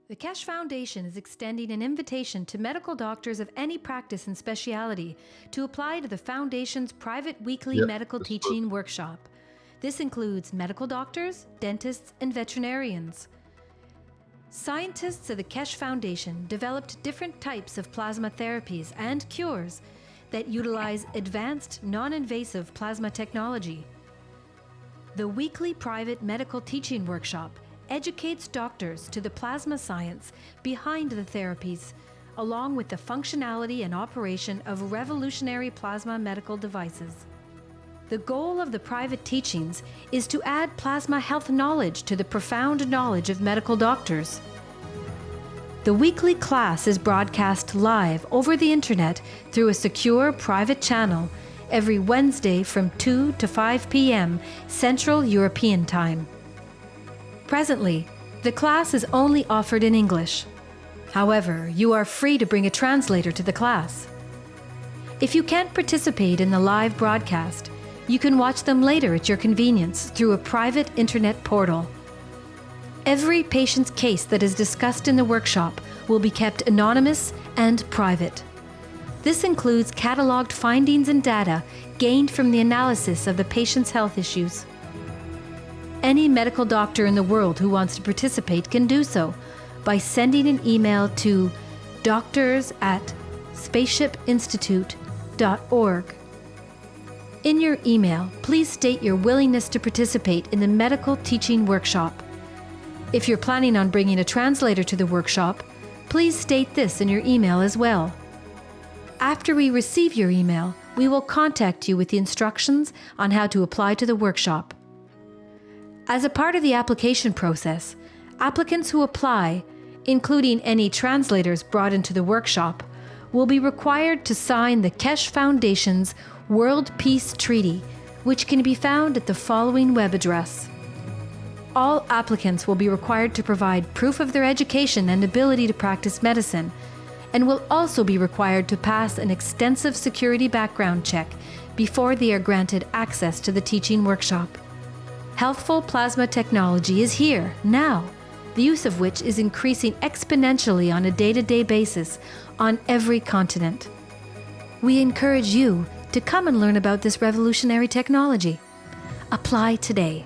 The Kesh Foundation is extending an invitation to medical doctors of any practice and speciality to apply to the Foundation's private weekly medical teaching workshop. This includes medical doctors, dentists, and veterinarians. Scientists of the Kesh Foundation developed different types of plasma therapies and cures that utilize advanced, non-invasive plasma technology. The weekly private medical teaching workshop educates doctors to the plasma science behind the therapies, along with the functionality and operation of revolutionary plasma medical devices. The goal of the private teachings is to add plasma health knowledge to the profound knowledge of medical doctors. The weekly class is broadcast live over the internet through a secure private channel every Wednesday from 2 to 5 p.m. Central European Time. Presently, the class is only offered in English. However, you are free to bring a translator to the class. If you can't participate in the live broadcast, you can watch them later at your convenience through a private internet portal. Every patient's case that is discussed in the workshop will be kept anonymous and private. This includes cataloged findings and data gained from the analysis of the patient's health issues. Any medical doctor in the world who wants to participate can do so by sending an email to doctors@spaceshipinstitute.org. In your email, please state your willingness to participate in the medical teaching workshop. If you're planning on bringing a translator to the workshop, please state this in your email as well. After we receive your email, we will contact you with the instructions on how to apply to the workshop. As a part of the application process, applicants who apply, including any translators brought into the workshop, will be required to sign the Kesh Foundation's World Peace Treaty, which can be found at the following web address. All applicants will be required to provide proof of their education and ability to practice medicine, and will also be required to pass an extensive security background check before they are granted access to the teaching workshop. Healthful plasma technology is here, now, the use of which is increasing exponentially on a day-to-day basis on every continent. We encourage you to come and learn about this revolutionary technology. Apply today.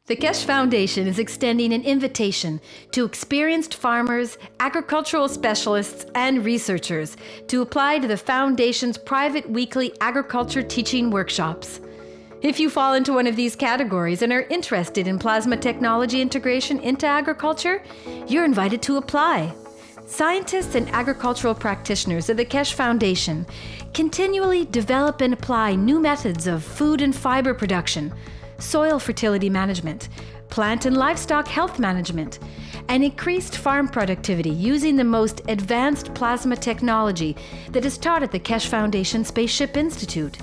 The Kesh Foundation is extending an invitation to experienced farmers, agricultural specialists, and researchers to apply to the Foundation's private weekly agriculture teaching workshops. If you fall into one of these categories and are interested in plasma technology integration into agriculture, you're invited to apply. Scientists and agricultural practitioners of the Kesh Foundation continually develop and apply new methods of food and fiber production, soil fertility management, plant and livestock health management, and increased farm productivity using the most advanced plasma technology that is taught at the Kesh Foundation Spaceship Institute.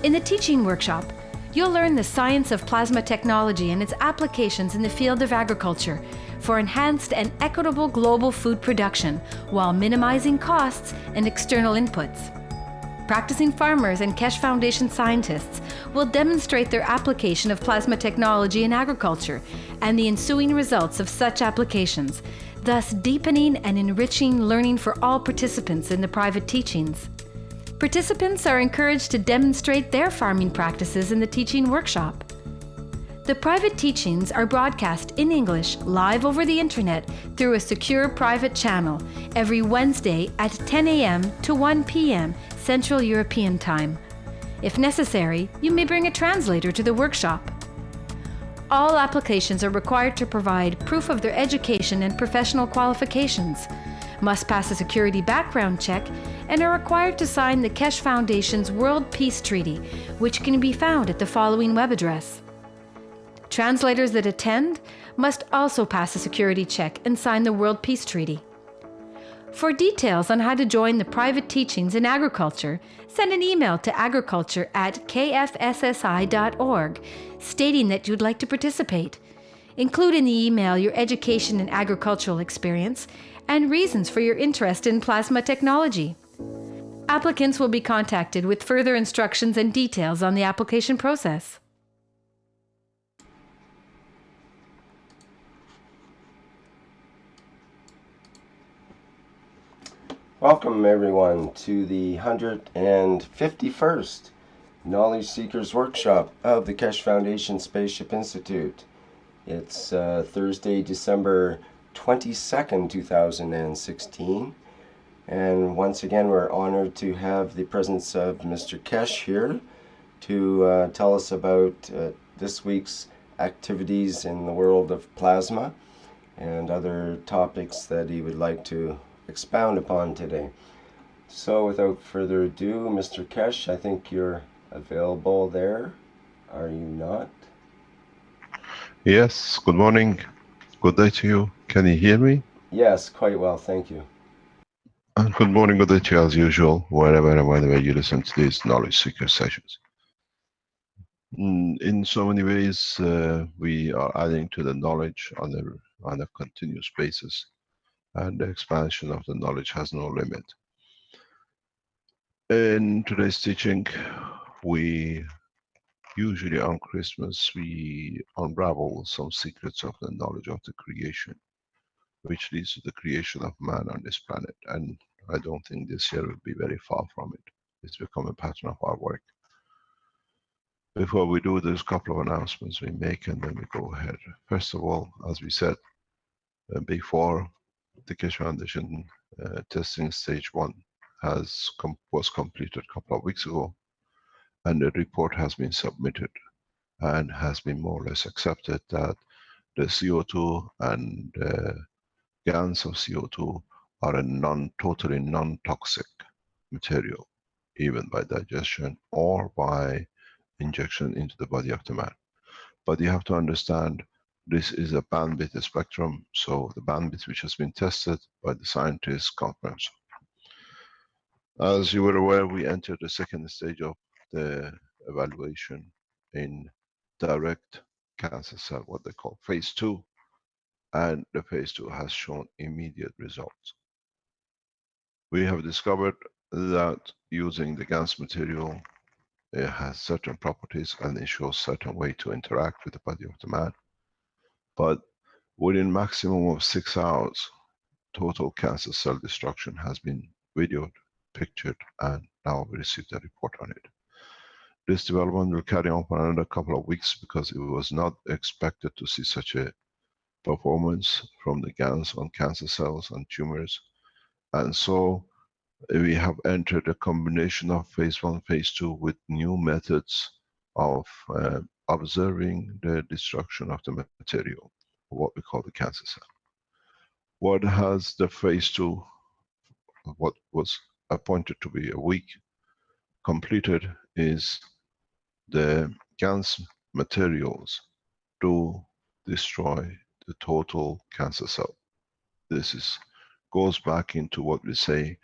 In the teaching workshop, you'll learn the science of plasma technology and its applications in the field of agriculture for enhanced and equitable global food production while minimizing costs and external inputs. Practicing farmers and Kesh Foundation scientists will demonstrate their application of plasma technology in agriculture and the ensuing results of such applications, thus deepening and enriching learning for all participants in the private teachings. Participants are encouraged to demonstrate their farming practices in the teaching workshop. The private teachings are broadcast in English live over the internet through a secure private channel every Wednesday at 10 a.m. to 1 p.m. Central European Time. If necessary, you may bring a translator to the workshop. All applications are required to provide proof of their education and professional qualifications, must pass a security background check, and are required to sign the Kesh Foundation's World Peace Treaty, which can be found at the following web address. Translators that attend must also pass a security check and sign the World Peace Treaty. For details on how to join the private teachings in agriculture, send an email to agriculture@kfssi.org stating that you'd like to participate. Include in the email your education and agricultural experience and reasons for your interest in plasma technology. Applicants will be contacted with further instructions and details on the application process. Welcome everyone to the 151st Knowledge Seekers Workshop of the Keshe Foundation Spaceship Institute. It's Thursday, December 22nd, 2016. And once again, we're honored to have the presence of Mr. Keshe here to tell us about this week's activities in the world of plasma and other topics that he would like to expound upon today. So without further ado, Mr. Keshe, I think you're available there. Are you not? Yes, good morning. Good day to you. Can you hear me? Yes, quite well, thank you. And good morning, good day to you as usual, wherever and whenever you listen to these knowledge seeker sessions. In so many ways, we are adding to the knowledge on a continuous basis, and the expansion of the knowledge has no limit. In today's teaching, we usually on Christmas, we unravel some secrets of the knowledge of the creation, which leads to the creation of man on this planet. And I don't think this year will be very far from it. It's become a pattern of our work. Before we do, there's a couple of announcements we make and then we go ahead. First of all, as we said before, the Keshe Foundation testing stage 1 was completed a couple of weeks ago, and the report has been submitted and has been more or less accepted that the CO2 and gans of CO2 are a totally non-toxic material, even by digestion or by injection into the body of the man. But you have to understand this is a bandwidth spectrum, so the bandwidth which has been tested by the scientists confirms. As you were aware, we entered the second stage of the evaluation in direct cancer cell, what they call phase 2, and the phase 2 has shown immediate results. We have discovered that using the GANS material, it has certain properties and it shows certain way to interact with the body of the man. But within maximum of 6 hours, total cancer cell destruction has been videoed, pictured, and now we received a report on it. This development will carry on for another couple of weeks because it was not expected to see such a performance from the GANs on cancer cells and tumors. And so we have entered a combination of phase 1, phase 2 with new methods of observing the destruction of the material, what we call the cancer cell. What has the phase 2, what was appointed to be a week, completed is the GANS materials to destroy the total cancer cell. Goes back into what we say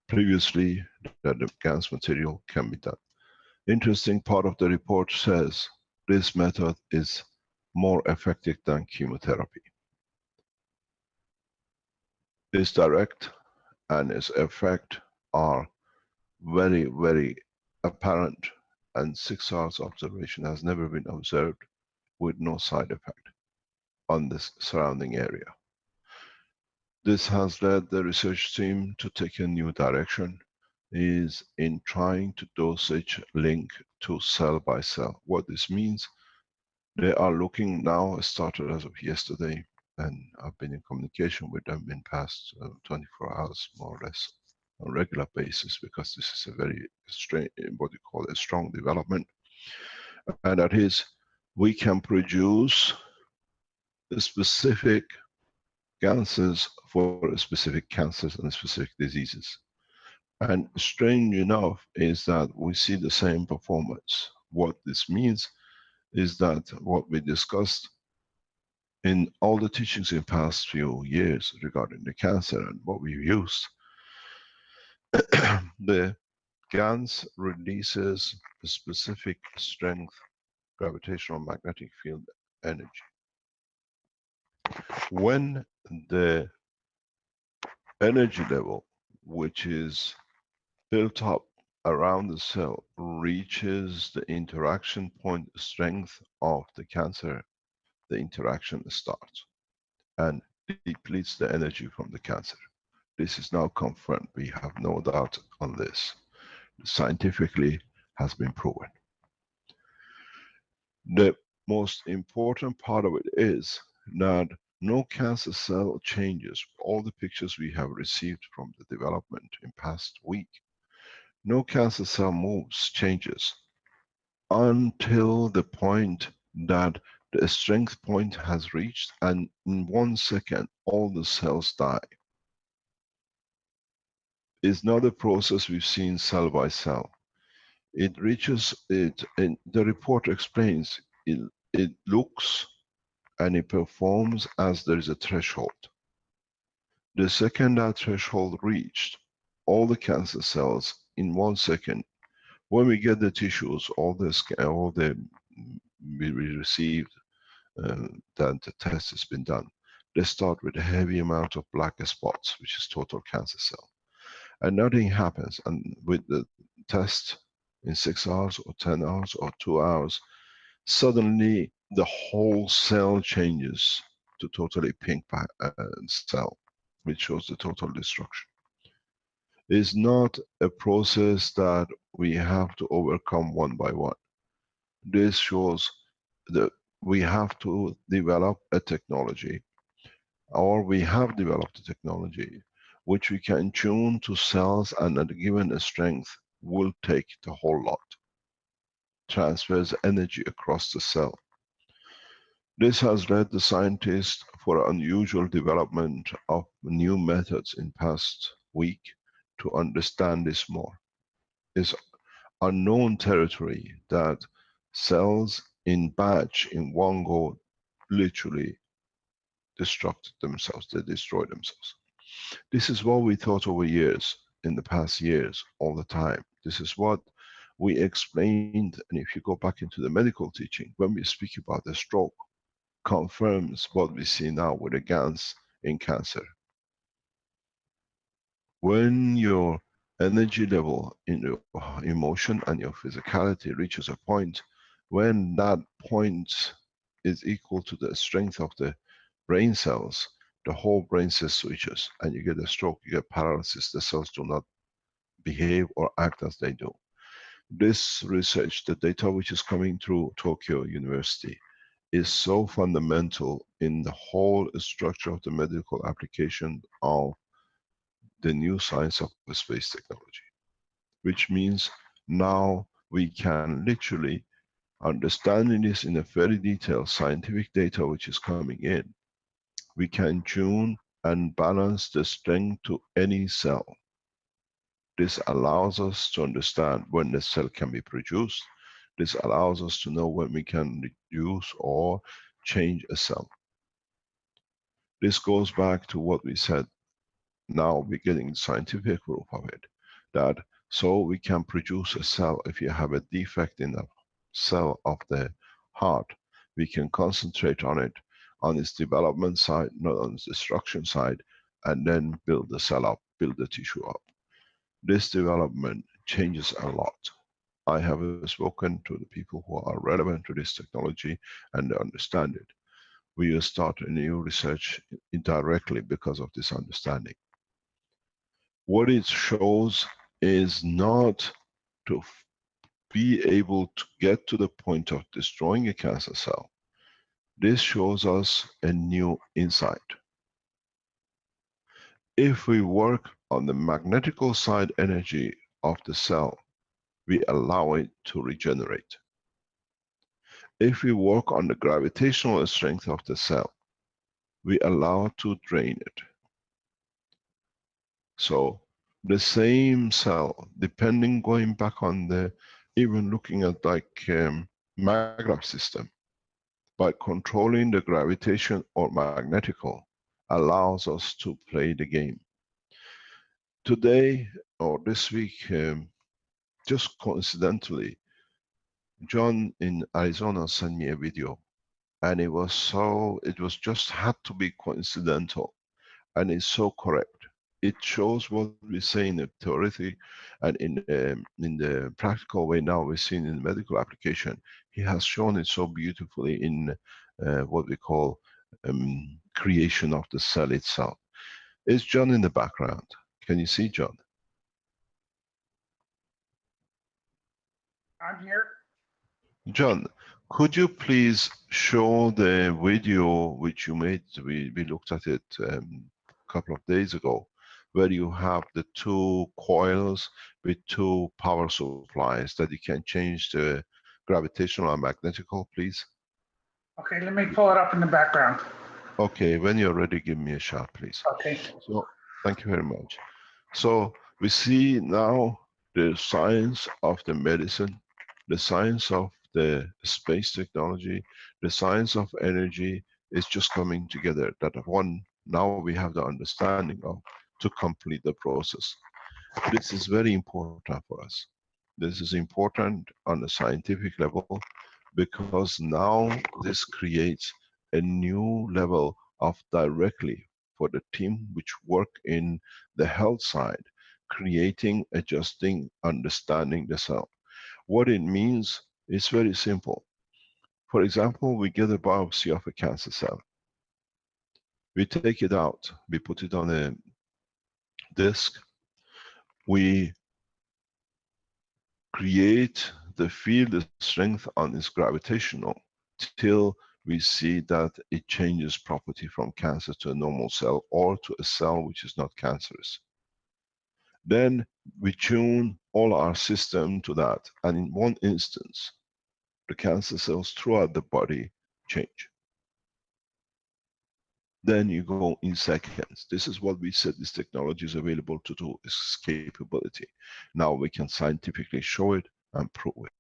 previously, that the GANS material can be done. Interesting part of the report says this method is more effective than chemotherapy. It's direct and its effect are very, very apparent, and 6 hours observation has never been observed with no side effect on this surrounding area. This has led the research team to take a new direction, is in trying to dosage link to cell by cell. What this means, they are looking now, started as of yesterday, and I've been in communication with them in past 24 hours, more or less, on a regular basis, because this is a very strange, what you call a strong development. And that is, we can produce specific gases for specific cancers and specific diseases. And strange enough is that we see the same performance. What this means is that what we discussed in all the teachings in the past few years regarding the cancer and what we've used, the GANs releases a specific strength gravitational magnetic field energy. When the energy level, which is built up around the cell, reaches the interaction point strength of the cancer, the interaction starts and depletes the energy from the cancer. This is now confirmed. We have no doubt on this. Scientifically has been proven. The most important part of it is that no cancer cell changes. All the pictures we have received from the development in past week, no cancer cell moves, changes until the point that the strength point has reached, and in 1 second all the cells die. It's not a process we've seen cell by cell. It reaches it, and the report explains it looks and it performs as there is a threshold. The second that threshold reached, all the cancer cells in 1 second, when we get the tissues, all the we received, that the test has been done, they start with a heavy amount of black spots, which is total cancer cell. And nothing happens. And with the test in 6 hours or 10 hours or 2 hours, suddenly the whole cell changes to totally pink cell, which shows the total destruction. It's not a process that we have to overcome one by one. This shows that we have to develop a technology, or we have developed a technology which we can tune to cells, and at a given strength will take the whole lot, transfers energy across the cell. This has led the scientists for unusual development of new methods in past week to understand this more. It's unknown territory that cells in batch in one go literally destruct themselves, they destroy themselves. This is what we thought over years, in the past years, all the time. This is what we explained, and if you go back into the medical teaching, when we speak about the stroke, confirms what we see now with the GANs in cancer. When your energy level in your emotion and your physicality reaches a point, when that point is equal to the strength of the brain cells, the whole brain cell switches and you get a stroke, you get paralysis, the cells do not behave or act as they do. This research, the data which is coming through Tokyo University, is so fundamental in the whole structure of the medical application of the new science of the space technology. Which means now we can literally, understanding this in a very detailed scientific data which is coming in, we can tune and balance the strength to any cell. This allows us to understand when the cell can be produced. This allows us to know when we can reduce or change a cell. This goes back to what we said. Now we're getting scientific proof of it. That so we can produce a cell. If you have a defect in the cell of the heart, we can concentrate on it, on its development side, not on its destruction side, and then build the cell up, build the tissue up. This development changes a lot. I have spoken to the people who are relevant to this technology and they understand it. We will start a new research indirectly because of this understanding. What it shows is not to be able to get to the point of destroying a cancer cell. This shows us a new insight. If we work on the magnetical side energy of the cell, we allow it to regenerate. If we work on the gravitational strength of the cell, we allow it to drain it. So the same cell, depending, going back on the, even looking at like maglev system, by controlling the gravitation or magnetical, allows us to play the game. Today or this week, just coincidentally, John in Arizona sent me a video, and it was so, it was just had to be coincidental, and it's so correct. It shows what we say in the theoretic and in the practical way. Now we're seeing in the medical application. He has shown it so beautifully in what we call creation of the cell itself. Is John in the background? Can you see John? I'm here. John, could you please show the video which you made? We looked at it a couple of days ago, where you have the two coils with two power supplies that you can change the gravitational and magnetical, please. Okay, let me pull it up in the background. Okay, when you're ready, give me a shot, please. Okay. So, thank you very much. So, we see now the science of the medicine, the science of the space technology, the science of energy is just coming together. That one, now we have the understanding of to complete the process. This is very important for us. This is important on a scientific level because now this creates a new level of directly for the team which work in the health side, creating, adjusting, understanding the cell. What it means is very simple. For example, we get a biopsy of a cancer cell. We take it out, we put it on a disk, we create the field strength on its gravitational till we see that it changes property from cancer to a normal cell or to a cell which is not cancerous. Then we tune all our system to that, and in one instance the cancer cells throughout the body change. Then you go in seconds. This is what we said this technology is available to do, its capability. Now we can scientifically show it and prove it.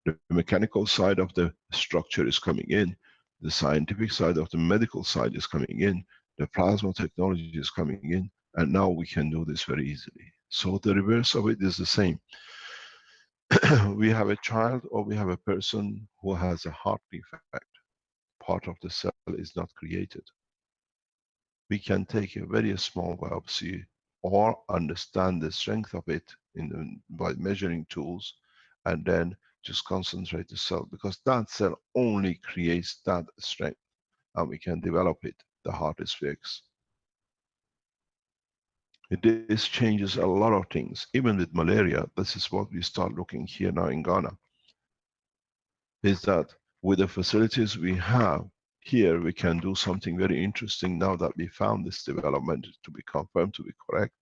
The mechanical side of the structure is coming in, the scientific side of the medical side is coming in, the plasma technology is coming in, and now we can do this very easily. So the reverse of it is the same. We have a child or we have a person who has a heart defect. Part of the cell is not created. We can take a very small biopsy or understand the strength of it by measuring tools, and then just concentrate the cell, because that cell only creates that strength and we can develop it. The heart is fixed. This changes a lot of things. Even with malaria, this is what we start looking here now in Ghana, is that with the facilities we have here, we can do something very interesting now that we found this development to be confirmed to be correct.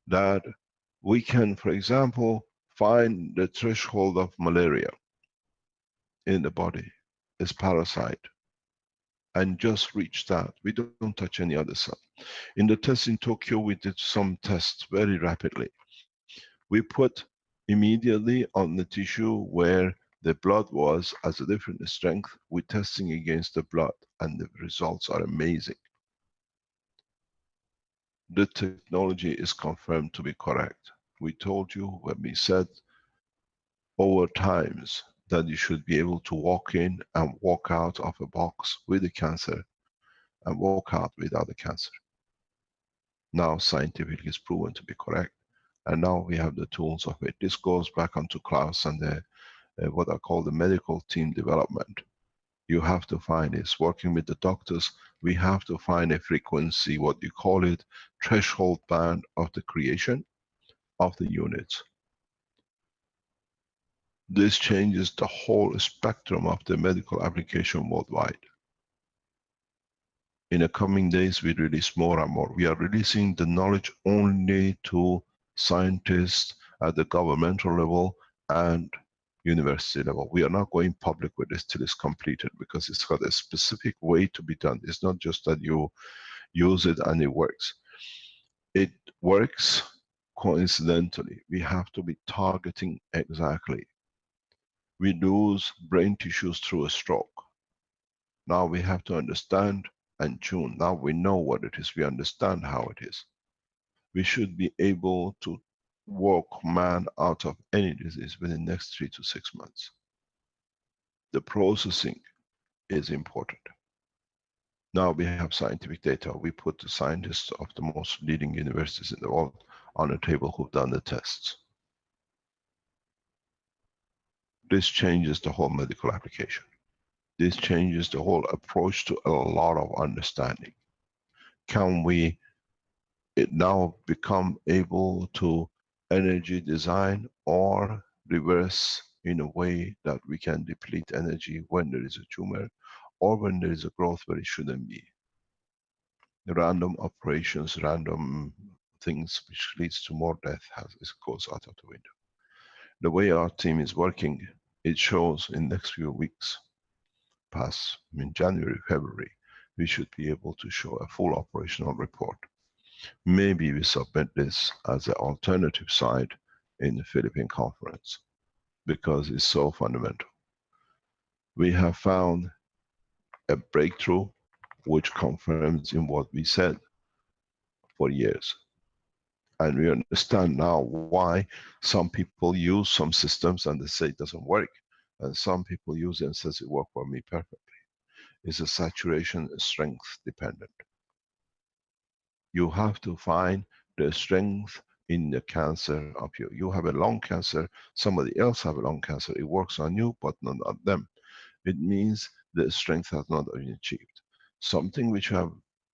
That we can, for example, find the threshold of malaria in the body, is parasite, and just reach that. We don't touch any other cell. In the test in Tokyo, we did some tests very rapidly. We put immediately on the tissue where the blood was as a different strength, we're testing against the blood, and the results are amazing. The technology is confirmed to be correct. We told you when we said over times that you should be able to walk in and walk out of a box with the cancer and walk out without the cancer. Now scientifically it's proven to be correct, and now we have the tools of it. This goes back onto Klaus and the what I call the medical team development. You have to find is working with the doctors, we have to find a frequency, what you call it, threshold band of the creation of the units. This changes the whole spectrum of the medical application worldwide. In the coming days, we release more and more. We are releasing the knowledge only to scientists at the governmental level and university level. We are not going public with this till it's completed, because it's got a specific way to be done. It's not just that you use it and it works. It works coincidentally. We have to be targeting exactly. We lose brain tissues through a stroke. Now we have to understand and tune. Now we know what it is, we understand how it is. We should be able to walk man out of any disease within the next 3 to 6 months. The processing is important. Now we have scientific data. We put the scientists of the most leading universities in the world on a table who've done the tests. This changes the whole medical application. This changes the whole approach to a lot of understanding. can we now become able to energy design or reverse in a way that we can deplete energy when there is a tumor or when there is a growth where it shouldn't be. Random operations, random things which leads to more death it goes out of the window. The way our team is working, it shows in next few weeks, past in January, February, we should be able to show a full operational report. Maybe we submit this as an alternative side in the Philippine conference because it's so fundamental. We have found a breakthrough which confirms in what we said for years. And we understand now why some people use some systems and they say it doesn't work. And some people use it and says it worked for me perfectly. It's a saturation strength dependent. You have to find the strength in the cancer of you. You have a lung cancer, somebody else have a lung cancer. It works on you, but not on them. It means the strength has not been achieved. Something which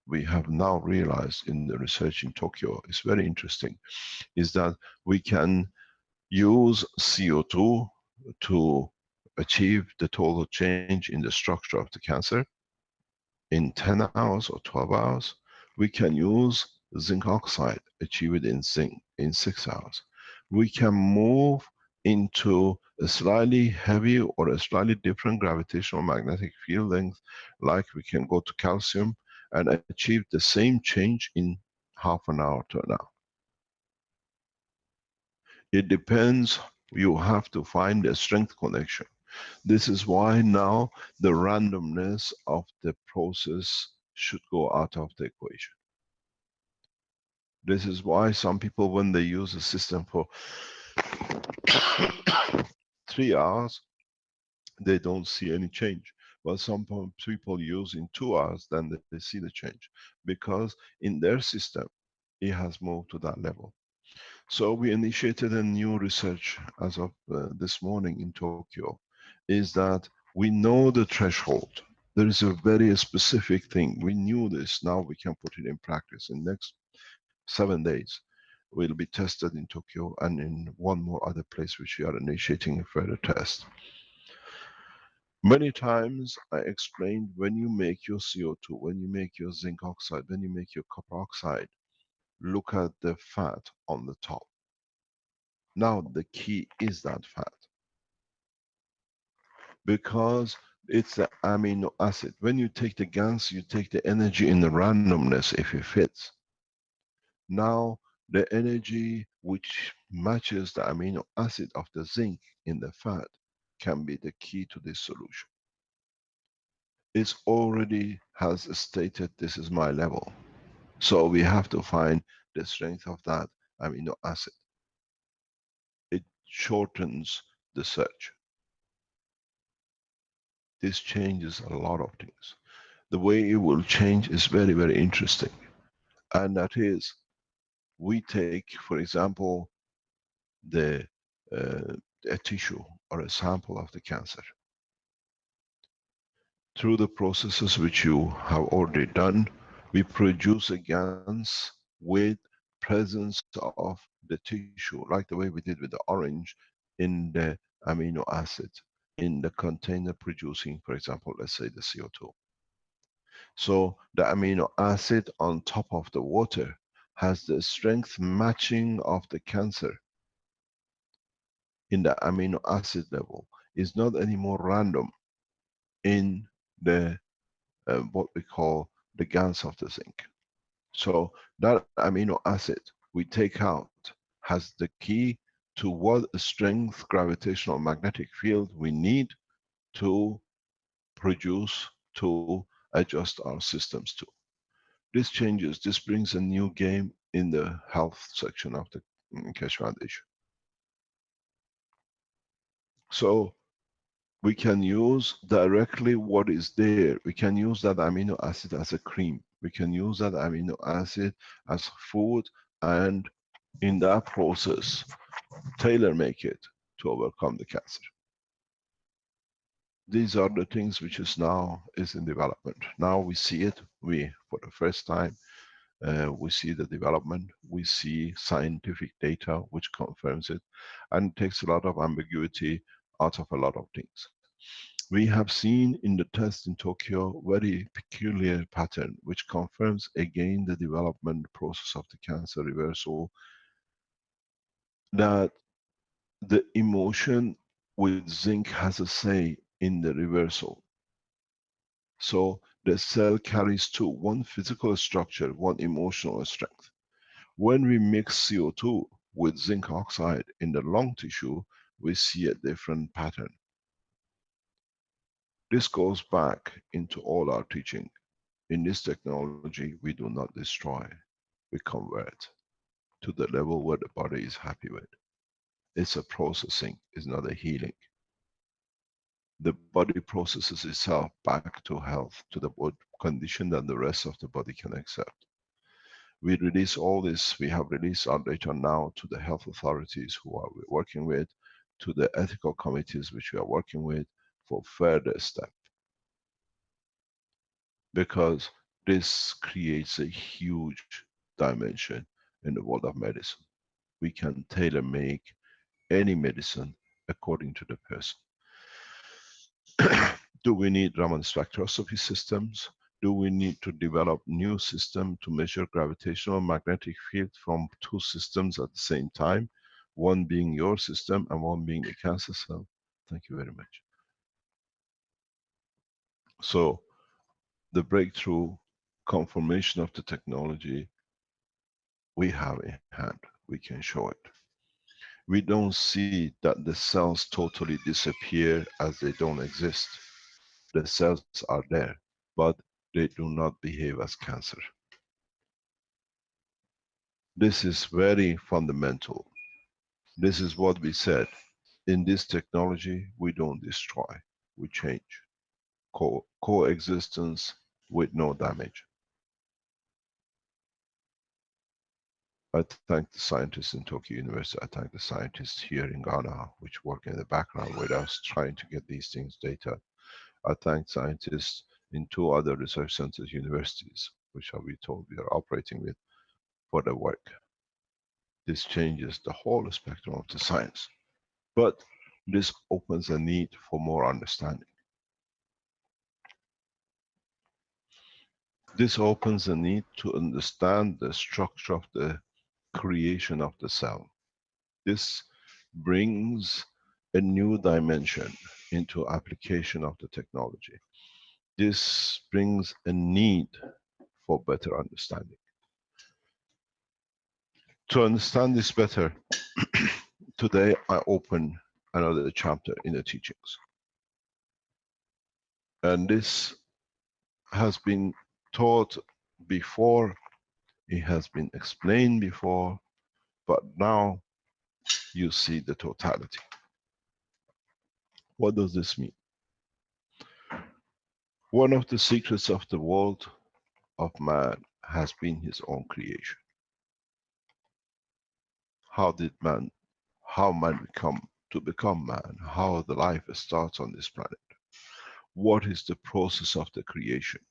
we have now realized in the research in Tokyo is very interesting, is that we can use CO2 to achieve the total change in the structure of the cancer in 10 hours or 12 hours. We can use zinc oxide, achieve it in zinc in 6 hours. We can move into a slightly heavy or a slightly different gravitational magnetic field length, like we can go to calcium and achieve the same change in half an hour to an hour. It depends, you have to find a strength connection. This is why now the randomness of the process should go out of the equation. This is why some people, when they use a system for 3 hours, they don't see any change. But some people use in 2 hours, then they see the change. Because in their system, it has moved to that level. So we initiated a new research as of this morning in Tokyo, is that we know the threshold. There is a very specific thing. We knew this, now we can put it in practice. In next 7 days, will be tested in Tokyo and in one more other place which we are initiating a further test. Many times I explained, when you make your CO2, when you make your zinc oxide, when you make your copper oxide, look at the fat on the top. Now the key is that fat, because it's the amino acid. When you take the GANs, you take the energy in the randomness if it fits. Now the energy which matches the amino acid of the zinc in the fat can be the key to this solution. It already has stated this is my level. So we have to find the strength of that amino acid. It shortens the search. This changes a lot of things. The way it will change is very, very interesting. And that is, we take, for example, the a tissue or a sample of the cancer. Through the processes which you have already done, we produce a GANs with presence of the tissue, like the way we did with the orange in the amino acid in the container producing, for example, let's say the CO2. So the amino acid on top of the water has the strength matching of the cancer in the amino acid level. Is not anymore random in the what we call the GANs of the zinc. So that amino acid we take out has the key to what strength gravitational magnetic field we need to produce, to adjust our systems to. This changes, this brings a new game in the health section of the Keshe Foundation. So we can use directly what is there. We can use that amino acid as a cream. We can use that amino acid as food, and in that process, tailor make it to overcome the cancer. These are the things which is now is in development. Now we see it, we, for the first time, We see the development, we see scientific data which confirms it, and it takes a lot of ambiguity out of a lot of things. We have seen in the test in Tokyo very peculiar pattern which confirms again the development process of the cancer reversal, that the emotion with zinc has a say in the reversal. So the cell carries two, one physical structure, one emotional strength. When we mix CO2 with zinc oxide in the lung tissue, we see a different pattern. This goes back into all our teaching. In this technology, we do not destroy, we convert to the level where the body is happy with. It's a processing, it's not a healing. The body processes itself back to health, to the condition that the rest of the body can accept. We release all this, we have released our data now to the health authorities who are we working with, to the ethical committees which we are working with for further step. Because this creates a huge dimension in the world of medicine. We can tailor make any medicine according to the person. Do we need Raman spectroscopy systems? Do we need to develop new system to measure gravitational magnetic field from two systems at the same time? One being your system and one being the cancer cell. Thank you very much. So the breakthrough confirmation of the technology we have in hand, we can show it. We don't see that the cells totally disappear as they don't exist. The cells are there, but they do not behave as cancer. This is very fundamental. This is what we said. In this technology, we don't destroy, we change. Coexistence with no damage. I thank the scientists in Tokyo University. I thank the scientists here in Ghana, which work in the background with us, trying to get these things data. I thank scientists in two other research centers, universities, which we told we are operating with, for the work. This changes the whole spectrum of the science. But this opens a need for more understanding. This opens a need to understand the structure of the creation of the cell. This brings a new dimension into application of the technology. This brings a need for better understanding. To understand this better, today I open another chapter in the teachings. And this has been taught before, it has been explained before, but now you see the totality. What does this mean? One of the secrets of the world of man has been his own creation. How did man, how man become man, how the life starts on this planet. What is the process of the creation?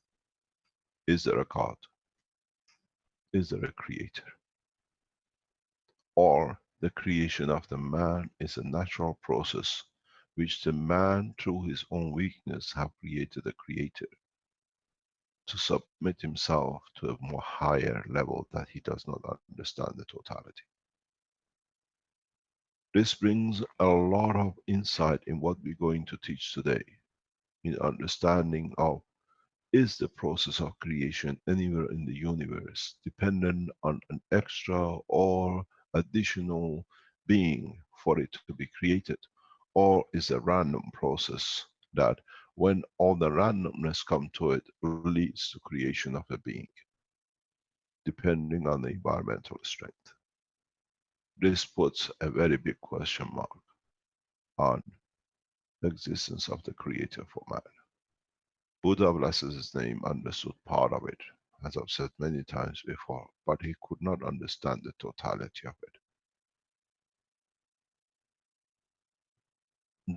Is there a God? Is there a creator? Or the creation of the man is a natural process which the man through his own weakness have created a creator to submit himself to a more higher level that he does not understand the totality. This brings a lot of insight in what we're going to teach today, in understanding of, is the process of creation anywhere in the universe dependent on an extra or additional being for it to be created? Or is a random process that when all the randomness come to it leads to creation of a being, depending on the environmental strength? This puts a very big question mark on the existence of the creator for man. Buddha, blesses his name, understood part of it, as I've said many times before, but he could not understand the totality of it.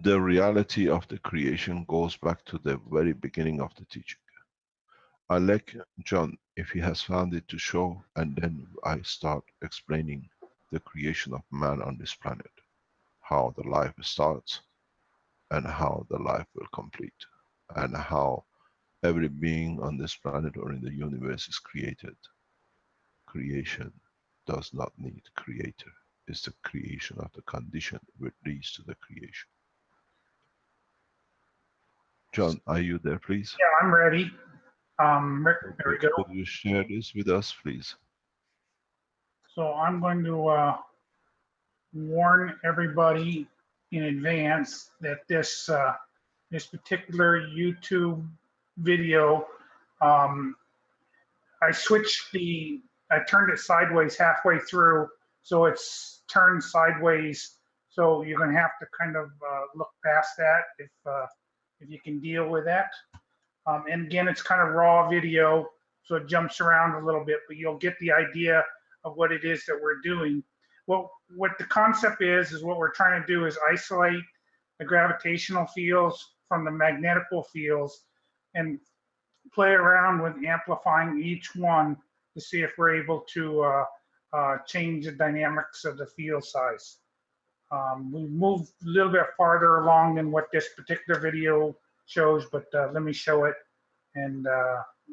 The reality of the creation goes back to the very beginning of the teaching. I like John if he has found it to show, and then I start explaining the creation of man on this planet, how the life starts and how the life will complete, and how every being on this planet or in the universe is created. Creation does not need creator. It's the creation of the condition which leads to the creation. John, are you there, please? Yeah, I'm ready. There we Okay. go. Could you share this with us, please? So I'm going to warn everybody in advance that this particular YouTube video, um, I turned it sideways halfway through, so it's turned sideways. So you're going to have to kind of look past that if you can deal with that. And again, it's kind of raw video, so it jumps around a little bit, but you'll get the idea of what it is that we're doing. What the concept is what we're trying to do is isolate the gravitational fields from the magnetical fields and play around with amplifying each one to see if we're able to change the dynamics of the field size. We moved a little bit farther along than what this particular video shows, but let me show it and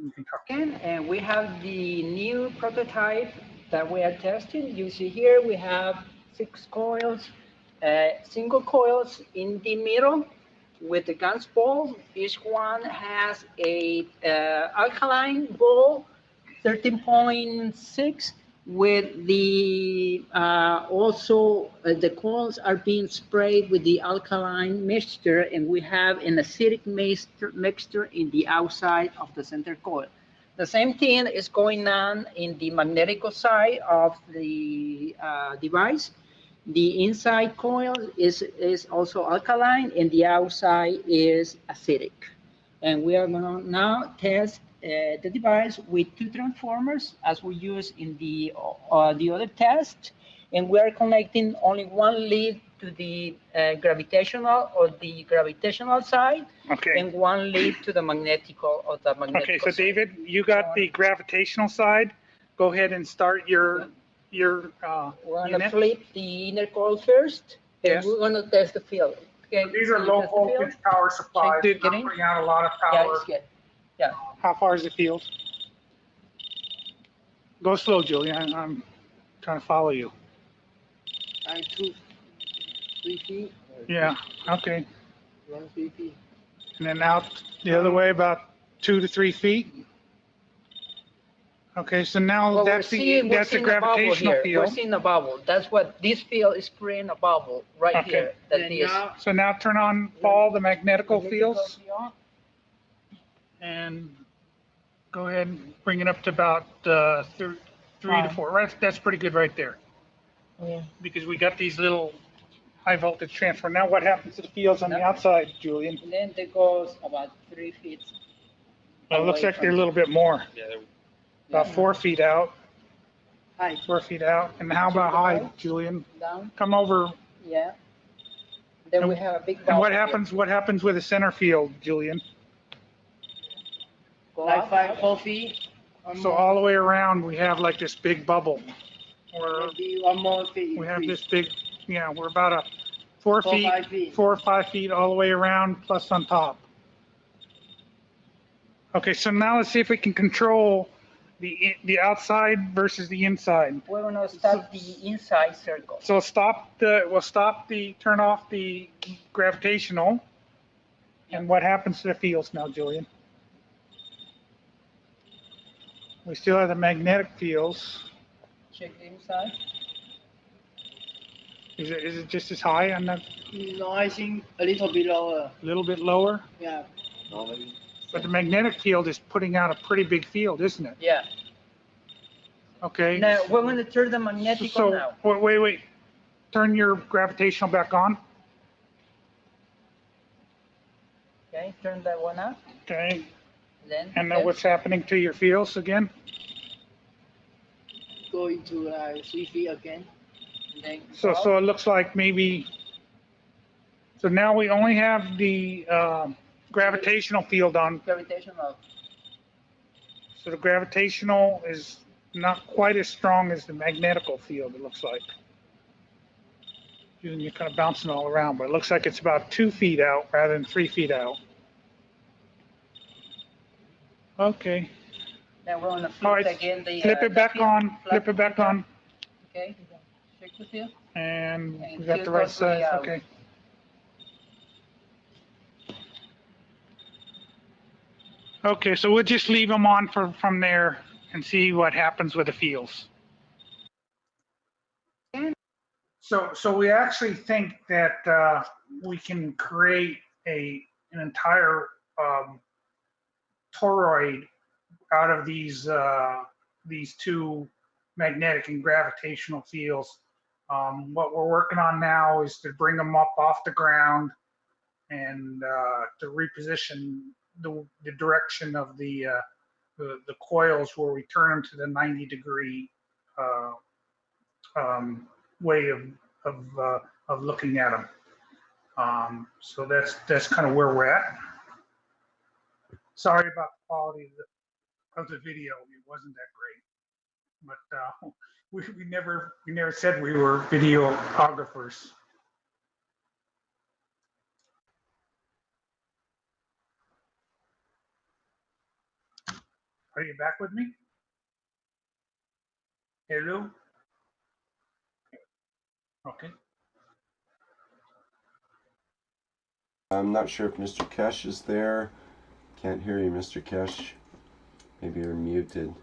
we can talk. And we have the new prototype that we are testing. You see here we have 6 coils, single coils in the middle with the GANS ball. Each one has a alkaline ball, 13.6, with the the coils are being sprayed with the alkaline mixture, and we have an acidic mixture in the outside of the center coil. The same thing is going on in the magnetical side of the device. The inside coil is also alkaline, and the outside is acidic. And we are going to now test the device with 2 transformers as we use in the other test. And we are connecting only one lead to the gravitational side, Okay. and one lead to the magnetical Okay, so side. David, you got the gravitational side. Go ahead and start your We're going to unit. flip the inner coil first, and Yes. we're going to test the field. Okay, These are can you low test the field? voltage power supplies. Check, Not get in. putting out a lot of Yeah, power. it's good. Yeah. How far is the field? Go slow, Julian. I'm trying to follow you. 2, 3 feet. Yeah. Okay. 1, 3 feet. And then out the other way about 2 to 3 feet. Okay, so now Well, that's the we're seeing a bubble gravitational here. We're field. seeing a bubble. That's what this field is creating, a bubble right Okay. here. That And is. now, So now turn on, Paul, the magnetical fields, and go ahead and bring it up to about 3 to 4. Right, that's pretty good right there. Yeah. Because we got these little high voltage transfer. Now what happens to the fields on the outside, Julian? And then it goes about 3 feet. Well, it looks away like they're a from little bit more. Yeah, About 4 feet out, High, 4 feet out. And how about high, Julian? down, Come over. yeah. Then we And- have a big bubble. And what here. happens? What happens with the center field, Julian? Go Like up, 5, 4 feet. So all the way around, we have like this big bubble. Or Maybe 1 more feet. we have increase. this big, yeah, we're about a 4 4, feet, 5 feet. 4 or 5 feet all the way around, plus on top. Okay, so now let's see if we can control the outside versus the inside. We're gonna start the inside circle. So turn off the gravitational. And what happens to the fields now, Julian? We still have the magnetic fields. Check the inside. Is it just as high on that, No, I think a little bit lower. a little bit lower? Yeah. But the magnetic field is putting out a pretty big field, isn't it? Yeah. Okay. Now we're gonna turn the magnetical So, now. wait. Turn your gravitational back on. Okay, turn that one up. Okay. Then. And then what's happening to your fields again? Go into 3 feet again. Then So it looks like maybe, so now we only have the gravitational field on. gravitational. So the gravitational is not quite as strong as the magnetical field, it looks like. And you're kind of bouncing all around, but it looks like it's about 2 feet out rather than 3 feet out. Okay. Now we're on the All flip right. again. The, Flip it back field. on. Flip it back on. Okay. Check the field. And And we got the field right goes way size. out. Okay. Okay, so we'll just leave them on from there and see what happens with the fields. So we actually think that we can create an entire toroid out of these two magnetic and gravitational fields. What we're working on now is to bring them up off the ground and to reposition the direction of the coils where we turn them to the 90-degree way of looking at them. So that's kind of where we're at. Sorry about the quality of the video; it wasn't that great, but we never said we were videographers. Are you back with me? Hello? Okay. I'm not sure if Mr. Kesh is there. Can't hear you, Mr. Kesh. Maybe you're muted.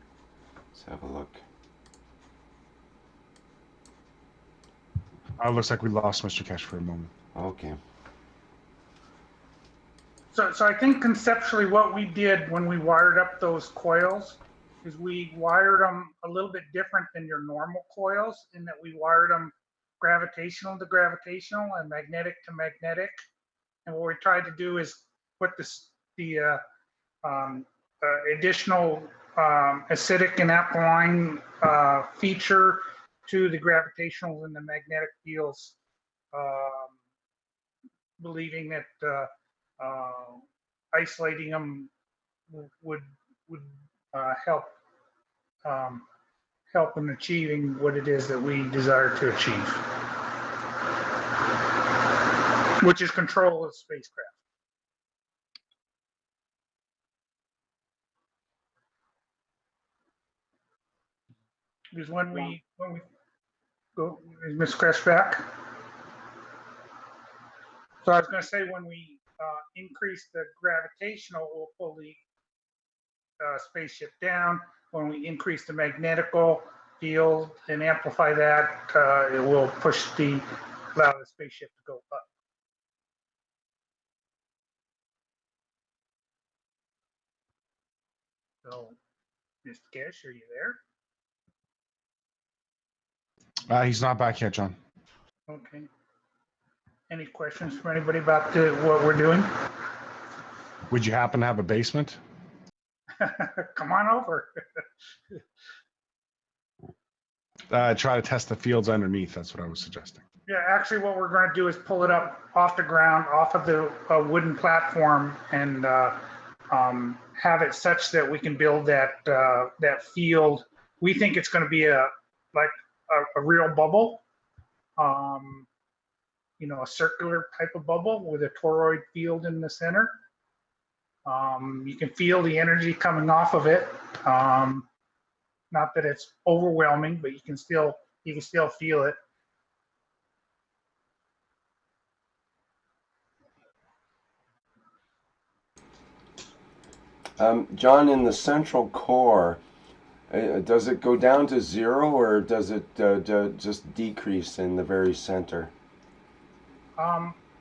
Let's have a look. Looks like we lost Mr. Kesh for a moment. Okay. So I think conceptually what we did when we wired up those coils is we wired them a little bit different than your normal coils in that we wired them gravitational to gravitational and magnetic to magnetic. And what we tried to do is put the additional acidic and alkaline feature to the gravitational and the magnetic fields, believing that isolating them would help help in achieving what it is that we desire to achieve, which is control of the spacecraft. Because when we go, is Ms. Crash back? So I was going to say when we increase the gravitational, we'll pull the spaceship down. When we increase the magnetical field and amplify that, it will allow the spaceship to go up. So, Mr. Cash, are you there? He's not back yet, John. Okay. Any questions for anybody about what we're doing? Would you happen to have a basement? Come on over. Try to test the fields underneath. That's what I was suggesting. Yeah, actually what we're going to do is pull it up off the ground, off of the wooden platform, and have it such that we can build that field. We think it's going to be a real bubble, a circular type of bubble with a toroid field in the center. You can feel the energy coming off of it. Not that it's overwhelming, but you can still feel it. John, in the central core, does it go down to 0 or does it just decrease in the very center?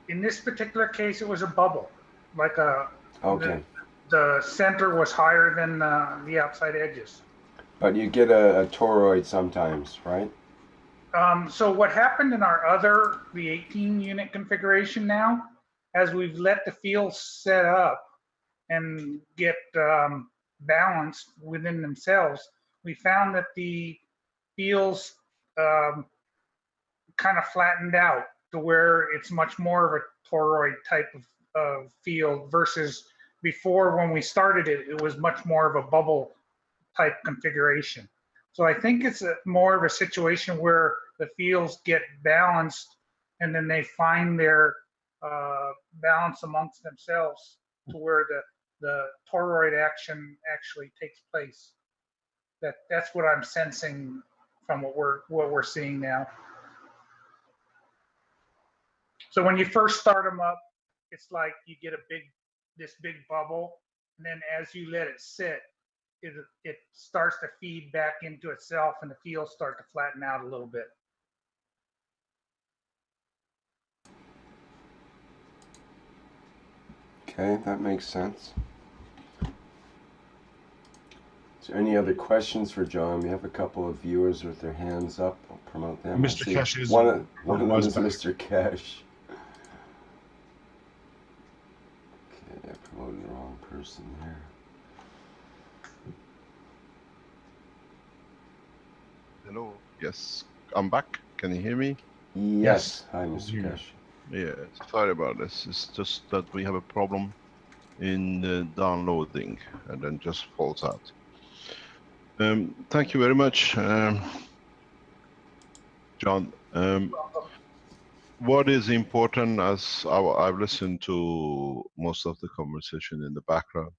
In this particular case, it was a bubble, like Okay. The center was higher than the outside edges. But you get a toroid sometimes, right? So what happened in the 18-unit configuration now, as we've let the fields set up and get balanced within themselves, we found that the fields kind of flattened out to where it's much more of a toroid type of field versus before when we started it, it was much more of a bubble type configuration. So I think it's more of a situation where the fields get balanced and then they find their balance amongst themselves to where the toroid action actually takes place. That's what I'm sensing from what we're seeing now. So when you first start them up, it's like you get this big bubble, and then as you let it sit, it starts to feed back into itself, and the fields start to flatten out a little bit. Okay, that makes sense. Is there any other questions for John? We have a couple of viewers with their hands up. I'll promote them. Mr. Cash is one of them was is back. Mr. Cash. Okay, I promoted the wrong person there. Hello. Yes, I'm back. Can you hear me? Yes. Hi, Mr. Yeah. Cash. Yeah. Sorry about this. It's just that we have a problem in downloading, and then just falls out. Thank you very much, John. What is important, as I've listened to most of the conversation in the background.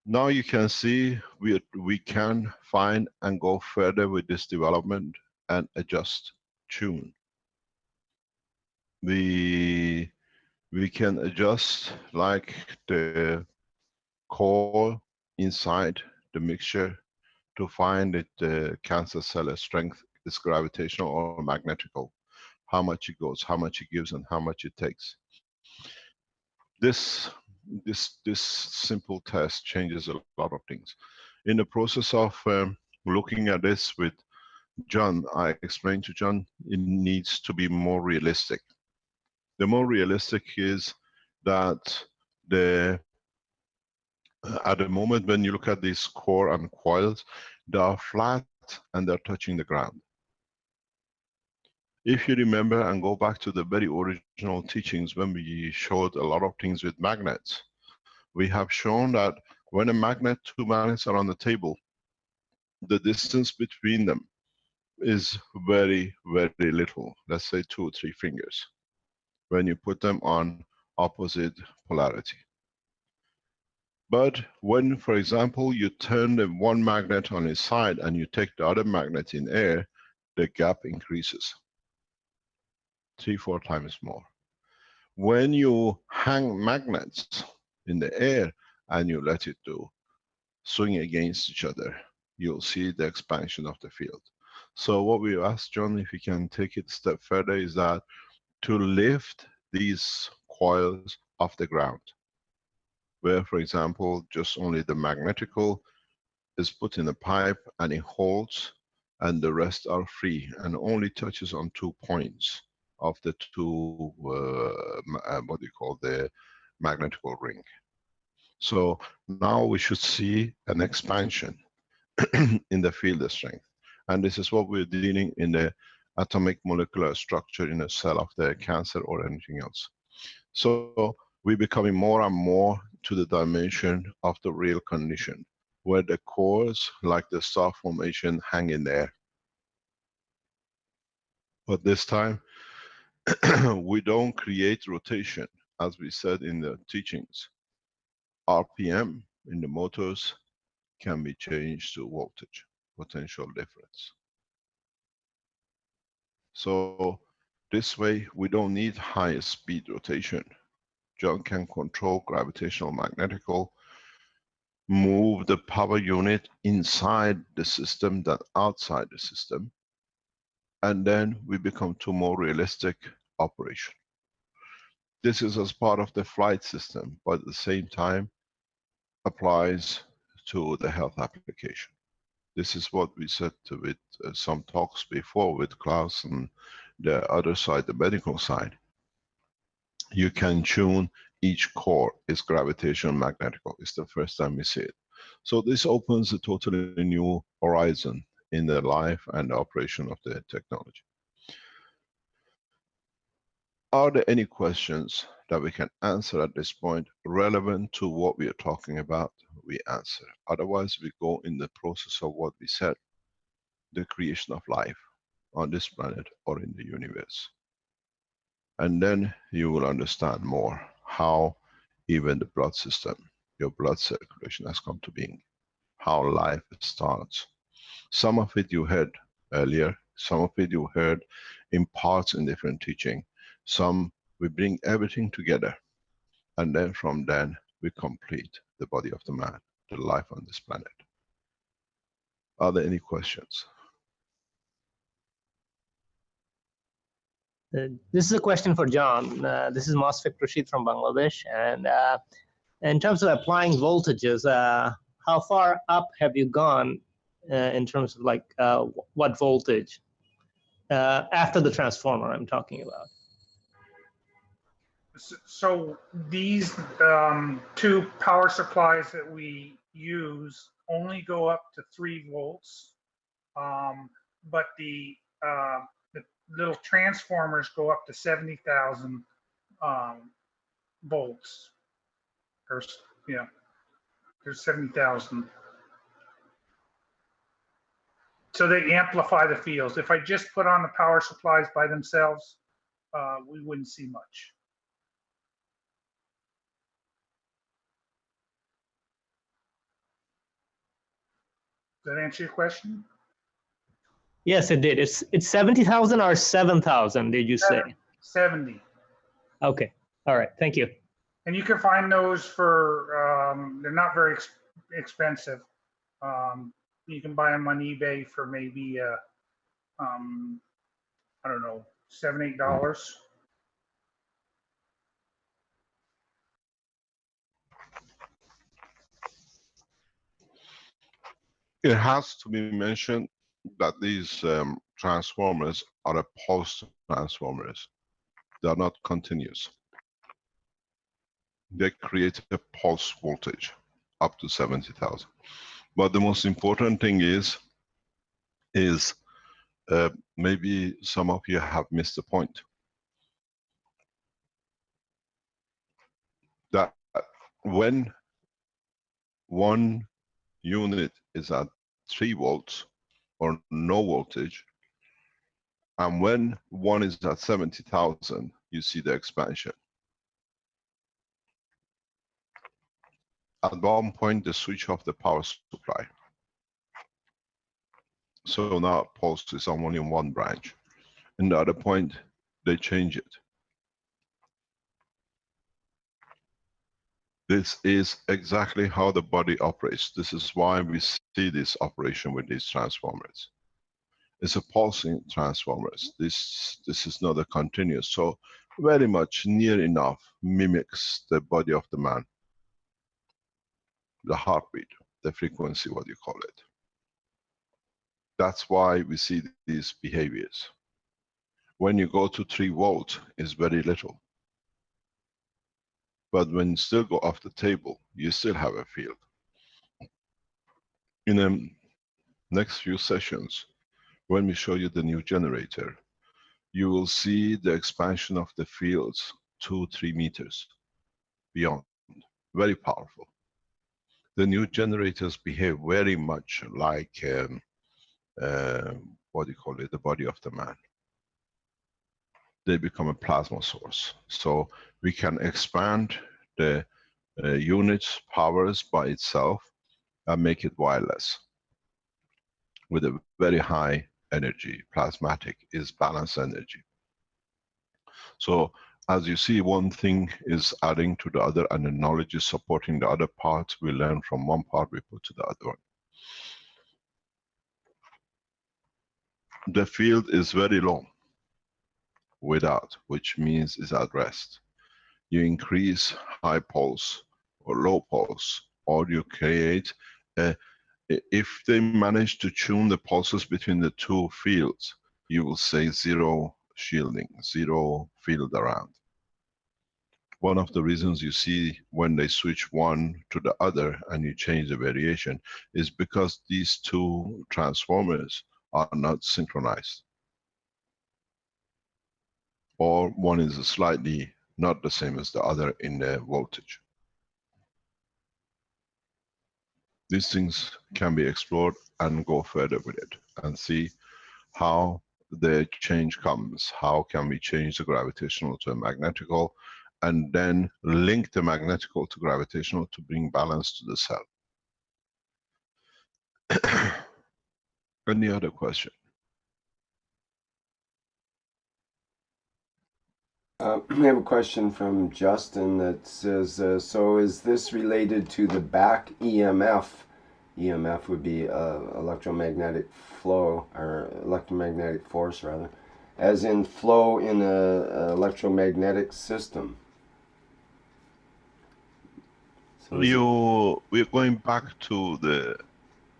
Now you can see we can find and go further with this development and adjust, tune. We can adjust like the core inside the mixture to find that the cancer cell strength is gravitational or magnetical, how much it goes, how much it gives, and how much it takes. This simple test changes a lot of things. In the process of looking at this with John, I explained to John it needs to be more realistic. The more realistic is that at the moment when you look at these core and coils, they are flat and they're touching the ground. If you remember and go back to the very original teachings when we showed a lot of things with magnets, we have shown that when a magnet, two magnets are on the table, the distance between them is very, very little. Let's say 2 or 3 fingers when you put them on opposite polarity. But when, for example, you turn the one magnet on its side and you take the other magnet in air, the gap increases 3, 4 times more. When you hang magnets in the air and you let it do swing against each other, you'll see the expansion of the field. So what we asked John, if he can take it a step further, is that to lift these coils off the ground, where, for example, just only the magnetical is put in a pipe and it holds, and the rest are free and only touches on 2 points of the 2, what do you call, the magnetical ring. So now we should see an expansion in the field strength. And this is what we're dealing in the atomic molecular structure in a cell of the cancer or anything else. So we're becoming more and more to the dimension of the real condition, where the cores, like the star formation, hang in there. But this time, we don't create rotation, as we said in the teachings. RPM in the motors can be changed to voltage, potential difference. So this way, we don't need high speed rotation. John can control gravitational magnetical, move the power unit inside the system than outside the system, and then we become to more realistic operation. This is as part of the flight system, but at the same time applies to the health application. This is what we said with some talks before with Klaus and the other side, the medical side. You can tune each core is gravitational magnetical. It's the first time we see it. So this opens a totally new horizon in the life and the operation of the technology. Are there any questions that we can answer at this point relevant to what we are talking about we answer. Otherwise, we go in the process of what we said, the creation of life on this planet or in the universe. And then you will understand more how even the blood system, your blood circulation has come to being, how life starts. Some of it you heard earlier, some of it you heard in parts in different teaching. Some we bring everything together, and then from then we complete the body of the man, the life on this planet. Are there any questions? This is a question for John. This is Mosfik Rashid from Bangladesh. And in terms of applying voltages, how far up have you gone in terms of like what voltage? After the transformer I'm talking about. So these two power supplies that we use only go up to 3 volts, but the little transformers go up to 70,000 volts. Or, yeah, there's 70,000. So they amplify the fields. If I just put on the power supplies by themselves, we wouldn't see much. Does that answer your question? Yes, it did. It's 70,000 or 7,000, did you say? 70. Okay. All right. Thank you. And you can find those for, they're not very expensive. You can buy them on eBay for maybe, I don't know, $7, $8. It has to be mentioned that these transformers are a pulse transformers. They are not continuous. They create a pulse voltage up to 70,000. But the most important thing is maybe some of you have missed the point. That when one unit is at 3 volts or no voltage, and when one is at 70,000, you see the expansion. At one point, they switch off the power supply. So now pulse is only in one branch. In the other point, they change it. This is exactly how the body operates. This is why we see this operation with these transformers. It's a pulsing transformers. This is not a continuous. So very much near enough mimics the body of the man. The heartbeat, the frequency, what you call it. That's why we see these behaviors. When you go to 3 volts, it's very little. But when you still go off the table, you still have a field. In the next few sessions, when we show you the new generator, you will see the expansion of the fields 2-3 meters beyond. Very powerful. The new generators behave very much like what do you call it, the body of the man. They become a plasma source. So we can expand the unit's powers by itself and make it wireless with a very high energy. Plasmatic is balanced energy. So as you see, one thing is adding to the other, and the knowledge is supporting the other part. We learn from one part, we put to the other one. The field is very low without, which means it's at rest. You increase high pulse or low pulse, or you create if they manage to tune the pulses between the two fields, you will say zero shielding, zero field around. One of the reasons you see when they switch one to the other and you change the variation is because these two transformers are not synchronized. Or one is slightly not the same as the other in the voltage. These things can be explored and go further with it and see how the change comes. How can we change the gravitational to a magnetical and then link the magnetical to gravitational to bring balance to the cell. Any other question? We have a question from Justin that says, so is this related to the back EMF? EMF would be electromagnetic flow, or electromagnetic force rather, as in flow in a electromagnetic system. So we're going back to the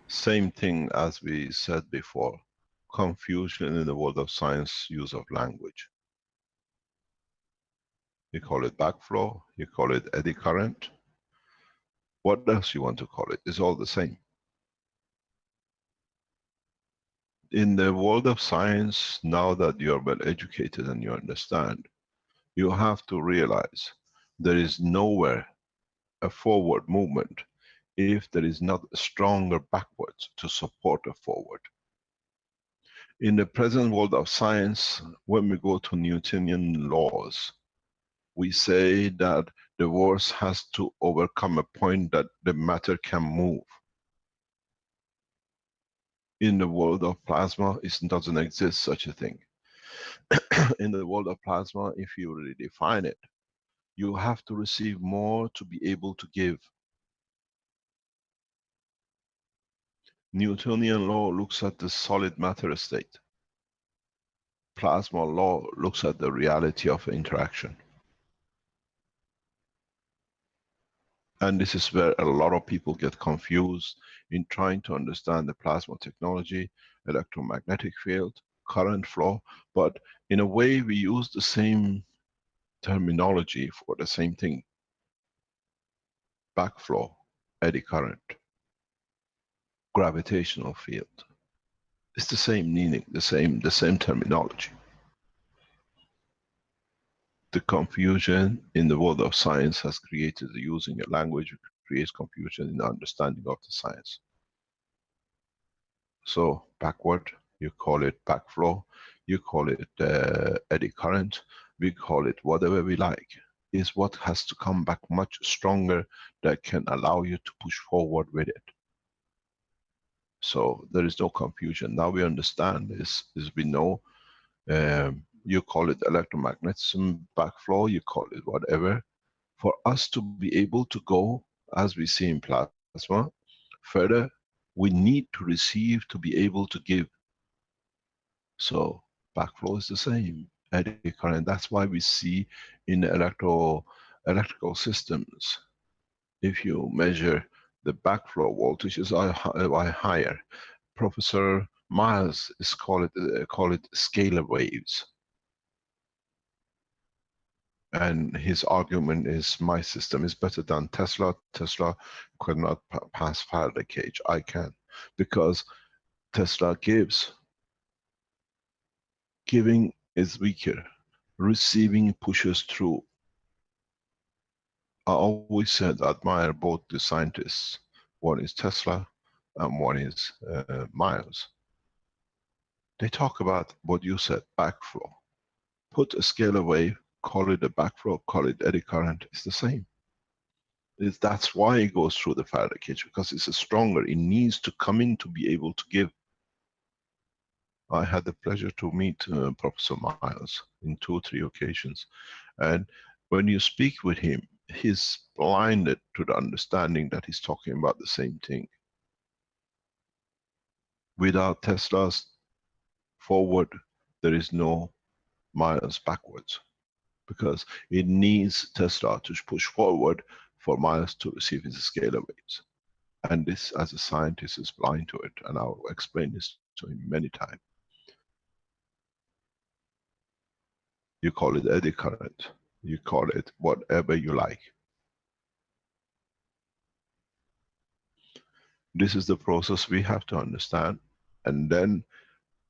same thing as we said before. Confusion in the world of science, use of language. You call it backflow, you call it eddy current. What else you want to call it? It's all the same. In the world of science, now that you are well educated and you understand, you have to realize there is nowhere a forward movement if there is not a stronger backwards to support a forward. In the present world of science, when we go to Newtonian laws, we say that the force has to overcome a point that the matter can move. In the world of plasma, it doesn't exist such a thing. In the world of plasma, if you really define it, you have to receive more to be able to give. Newtonian law looks at the solid matter state. Plasma law looks at the reality of interaction. And this is where a lot of people get confused in trying to understand the plasma technology, electromagnetic field, current flow, but in a way we use the same terminology for the same thing. Backflow, eddy current, gravitational field. It's the same meaning, the same terminology. The confusion in the world of science has created, using a language creates confusion in the understanding of the science. So backward, you call it backflow, you call it eddy current, we call it whatever we like. Is what has to come back much stronger that can allow you to push forward with it. So there is no confusion. Now we understand this, is we know, you call it electromagnetism, backflow, you call it whatever. For us to be able to go, as we see in plasma, further, we need to receive to be able to give. So backflow is the same, eddy current. That's why we see in electrical systems, if you measure the backflow voltages are higher. Professor Miles is call it scalar waves. And his argument is, my system is better than Tesla. Tesla could not pass Faraday cage. I can, because Tesla gives. Giving is weaker. Receiving pushes through. I always said I admire both the scientists. One is Tesla and one is Miles. They talk about what you said, backflow. Put a scalar wave, call it a backflow, call it eddy current, it's the same. That's why it goes through the Faraday cage, because it's stronger. It needs to come in to be able to give. I had the pleasure to meet Professor Miles in 2 or 3 occasions. And when you speak with him, he's blinded to the understanding that he's talking about the same thing. Without Tesla's forward, there is no Miles backwards, because it needs Tesla to push forward for Miles to receive his scalar waves. And this, as a scientist, is blind to it, and I'll explain this to him many times. You call it eddy current, you call it whatever you like. This is the process we have to understand. And then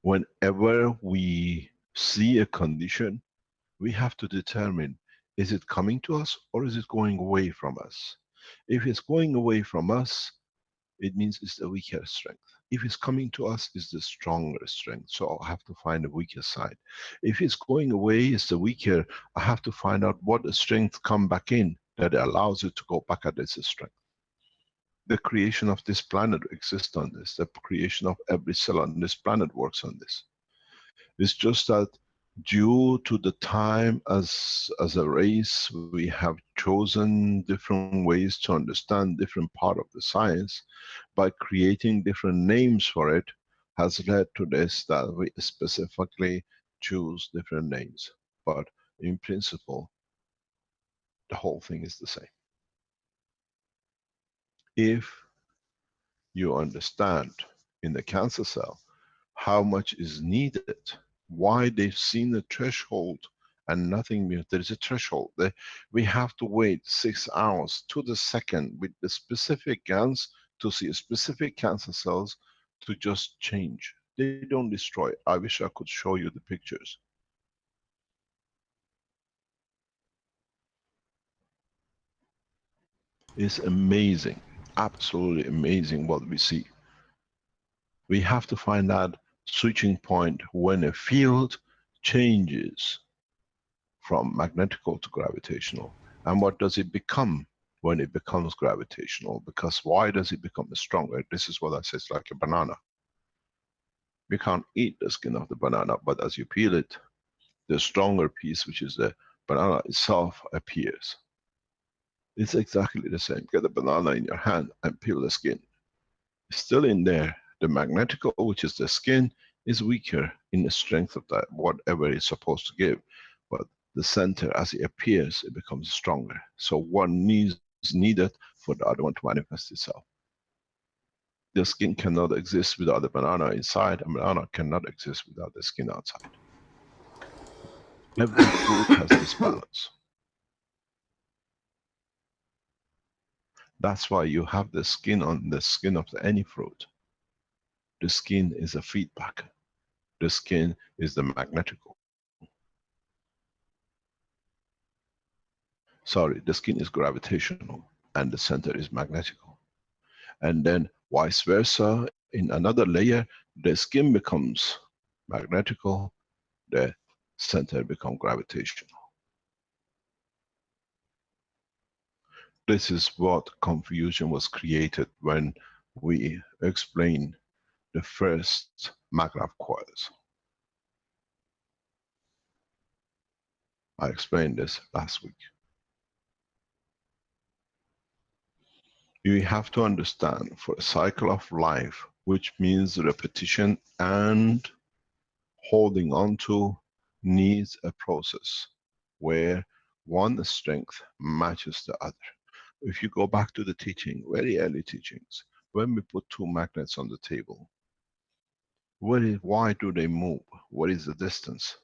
whenever we see a condition, we have to determine, is it coming to us or is it going away from us? If it's going away from us, it means it's the weaker strength. If it's coming to us, it's the stronger strength. So I have to find the weaker side. If it's going away, it's the weaker. I have to find out what the strength come back in that allows it to go back at its strength. The creation of this planet exists on this. The creation of every cell on this planet works on this. It's just that due to the time as a race, we have chosen different ways to understand different part of the science. By creating different names for it has led to this, that we specifically choose different names. But in principle, the whole thing is the same. If you understand in the cancer cell how much is needed, why they've seen the threshold and nothing more. There is a threshold. We have to wait 6 hours to the second with the specific GANs to see specific cancer cells to just change. They don't destroy. I wish I could show you the pictures. It's amazing, absolutely amazing what we see. We have to find that switching point when a field changes from magnetical to gravitational. And what does it become when it becomes gravitational? Because why does it become stronger? This is what I say, it's like a banana. You can't eat the skin of the banana, but as you peel it, the stronger piece, which is the banana itself, appears. It's exactly the same. Get a banana in your hand and peel the skin. It's still in there. The magnetical, which is the skin, is weaker in the strength of that, whatever it's supposed to give. But the center, as it appears, it becomes stronger. So one is needed for the other one to manifest itself. The skin cannot exist without the banana inside, and banana cannot exist without the skin outside. Every fruit has this balance. That's why you have the skin on the skin of any fruit. The skin is a feedback. The skin is the magnetical. Sorry, the skin is gravitational and the center is magnetical. And then vice versa, in another layer, the skin becomes magnetical, the center becomes gravitational. This is what confusion was created when we explained the first maglev coils. I explained this last week. You have to understand, for a cycle of life, which means repetition and holding on to, needs a process where one strength matches the other. If you go back to the teaching, very early teachings, when we put two magnets on the table, why do they move? What is the distance?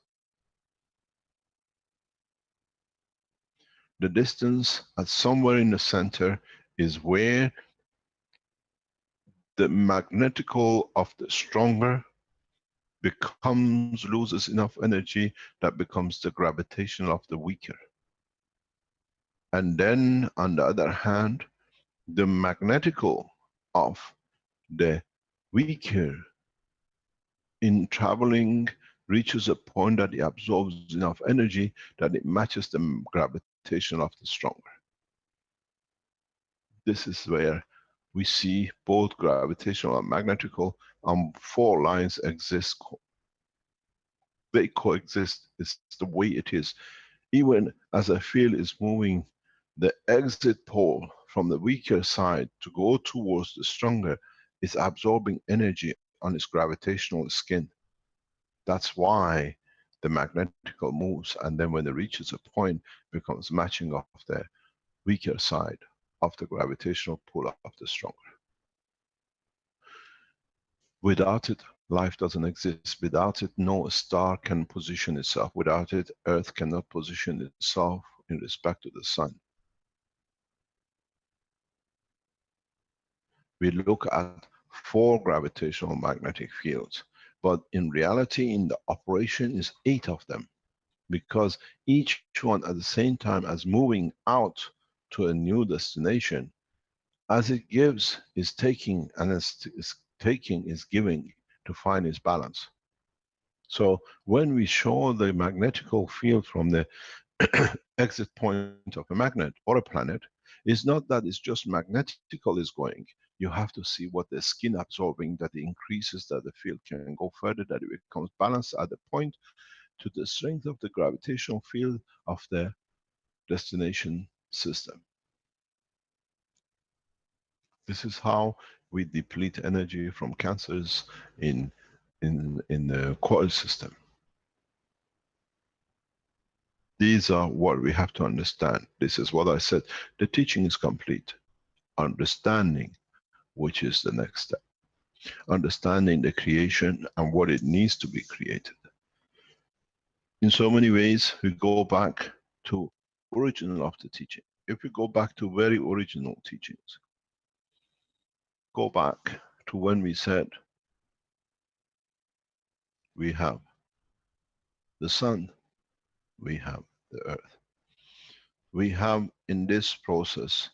The distance at somewhere in the center is where the magnetical of the stronger loses enough energy that becomes the gravitational of the weaker. And then on the other hand, the magnetical of the weaker in traveling reaches a point that it absorbs enough energy that it matches the gravitation of the stronger. This is where we see both gravitational and magnetical on four lines exist. They coexist. It's the way it is. Even as a field is moving, the exit pole from the weaker side to go towards the stronger is absorbing energy on its gravitational skin. That's why the magnetical moves, and then when it reaches a point, becomes matching of the weaker side of the gravitational pull of the stronger. Without it, life doesn't exist. Without it, no star can position itself. Without it, Earth cannot position itself in respect to the sun. We look at 4 gravitational magnetic fields, but in reality, in the operation is 8 of them, because each one at the same time as moving out to a new destination, As it gives, is taking, and is taking is giving to find its balance. So when we show the magnetical field from the exit point of a magnet or a planet, it's not that it's just magnetical is going. You have to see what the skin absorbing, that it increases, that the field can go further, that it becomes balanced at the point to the strength of the gravitational field of the destination system. This is how we deplete energy from cancers in the coil system. These are what we have to understand. This is what I said. The teaching is complete. Understanding, which is the next step. Understanding the creation and what it needs to be created. In so many ways, we go back to original of the teaching. If we go back to very original teachings, go back to when we said we have the sun, we have the earth. We have in this process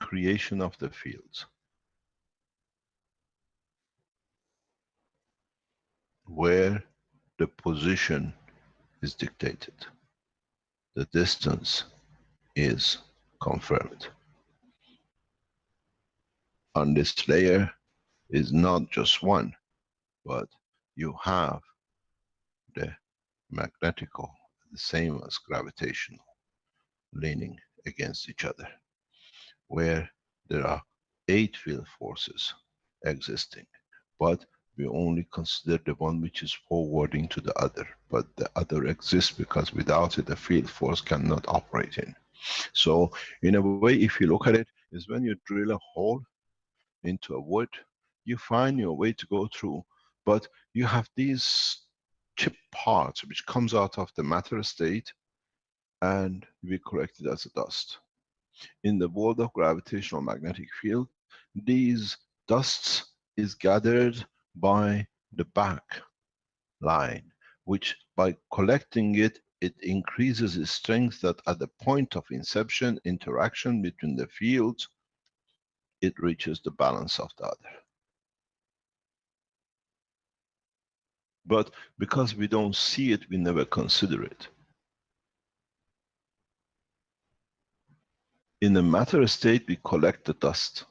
creation of the fields, where the position is dictated. The distance is confirmed. On this layer is not just one, but you have the magnetical, the same as gravitational, leaning against each other, where there are 8 field forces existing, but we only consider the one which is forwarding to the other, but the other exists because without it the field force cannot operate in. So in a way, if you look at it, is when you drill a hole into a wood, you find your way to go through, but you have these chip parts which comes out of the matter state and we collect it as a dust. In the world of gravitational magnetic field, these dusts is gathered by the back line, which by collecting it, it increases its strength that at the point of inception, interaction between the fields, it reaches the balance of the other. But because we don't see it, we never consider it. In the matter state, we collect the dust.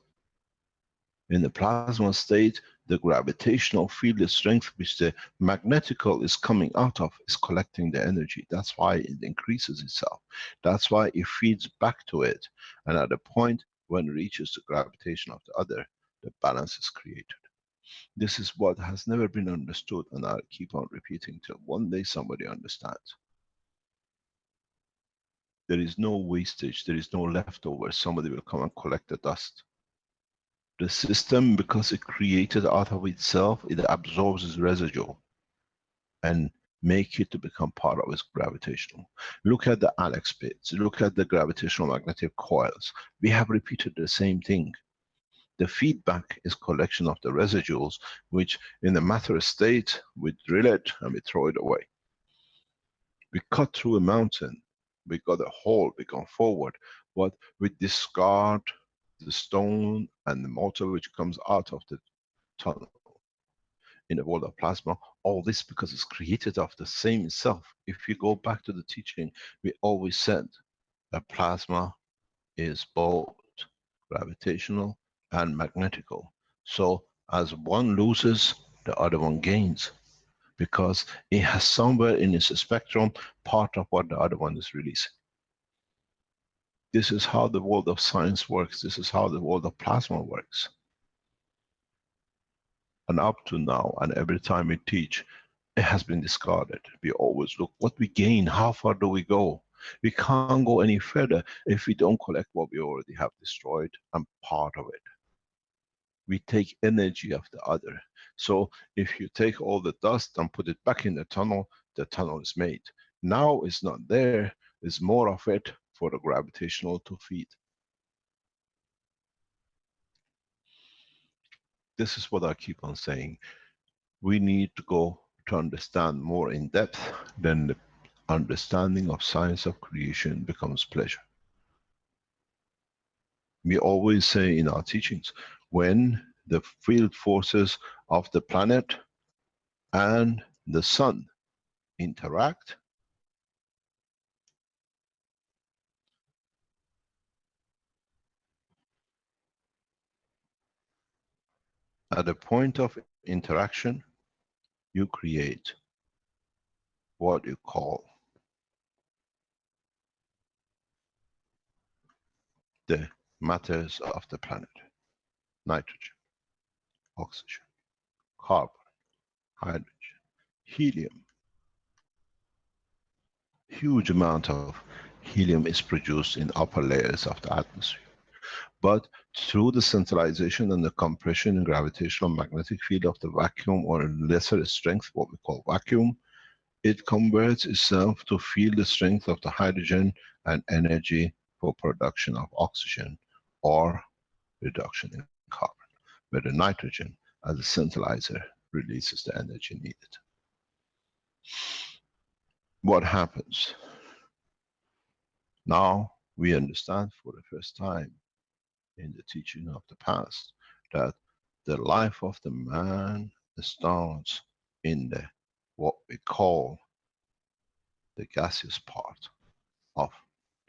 In the plasma state, the gravitational field, the strength which the magnetical is coming out of, is collecting the energy. That's why it increases itself. That's why it feeds back to it. And at the point when it reaches the gravitation of the other, the balance is created. This is what has never been understood, and I'll keep on repeating till one day somebody understands. There is no wastage, there is no leftover. Somebody will come and collect the dust. The system, because it created out of itself, it absorbs its residue and make it to become part of its gravitational. Look at the Alex bits, look at the gravitational magnetic coils. We have repeated the same thing. The feedback is collection of the residuals, which in the matter state, we drill it and we throw it away. We cut through a mountain, we got a hole, we go forward, but we discard the stone and the mortar which comes out of the tunnel. In the world of plasma, all this because it's created of the same self. If you go back to the teaching, we always said that plasma is both gravitational and magnetical. So as one loses, the other one gains, because it has somewhere in its spectrum part of what the other one is releasing. This is how the world of science works. This is how the world of plasma works. And up to now, and every time we teach, it has been discarded. We always look what we gain, how far do we go? We can't go any further if we don't collect what we already have destroyed and part of it. We take energy of the other. So if you take all the dust and put it back in the tunnel is made. Now it's not there, there's more of it for the gravitational to feed. This is what I keep on saying. We need to go to understand more in depth, then the understanding of science of creation becomes pleasure. We always say in our teachings, when the field forces of the planet and the sun interact, at the point of interaction, you create what you call the matters of the planet: nitrogen, oxygen, carbon, hydrogen, helium. Huge amount of helium is produced in upper layers of the atmosphere. But through the centralization and the compression and gravitational magnetic field of the vacuum, or lesser strength, what we call vacuum, it converts itself to feel the strength of the hydrogen and energy for production of oxygen or reduction in carbon, where the nitrogen as a centralizer releases the energy needed. What happens? Now we understand for the first time in the teaching of the past that the life of the man starts in the what we call the gaseous part of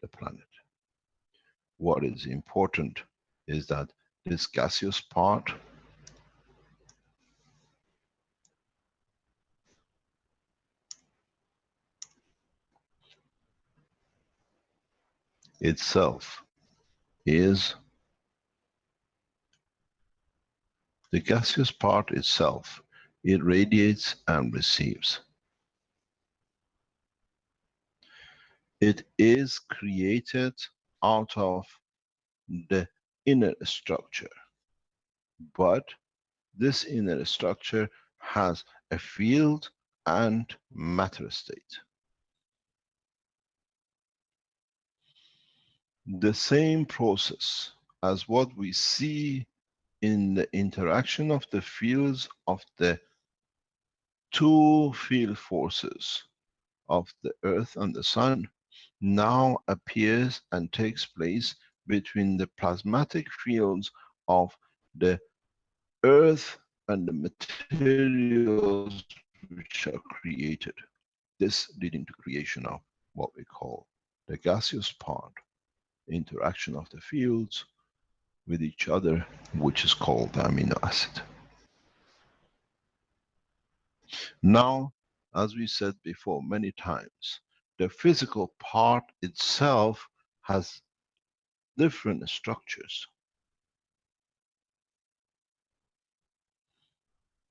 the planet. What is important is that this gaseous part itself is the gaseous part itself. It radiates and receives. It is created out of the inner structure, but this inner structure has a field and matter state. The same process as what we see in the interaction of the fields of the two field forces of the Earth and the Sun now appears and takes place between the plasmatic fields of the Earth and the materials which are created. This leading to creation of what we call the gaseous part, interaction of the fields with each other, which is called the amino acid. Now, as we said before many times, the physical part itself has different structures,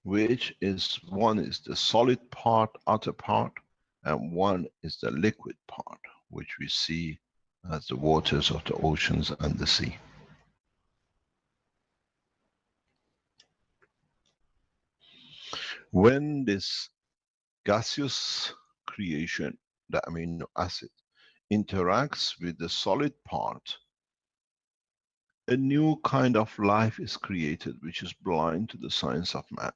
which is, one is the solid part, outer part, and one is the liquid part, which we see as the waters of the oceans and the sea. When this gaseous creation, the amino acid, interacts with the solid part, a new kind of life is created which is blind to the science of man.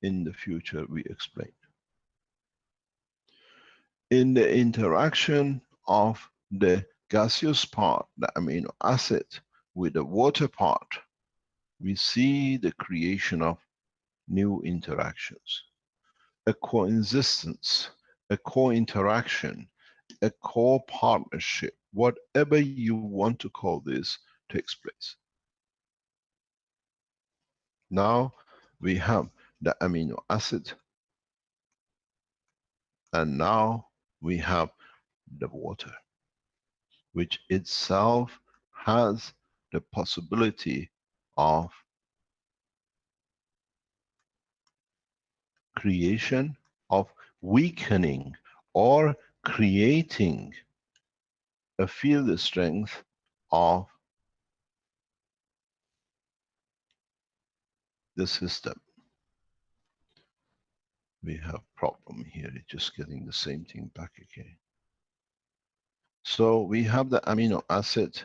In the future we explain. In the interaction of the gaseous part, the amino acid, with the water part, we see the creation of new interactions. A coexistence, a co-interaction, a co-partnership, whatever you want to call this, takes place. Now we have the amino acid, and now we have the water, which itself has the possibility of creation, of weakening or creating a field strength of the system. We have problem here, it's just getting the same thing back again. So we have the amino acid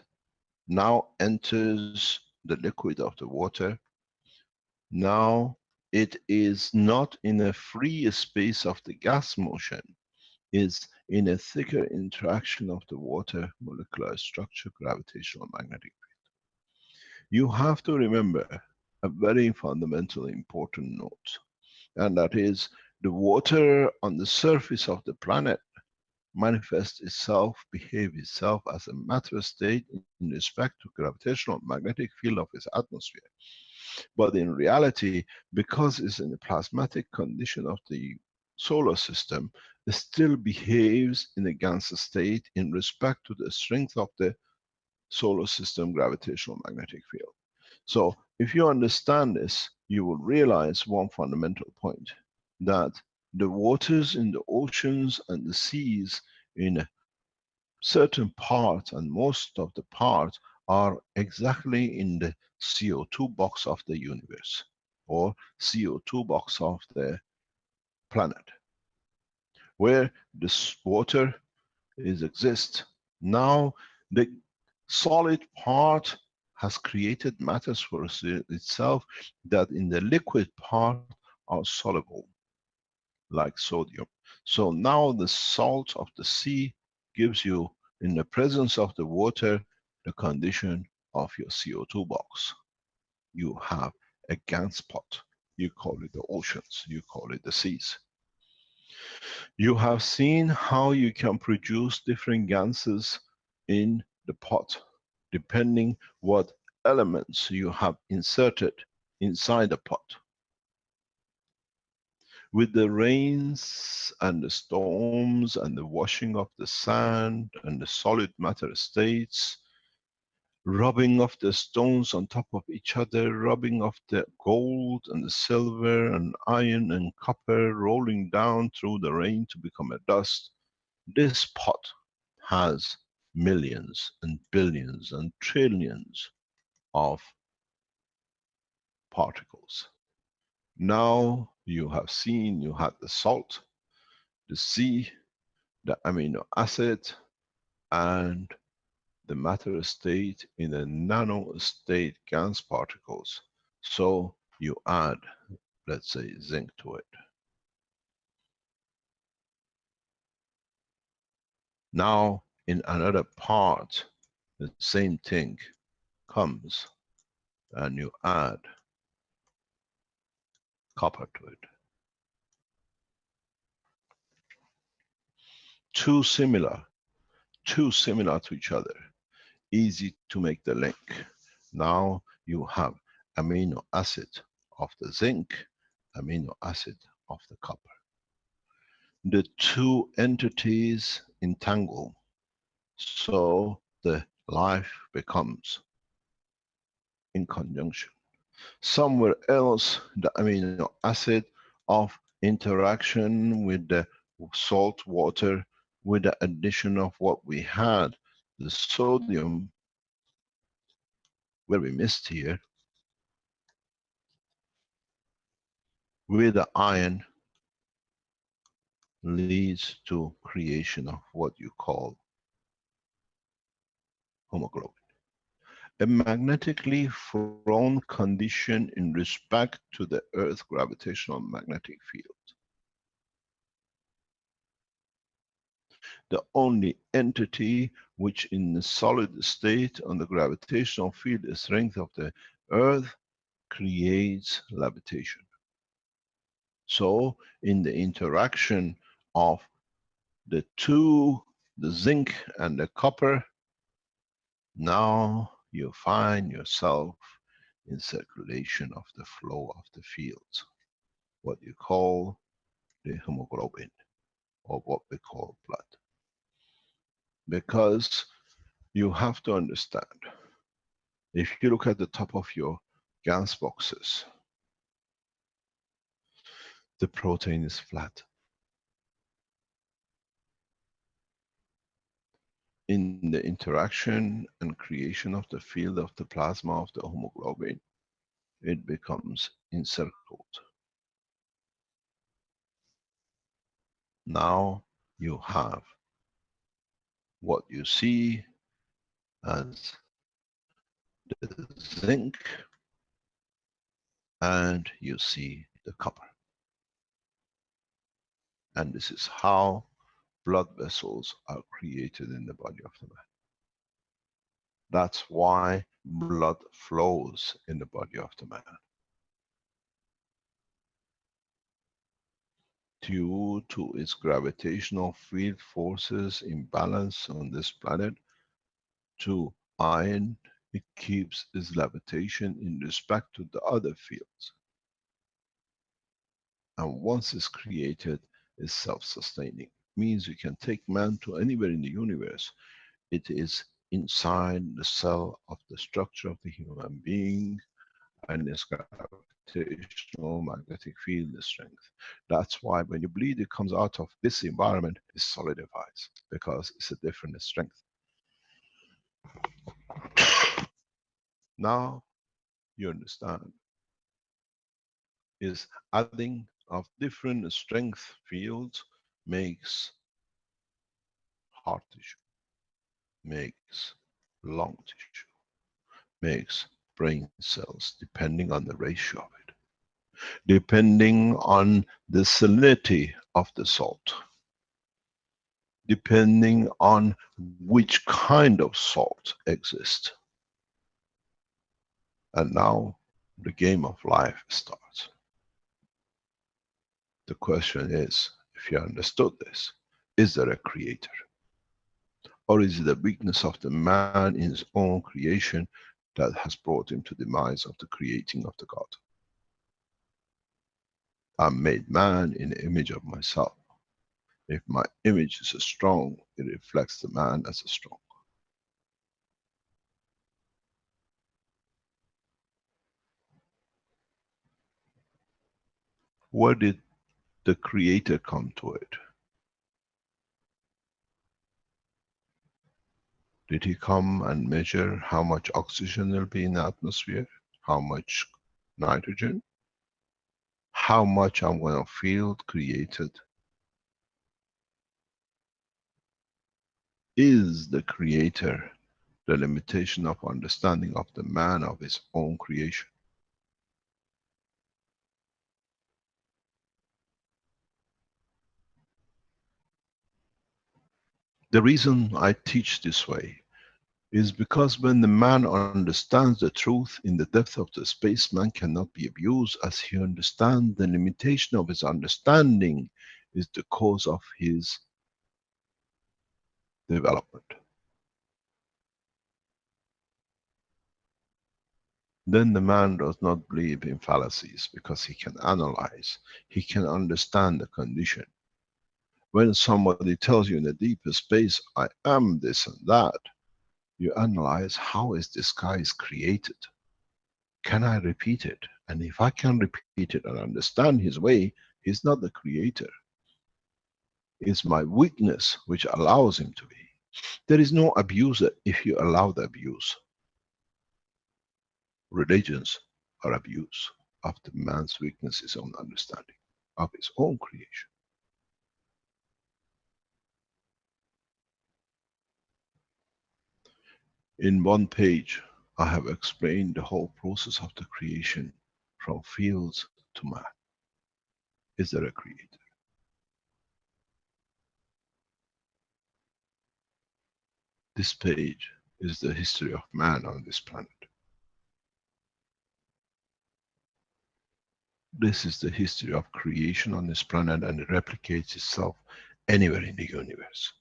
now enters the liquid of the water. Now it is not in a free space of the gas motion, is in a thicker interaction of the water molecular structure, gravitational magnetic. You have to remember a very fundamental important note, and that is the water on the surface of the planet manifests itself, behave itself as a matter state in respect to gravitational magnetic field of its atmosphere. But in reality, because it's in the plasmatic condition of the solar system, it still behaves in a Ganse state in respect to the strength of the solar system gravitational magnetic field. So if you understand this, you will realize one fundamental point, that the waters in the oceans and the seas in a certain part, and most of the part, are exactly in the CO2 box of the universe, or CO2 box of the planet, where this water is exist. Now the solid part has created matters for itself that in the liquid part are soluble, like sodium. So now the salt of the sea gives you, in the presence of the water, the condition of your CO2 box. You have a Ganse pot. You call it the oceans, you call it the seas. You have seen how you can produce different Ganses in the pot, depending what elements you have inserted inside the pot. With the rains and the storms and the washing of the sand and the solid matter states, rubbing of the stones on top of each other, rubbing of the gold and the silver and iron and copper, rolling down through the rain to become a dust. This pot has millions and billions and trillions of particles. Now you have seen, you had the salt, the sea, the amino acid, and the matter state in a nano state Gans particles. So you add, let's say, zinc to it. Now in another part, the same thing comes and you add copper to it. Too similar to each other, easy to make the link. Now you have amino acid of the zinc, amino acid of the copper. The two entities entangle, so the life becomes in conjunction. Somewhere else, the amino acid of interaction with the salt water, with the addition of what we had, the sodium, where we missed here, with the iron, leads to creation of what you call hemoglobin. A magnetically thrown condition in respect to the Earth gravitational magnetic field. The only entity which in the solid state on the gravitational field strength of the Earth creates levitation. So in the interaction of the two, the zinc and the copper, now you find yourself in circulation of the flow of the fields, what you call the hemoglobin, or what we call blood. Because you have to understand, if you look at the top of your Gans boxes, the protein is flat. In the interaction and creation of the field of the plasma of the hemoglobin, it becomes encircled. Now you have what you see as the zinc, and you see the copper. And this is how blood vessels are created in the body of the man. That's why blood flows in the body of the man. Due to its gravitational field forces imbalance on this planet, to iron, it keeps its levitation in respect to the other fields. And once it's created, it's self-sustaining. Means you can take man to anywhere in the universe. It is inside the cell of the structure of the human being, and its gravitational magnetic field strength. That's why when you bleed, it comes out of this environment, it solidifies, because it's a different strength. Now you understand, is adding of different strength fields makes heart tissue, makes lung tissue, makes brain cells, depending on the ratio of it, depending on the salinity of the salt, depending on which kind of salt exists. And now the game of life starts. The question is, if you understood this, is there a creator? Or is it the weakness of the man in his own creation that has brought him to the demise of the creating of the God? I made man in the image of myself. If my image is strong, it reflects the man as a strong. Where did the creator come to it? Did he come and measure how much oxygen there'll be in the atmosphere? How much nitrogen? How much I'm going to feel created? Is the creator the limitation of understanding of the man of his own creation? The reason I teach this way is because when the man understands the truth in the depth of the space, man cannot be abused, as he understands the limitation of his understanding is the cause of his development. Then the man does not believe in fallacies, because he can analyze, he can understand the condition. When somebody tells you in the deeper space, I am this and that, you analyze, how is this guy created? Can I repeat it? And if I can repeat it and understand his way, he's not the creator. It's my weakness which allows him to be. There is no abuser if you allow the abuse. Religions are abuse of the man's weakness, his own understanding of his own creation. In one page, I have explained the whole process of the creation from fields to man. Is there a creator? This page is the history of man on this planet. This is the history of creation on this planet, and it replicates itself anywhere in the universe.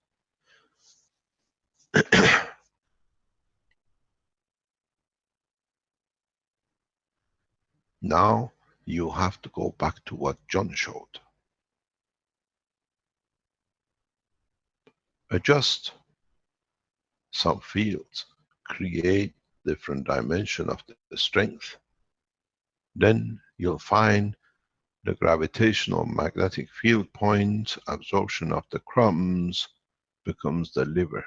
Now you have to go back to what John showed. Adjust some fields, create different dimension of the strength. Then you'll find the gravitational magnetic field point, absorption of the crumbs becomes the liver,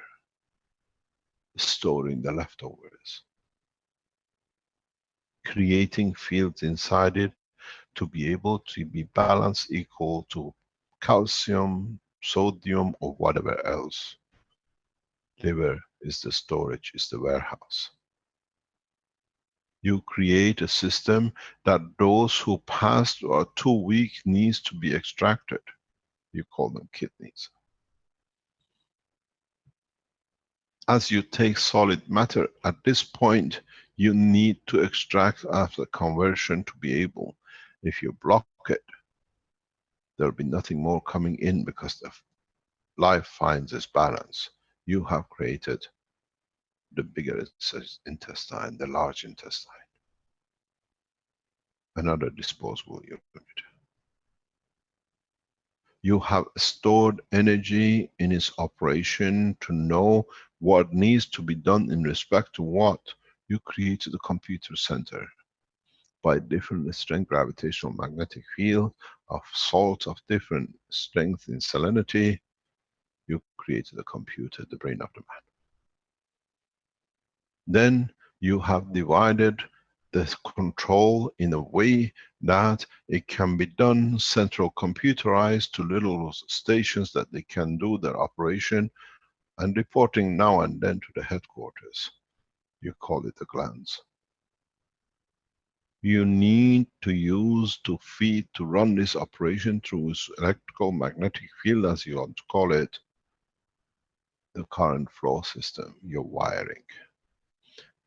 storing the leftovers. Creating fields inside it to be able to be balanced equal to calcium, sodium, or whatever else. Liver is the storage, is the warehouse. You create a system that those who passed or are too weak needs to be extracted. You call them kidneys. as you take solid matter, at this point, you need to extract after conversion to be able. If you block it, there'll be nothing more coming in because the life finds its balance. You have created the bigger intestine, the large intestine, another disposable unit. You have stored energy in its operation to know what needs to be done in respect to what. You created a computer center by different strength gravitational magnetic field of salts of different strength in salinity. You created a computer, the brain of the man. Then you have divided the control in a way that it can be done central computerized to little stations that they can do their operation and reporting now and then to the headquarters. You call it the glands. You need to use to feed, to run this operation through electrical magnetic field, as you want to call it, the current flow system, your wiring.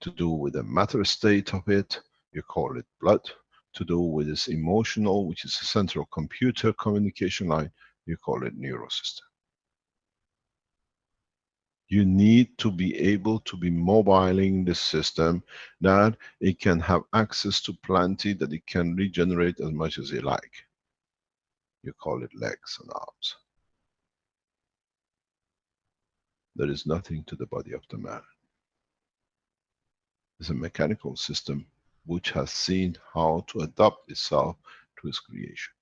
To do with the matter state of it, you call it blood. To do with its emotional, which is a central computer communication line, you call it neurosystem. You need to be able to be mobiling the system that it can have access to plenty, that it can regenerate as much as it like. You call it legs and arms. There is nothing to the body of the man. It's a mechanical system which has seen how to adapt itself to its creation.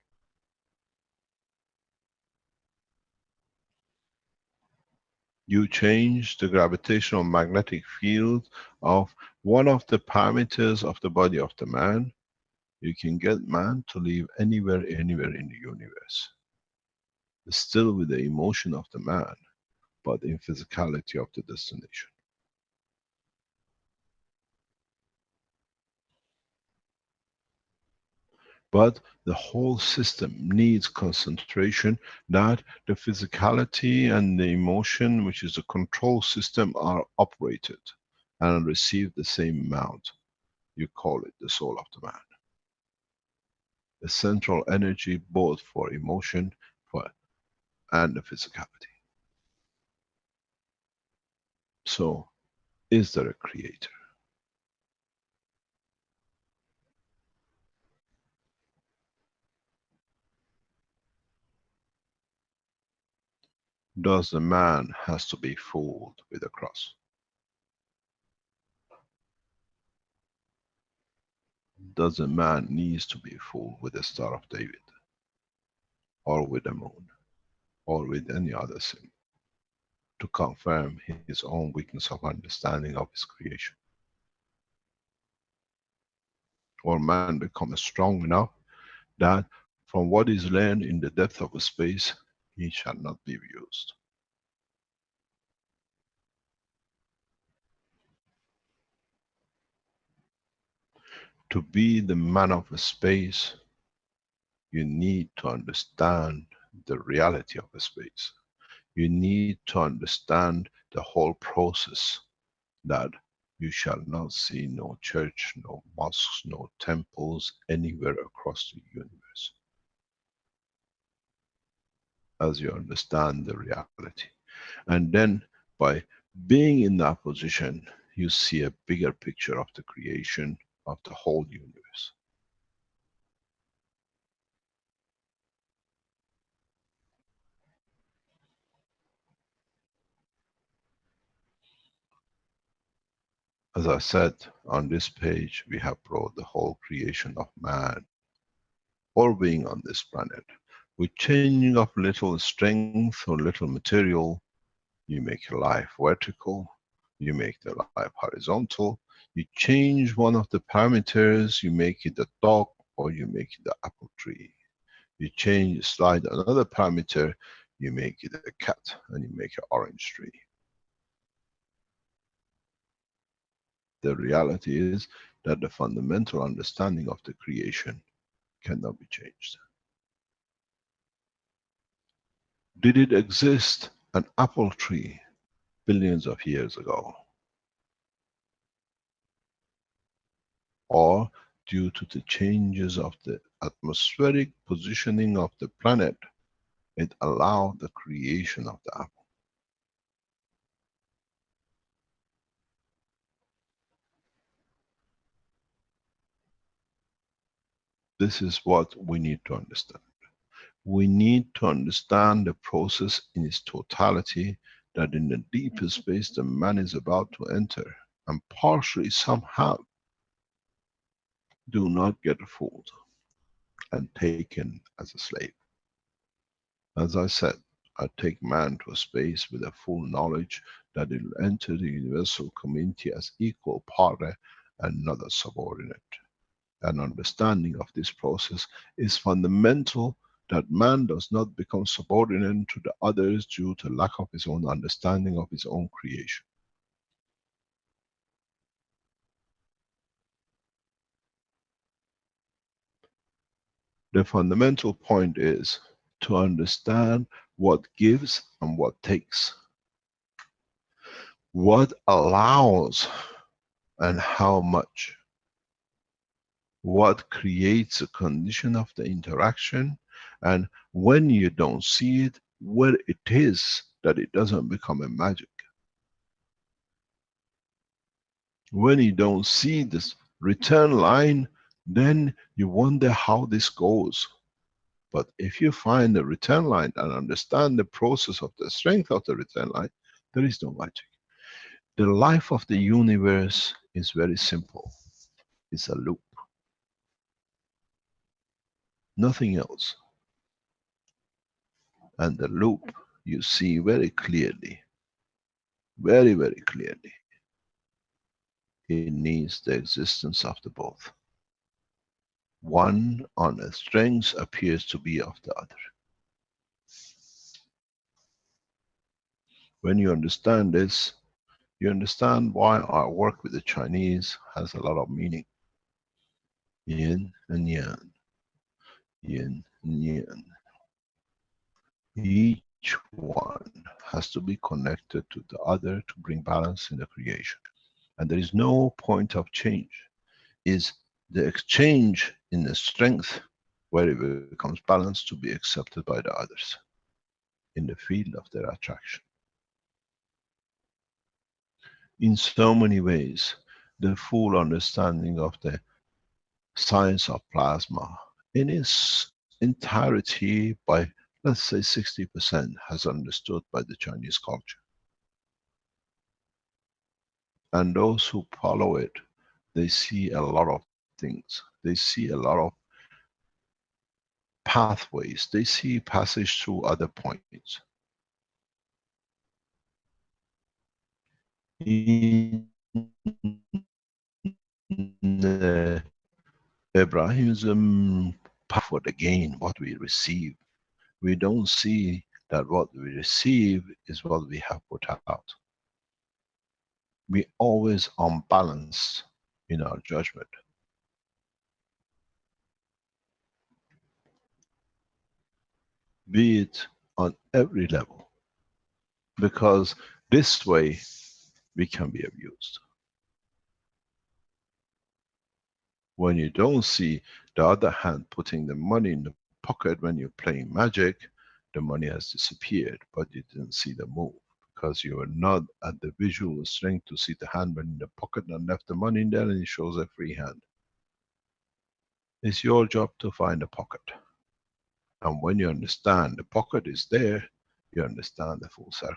You change the gravitational magnetic field of one of the parameters of the body of the man, you can get man to live anywhere in the universe. Still with the emotion of the man, but in physicality of the destination. But the whole system needs concentration, that the physicality and the emotion, which is the control system, are operated and receive the same amount. You call it the soul of the man. The central energy both for emotion and the physicality. So, is there a creator? Does the man has to be fooled with a cross? Does a man needs to be fooled with the Star of David? Or with the moon? Or with any other thing? To confirm his own weakness of understanding of his creation? Or man becomes strong enough that from what is learned in the depth of space, he shall not be used. To be the man of space, you need to understand the reality of space. You need to understand the whole process, that you shall not see no church, no mosques, no temples anywhere across the universe. As you understand the reality. And then by being in that position, you see a bigger picture of the creation of the whole universe. As I said, on this page, we have brought the whole creation of man, or being on this planet. With changing of little strength or little material, you make your life vertical, you make the life horizontal, you change one of the parameters, you make it a dog or you make it the apple tree. You change, slide another parameter, you make it a cat and you make an orange tree. The reality is that the fundamental understanding of the creation cannot be changed. Did it exist, an apple tree, billions of years ago, or due to the changes of the atmospheric positioning of the planet, it allowed the creation of the apple. This is what we need to understand. We need to understand the process in its totality, that in the deeper space the man is about to enter, and partially somehow do not get fooled and taken as a slave. As I said, I take man to a space with a full knowledge that he will enter the universal community as equal partner and not a subordinate. An understanding of this process is fundamental, that man does not become subordinate to the others due to lack of his own understanding of his own creation. The fundamental point is to understand what gives and what takes, what allows and how much, what creates a condition of the interaction, and when you don't see it, where it is that it doesn't become a magic. When you don't see this return line, then you wonder how this goes. But if you find the return line and understand the process of the strength of the return line, there is no magic. The life of the universe is very simple. It's a loop. Nothing else. And the loop you see very clearly, very, very clearly. It needs the existence of the both. One on a strength appears to be of the other. When you understand this, you understand why our work with the Chinese has a lot of meaning. Yin and yang. Yin and yang. Each one has to be connected to the other to bring balance in the creation. And there is no point of change. Is the exchange in the strength where it becomes balanced to be accepted by the others in the field of their attraction. In so many ways, the full understanding of the science of plasma in its entirety, by let's say 60%, has understood by the Chinese culture. And those who follow it, they see a lot of things. They see a lot of pathways. They see passage through other points. In Abrahism, for the gain, what we receive, we don't see that what we receive is what we have put out. We always unbalanced in our judgment. Be it on every level. Because this way we can be abused. When you don't see the other hand putting the money in the pocket when you're playing magic, the money has disappeared, but you didn't see the move. Because you are not at the visual strength to see the hand went in the pocket and left the money in there and it shows a free hand. It's your job to find the pocket. And when you understand the pocket is there, you understand the full circle.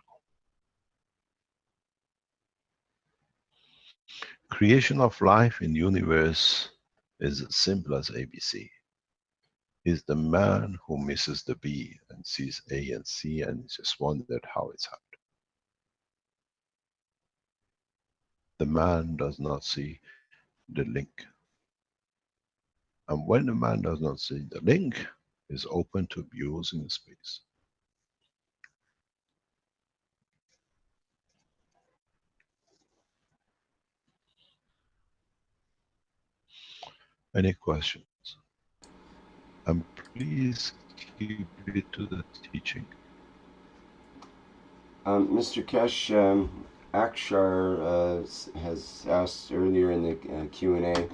Creation of life in the universe is as simple as ABC. Is the man who misses the B and sees A and C and just wondered how it's happened. The man does not see the link. And when the man does not see the link, is open to abuse in space. Any questions? And please keep it to the teaching. Mr. Kesh, Akshar has asked earlier in the Q&A,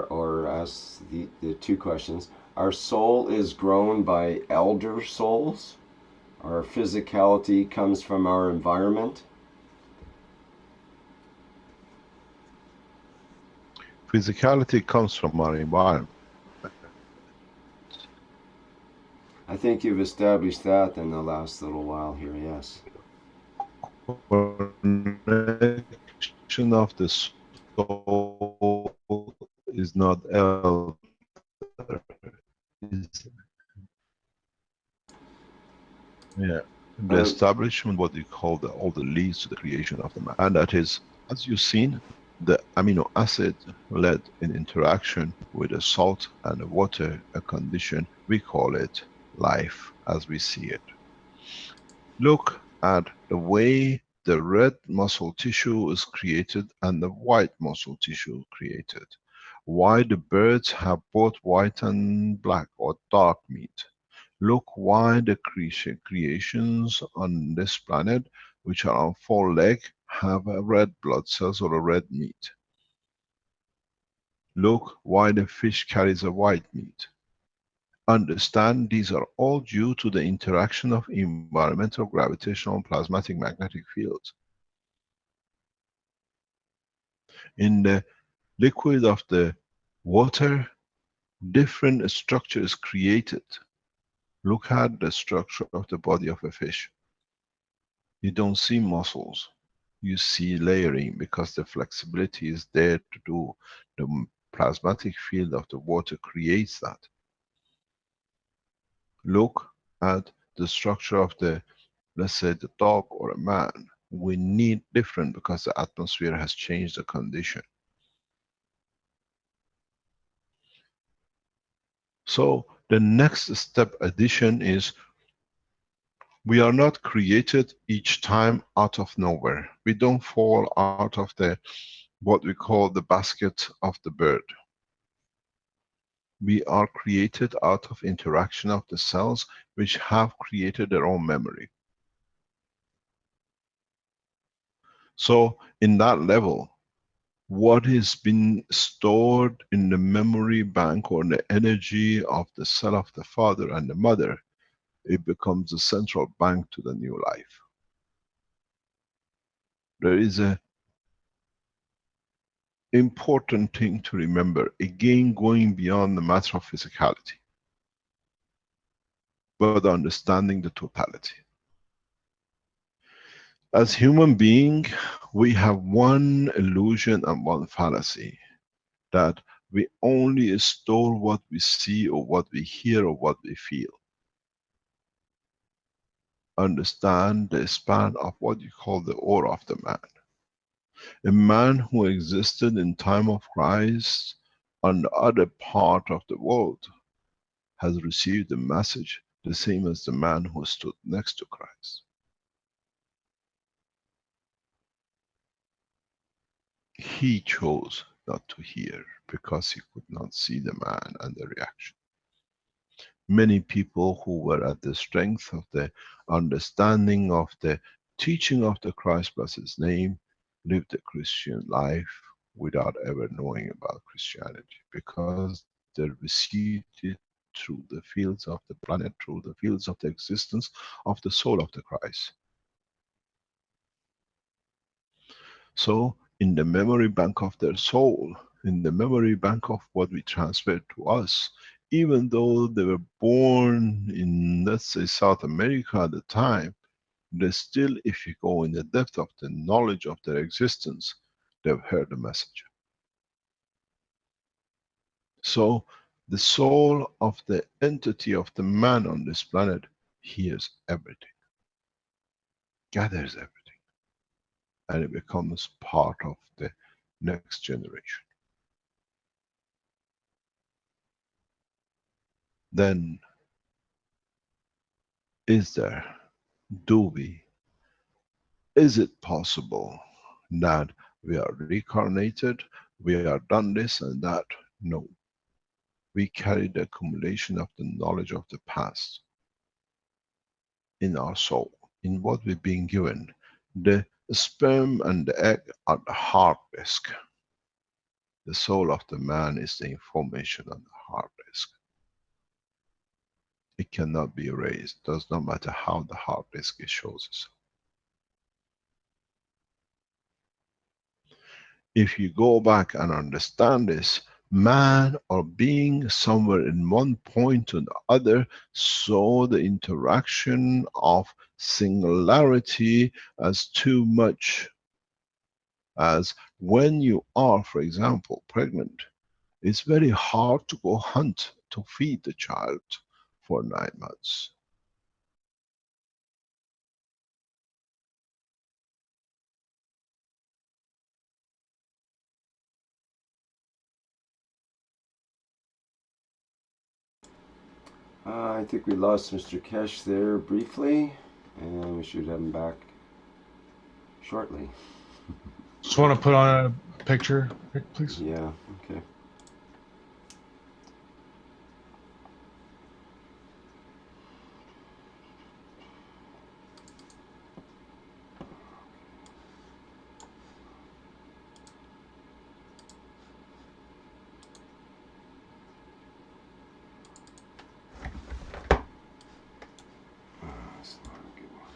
or asked the two questions. Our soul is grown by elder souls. Our physicality comes from our environment. Physicality comes from our environment. I think you've established that in the last little while here, yes. Connection of the soul is not elder. Is, yeah. The establishment, what we call all the leads to the creation of the man. And that is, as you've seen, the amino acid led in interaction with the salt and the water, a condition, we call it life as we see it. Look at the way the red muscle tissue is created and the white muscle tissue created. Why the birds have both white and black or dark meat. Look why the creations on this planet, which are on four legs, have a red blood cells or a red meat. Look why the fish carries a white meat. Understand these are all due to the interaction of environmental, gravitational, and plasmatic magnetic fields. In the liquid of the water, different structure is created. Look at the structure of the body of a fish. You don't see muscles. You see layering because the flexibility is there to do. The plasmatic field of the water creates that. Look at the structure of the, let's say, the dog or a man. We need different because the atmosphere has changed the condition. So the next step addition is we are not created each time out of nowhere. We don't fall out of the what we call the basket of the bird. We are created out of interaction of the cells which have created their own memory. So in that level, what is been stored in the memory bank or the energy of the cell of the father and the mother, it becomes a central bank to the new life. There is a important thing to remember, again going beyond the matter of physicality, but understanding the totality. As human being, we have one illusion and one fallacy, that we only store what we see or what we hear or what we feel. Understand the span of what you call the aura of the man. A man who existed in time of Christ on the other part of the world has received the message the same as the man who stood next to Christ. He chose not to hear because he could not see the man and the reaction. Many people who were at the strength of the understanding of the teaching of the Christ plus his name lived a Christian life without ever knowing about Christianity, because they received it through the fields of the planet, through the fields of the existence of the soul of the Christ. So in the memory bank of their soul, in the memory bank of what we transferred to us, even though they were born in, let's say, South America at the time, they still, if you go in the depth of the knowledge of their existence, they've heard the message. So the soul of the entity of the man on this planet hears everything, gathers everything, and it becomes part of the next generation. Then, is there, do we, is it possible that we are reincarnated, we are done this and that? No. We carry the accumulation of the knowledge of the past in our soul. in what we've been given. The sperm and the egg are the hard disk. The soul of the man is the information on the hard disk. It cannot be erased. Does not matter how the hard disk it shows itself. If you go back and understand this, man or being somewhere in one point to the other saw the interaction of singularity as too much. As when you are, for example, pregnant, it's very hard to go hunt to feed the child for 9 months. I think we lost Mr. Kesh there briefly, and we should have him back shortly. Just want to put on a picture, please. Yeah, okay. That's not a good one.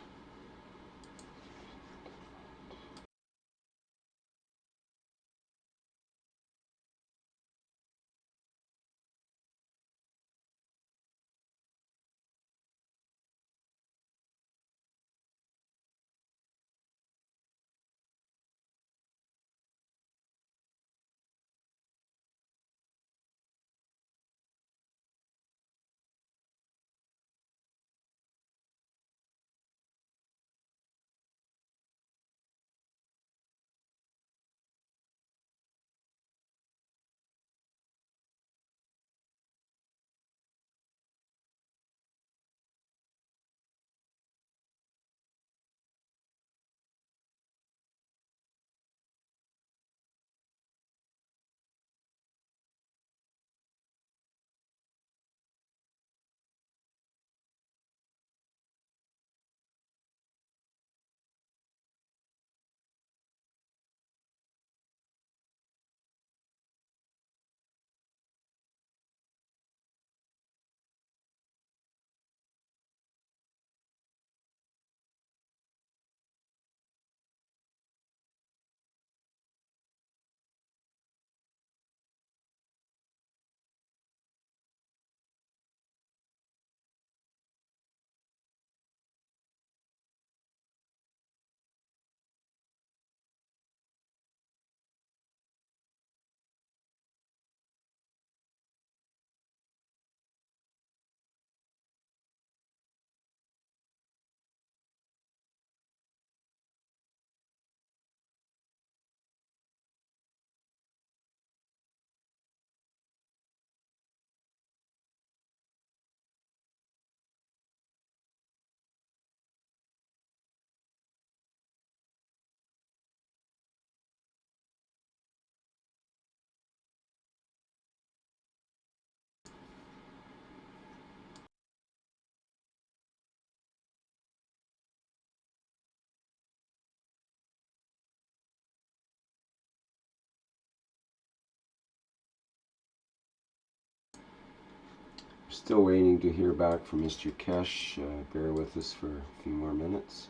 Still waiting to hear back from Mr. Kesh. Bear with us for a few more minutes.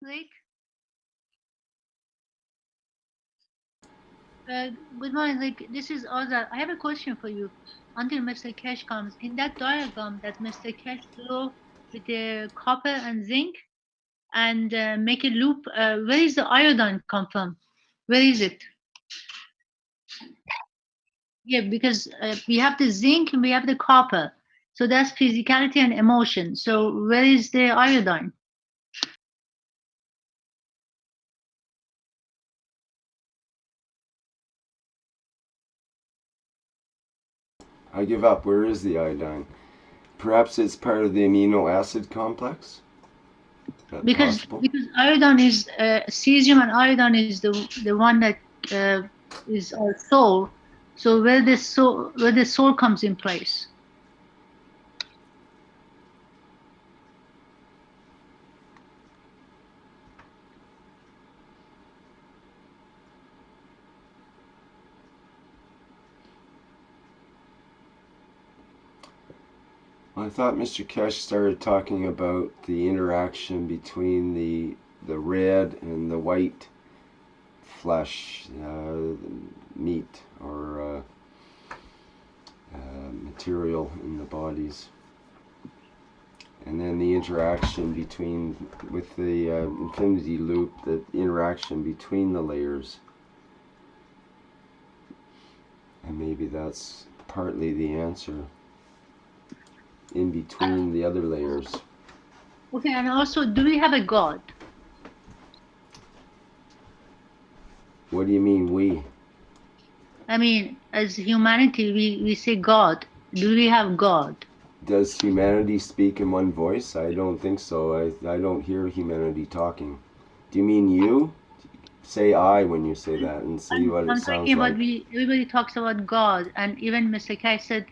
Rick? Good morning, Rick. This is Oza. I have a question for you. Until Mr. Cash comes, in that diagram that Mr. Cash drew with the copper and zinc, and make a loop. Where is the iodine come from? Where is it? Yeah, because we have the zinc and we have the copper. So that's physicality and emotion. So where is the iodine? I give up. Where is the iodine? Perhaps it's part of the amino acid complex? Is that Because possible? iodine is cesium, and iodine is the one that is our soul. So where the soul comes in place? I thought Mr. Kesh started talking about the interaction between the red and the white flesh, meat or material in the bodies, and then the interaction between with the infinity loop, the interaction between the layers, and maybe that's partly the answer. In between the other layers. Okay, and also, do we have a God? What do you mean we? I mean, as humanity, we say God. Do we have God? Does humanity speak in one voice? I don't think so. I don't hear humanity talking. Do you mean you? Say I when you say that and see what it I'm sounds talking about like. everybody talks about God, and even Mr. Kai said,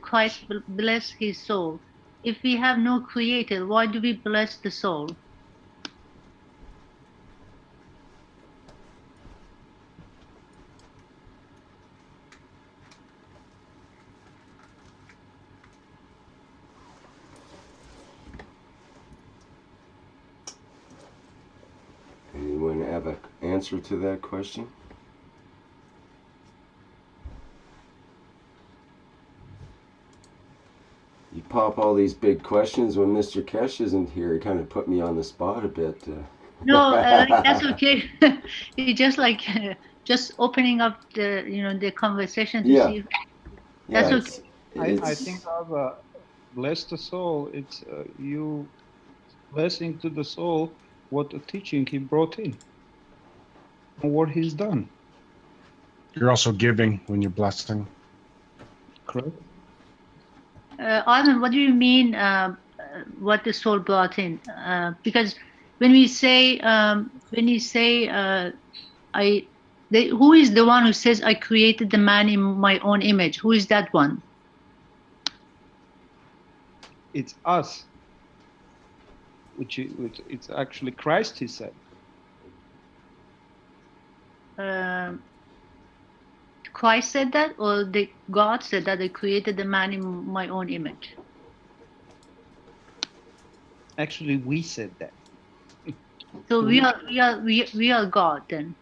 Christ bless his soul. If we have no creator, why do we bless the soul? Anyone have an answer to that question? You pop all these big questions when Mr. Kesh isn't here. It kind of put me on the spot a bit. No, that's okay. It's just like just opening up the conversation to Yeah, see. yeah. That's okay. I think of bless the soul. It's you blessing to the soul what the teaching he brought in and what he's done. You're also giving when you're blessing. Correct. Armin, what do you mean? What the soul brought in? Because when we say who is the one who says I created the man in my own image? Who is that one? It's us, which it's actually Christ. He said. Christ said that, or the God said that I created the man in my own image? Actually, we said that. So we are God then.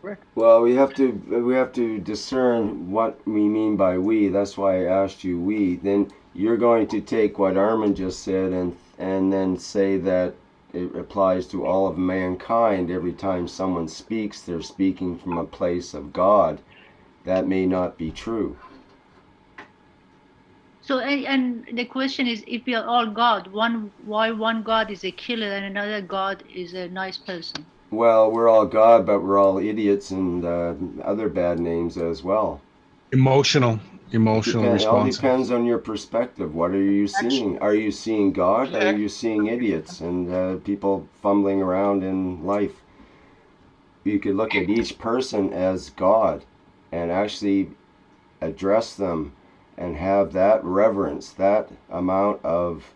Correct. Well, we have to discern what we mean by we. That's why I asked you we. Then you're going to take what Armin just said and then say that it applies to all of mankind. Every time someone speaks, they're speaking from a place of God. That may not be true. So and the question is, if we are all God, why one God is a killer and another God is a nice person? Well, we're all God, but we're all idiots and other bad names as well. Emotional It all response. depends on your perspective. What are you seeing? Are you seeing God? Or are you seeing idiots and people fumbling around in life? You could look at each person as God and actually address them and have that reverence, that amount of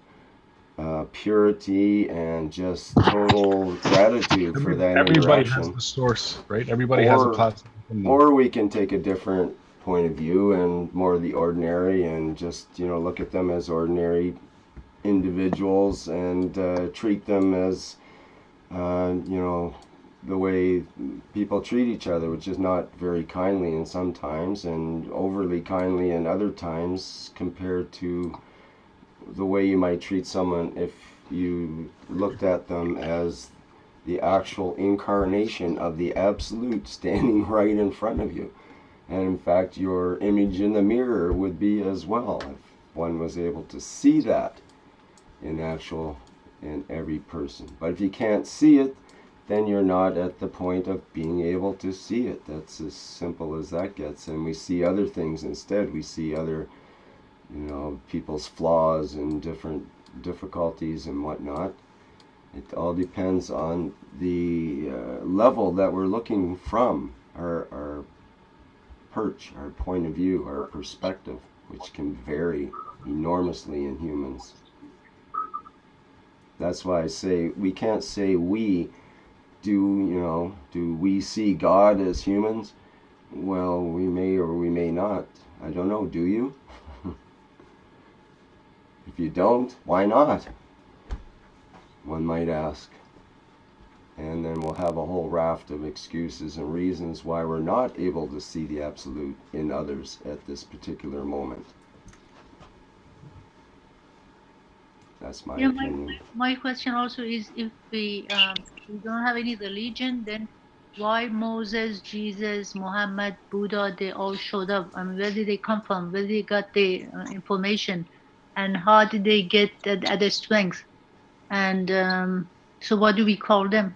purity and just total gratitude for that Everybody has interaction. the source, right? Everybody has a plasma in them. Or we can take a different point of view and more the ordinary and just look at them as ordinary individuals and treat them as the way people treat each other, which is not very kindly in some times and overly kindly in other times compared to the way you might treat someone if you looked at them as the actual incarnation of the absolute standing right in front of you. And in fact, your image in the mirror would be as well, if one was able to see that in every person. But if you can't see it, then you're not at the point of being able to see it. That's as simple as that gets. And we see other things instead. We see other, people's flaws and different difficulties and whatnot. It all depends on the level that we're looking from, our perch, our point of view, our perspective, which can vary enormously in humans. That's why I say we can't say we do we see God as humans? Well, we may or we may not. I don't know, do you? If you don't, why not? One might ask. And then we'll have a whole raft of excuses and reasons why we're not able to see the absolute in others at this particular moment. That's my opinion. My question also is, if we don't have any religion, then why Moses, Jesus, Muhammad, Buddha, they all showed up? I mean, where did they come from? Where did they got the information? And how did they get the strength? And so what do we call them?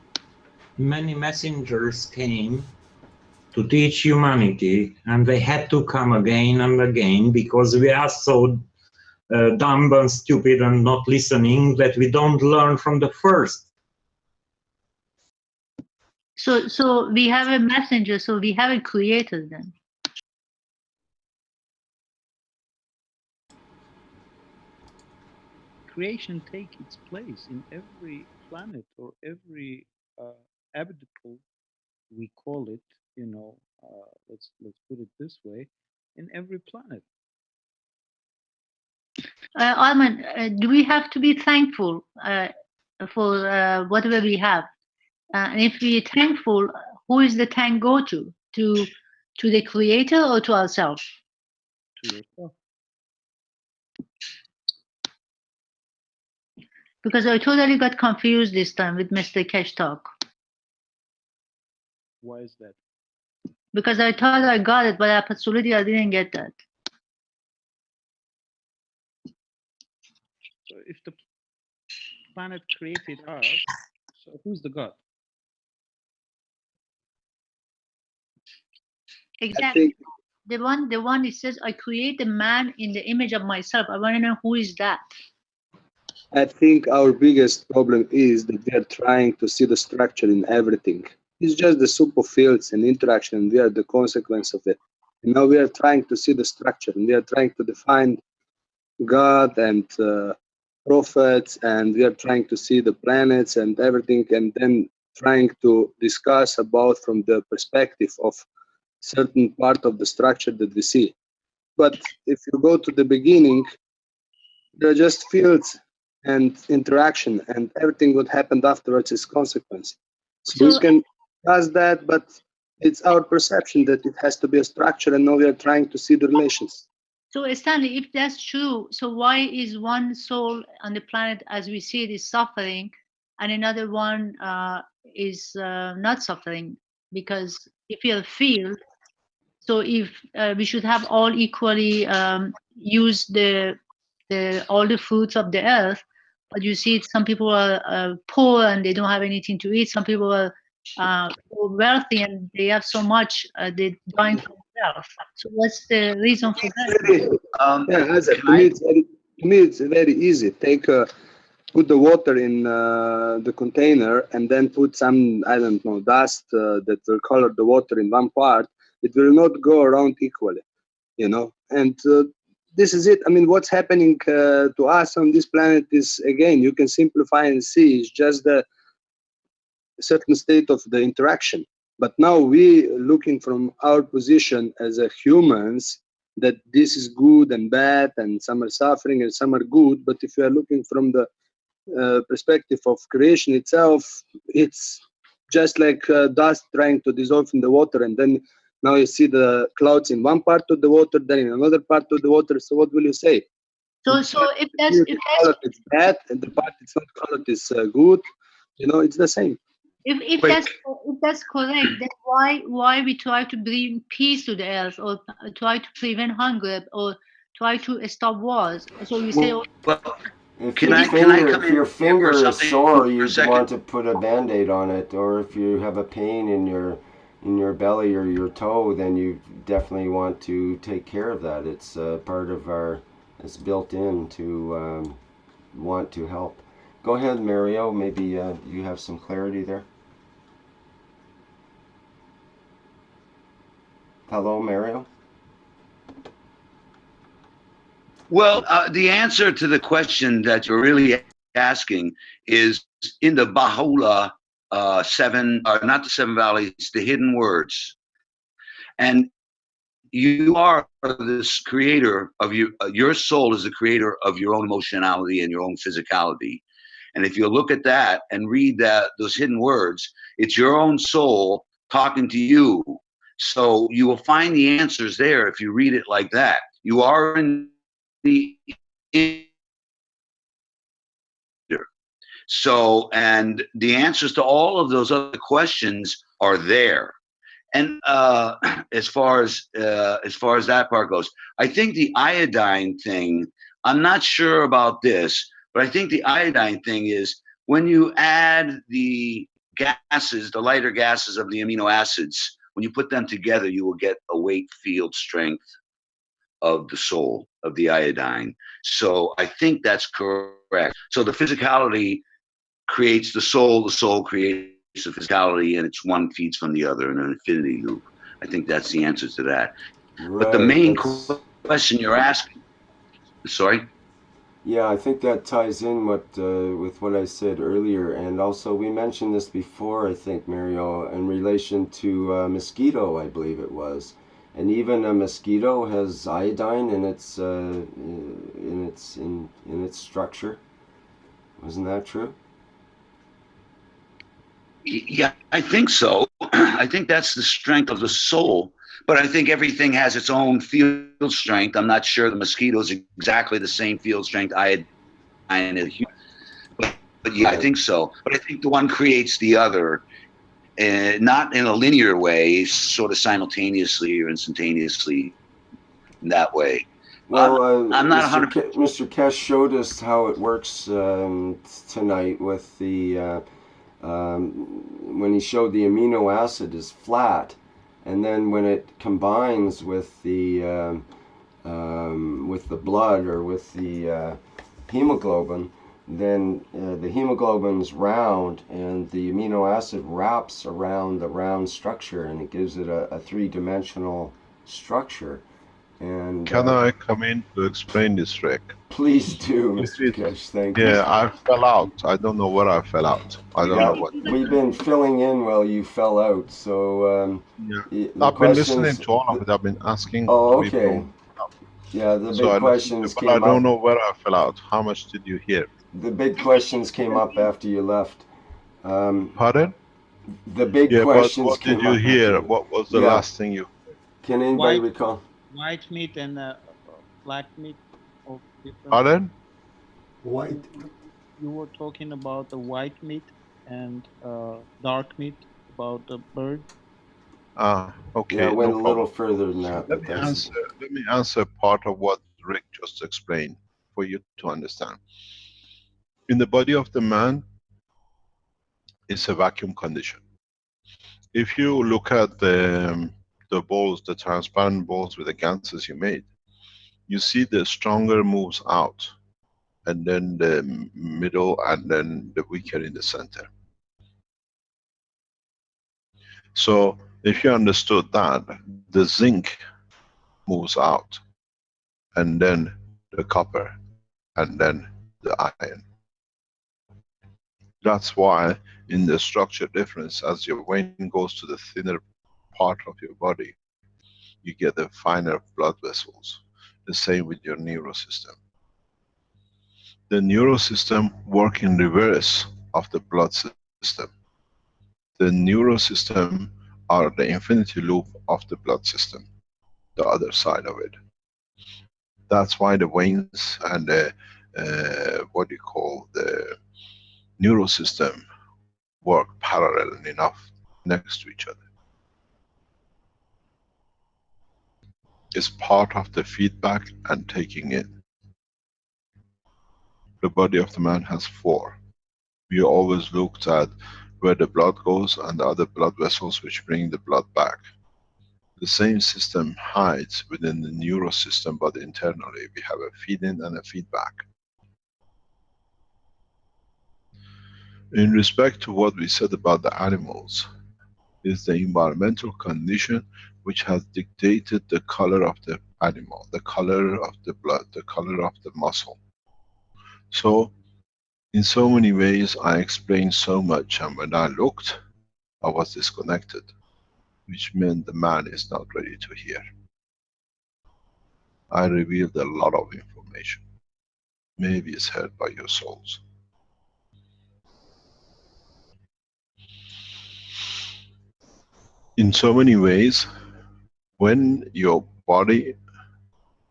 Many messengers came to teach humanity, and they had to come again and again because we are so dumb and stupid and not listening that we don't learn from the first. So we have a messenger, so we have a creator then. Creation take its place in every planet or every habitable, we call it, let's put it this way, in every planet. Arman, do we have to be thankful for whatever we have? And if we're thankful, who is the thank go to? To the creator or to ourselves? To yourself. Because I totally got confused this time with Mr. Kesh talk. Why is that? Because I thought I got it, but absolutely I didn't get that. So if the planet created us, so who's the God? Exactly. The one it says, I create a man in the image of myself. I want to know who is that. I think our biggest problem is that we are trying to see the structure in everything. It's just the soup of fields and interaction, and we are the consequence of it. And now we are trying to see the structure, and we are trying to define God and prophets, and we are trying to see the planets and everything, and then trying to discuss about from the perspective of certain part of the structure that we see. But if you go to the beginning, there are just fields and interaction, and everything what happened afterwards is consequence. So we can ask that, but it's our perception that it has to be a structure, and now we are trying to see the relations. So Stanley, if that's true, so why is one soul on the planet as we see it is suffering, and another one is not suffering? Because if you're a field, so if we should have all equally use all the fruits of the earth, but you see some people are poor and they don't have anything to eat. Some people are wealthy and they have so much they're dying from wealth. So what's the reason for that? To me, it's very easy. Put the water in the container and then put some, I don't know, dust that will color the water in one part. It will not go around equally, and this is it. I mean, what's happening to us on this planet is, again, you can simplify and see it's just the certain state of the interaction. But now we looking from our position as a humans that this is good and bad, and some are suffering and some are good. But if you are looking from the perspective of creation itself, it's just like dust trying to dissolve in the water, and then now you see the clouds in one part of the water, then in another part of the water. So what will you say? So if that's colored it's bad, and the part it's not colored is good. You know, it's the same. if that's correct, then why we try to bring peace to the earth, or try to prevent hunger, or try to stop wars? So you say, Well, If can your I finger, come if in your here for finger is something sore, for a you'd second? want to put a Band-Aid on it, or if you have a pain in your belly or your toe, then you definitely want to take care of that. It's part of it's built in to want to help. Go ahead, Mario. Maybe you have some clarity there. Hello, Mario. Well, the answer to the question that you're really asking is in the Baha'u'llah not the seven valleys, the hidden words. And you are this creator of your soul is the creator of your own emotionality and your own physicality. And if you look at that and read those hidden words, it's your own soul talking to you. So you will find the answers there if you read it like that. You are in the so, and the answers to all of those other questions are there. And as far as that part goes, I think the iodine thing, I'm not sure about this, but I think the iodine thing is when you add the gases, the lighter gases of the amino acids, when you put them together, you will get a weight field strength of the soul, of the iodine. So I think that's correct. So the physicality creates the soul creates the physicality, and it's one feeds from the other in an infinity loop. I think that's the answer to that. Right. But the main question you're asking, sorry? Yeah, I think that ties in with what I said earlier, and also we mentioned this before. I think Mario, in relation to mosquito, I believe it was, and even a mosquito has iodine in its structure. Wasn't that true? Yeah, I think so. I think that's the strength of the soul. But I think everything has its own field strength. I'm not sure the mosquito is exactly the same field strength iodine is. But yeah, I think so. But I think the one creates the other, not in a linear way, sort of simultaneously or instantaneously in that way. Well, I'm not 100%. Mr. Kesh showed us how it works tonight with the when he showed the amino acid is flat, and then when it combines with the blood or with the hemoglobin, then the hemoglobin's round and the amino acid wraps around the round structure, and it gives it a three-dimensional structure. And can I come in to explain this, Rick? Please do, Mr. Kesh. Thank you. Yeah, I fell out. I don't know where I fell out. I don't know what. We've been filling in while you fell out. So I've been listening to all of it. I've been asking Oh, people. okay. Yeah, the So big I listened to questions it, but I came up. don't know where I fell out. How much did you hear? The big questions came up after you left. Pardon? The big Yeah, but questions what did came you up after hear? you. What was the Yeah. last thing you heard? Can anybody recall? White meat and black meat of different. Pardon? White. You were talking about the white meat and dark meat about the bird. Okay, Yeah, I went no a problem. little further than that, but that's. Let me answer part of what Rick just explained for you to understand. In the body of the man, it's a vacuum condition. If you look at the balls, the transparent balls with the ganses you made, you see the stronger moves out, and then the middle, and then the weaker in the center. So if you understood that, the zinc moves out, and then the copper, and then the iron. That's why in the structure difference, as your vein goes to the thinner part of your body, you get the finer blood vessels. The same with your neuro system. The neuro system works in reverse of the blood system. The neuro system are the infinity loop of the blood system, the other side of it. That's why the veins and the what you call the neural system work parallel enough next to each other. It's part of the feedback and taking in. The body of the man has four. We always looked at where the blood goes and the other blood vessels which bring the blood back. The same system hides within the neural system, but internally we have a feed-in and a feedback. In respect to what we said about the animals, is the environmental condition which has dictated the color of the animal, the color of the blood, the color of the muscle. So, in so many ways I explained so much, and when I looked, I was disconnected, which meant the man is not ready to hear. I revealed a lot of information. Maybe it's heard by your souls. In so many ways, when your body,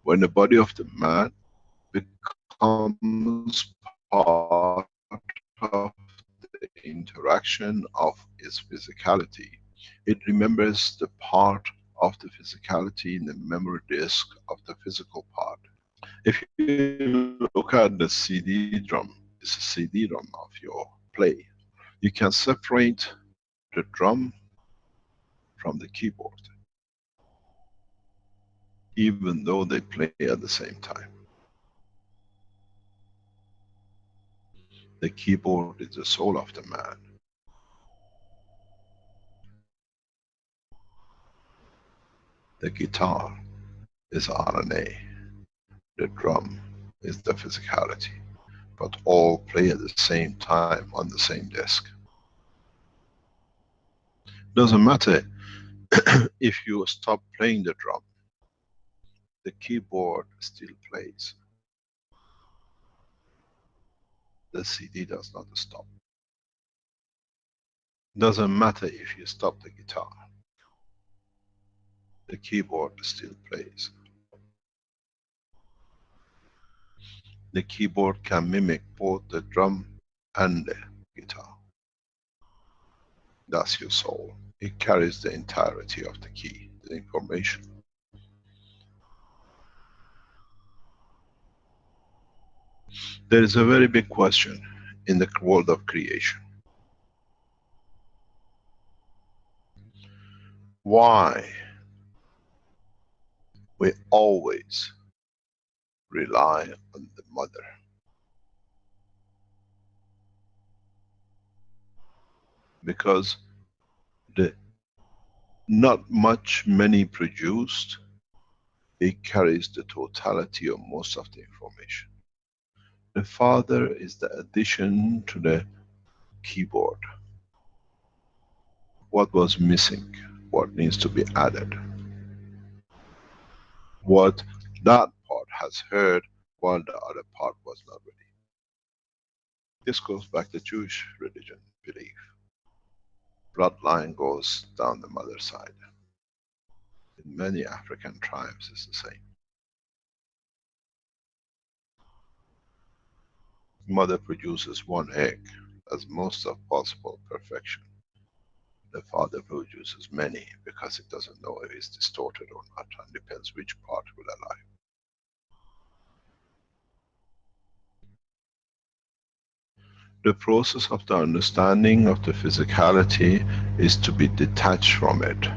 when the body of the man becomes part of the interaction of its physicality, it remembers the part of the physicality in the memory disk of the physical part. If you look at the CD drum, it's a CD drum of your play. You can separate the drum from the keyboard, even though they play at the same time. The keyboard is the soul of the man. The guitar is RNA. The drum is the physicality. But all play at the same time on the same disk. Doesn't matter if you stop playing the drum, the keyboard still plays. The CD does not stop. Doesn't matter if you stop the guitar, the keyboard still plays. The keyboard can mimic both the drum and the guitar. That's your soul. It carries the entirety of the key, the information. There is a very big question in the world of creation. Why we always rely on the mother? Because the not much many produced, it carries the totality of most of the information. The father is the addition to the keyboard. What was missing? What needs to be added? What that part has heard while the other part was not ready. This goes back to Jewish religion, belief. Bloodline goes down the mother's side. In many African tribes it's the same. Mother produces one egg as most of possible perfection. The father produces many because it doesn't know if it's distorted or not, and depends which part will allow. The process of the understanding of the physicality is to be detached from it.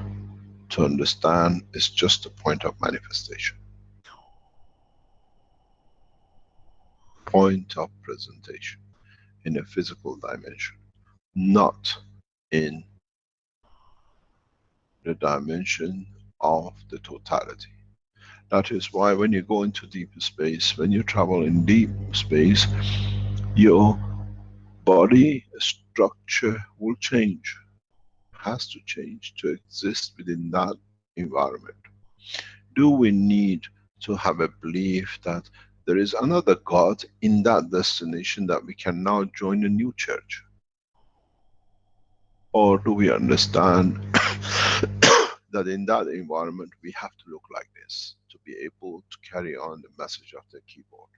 To understand is just a point of manifestation. Point of presentation in a physical dimension, not in the dimension of the totality. That is why when you go into deep space, when you travel in deep space, your body structure will change, has to change to exist within that environment. Do we need to have a belief that there is another God in that destination that we can now join a new church? Or do we understand that in that environment we have to look like this to be able to carry on the message of the keyboard.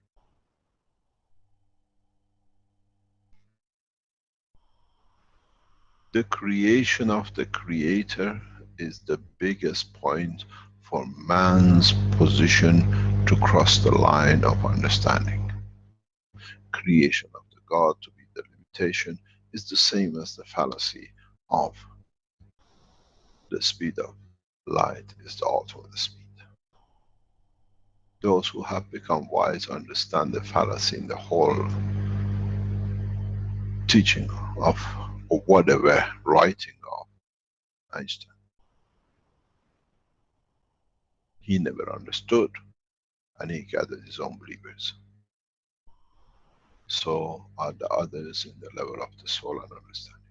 The creation of the creator is the biggest point for man's position to cross the line of understanding. Creation of the God to be the limitation is the same as the fallacy of the speed of light is the ultimate speed. Those who have become wise understand the fallacy in the whole teaching of, or whatever writing of Einstein. He never understood, and he gathered his own believers. So are the others in the level of the soul and understanding.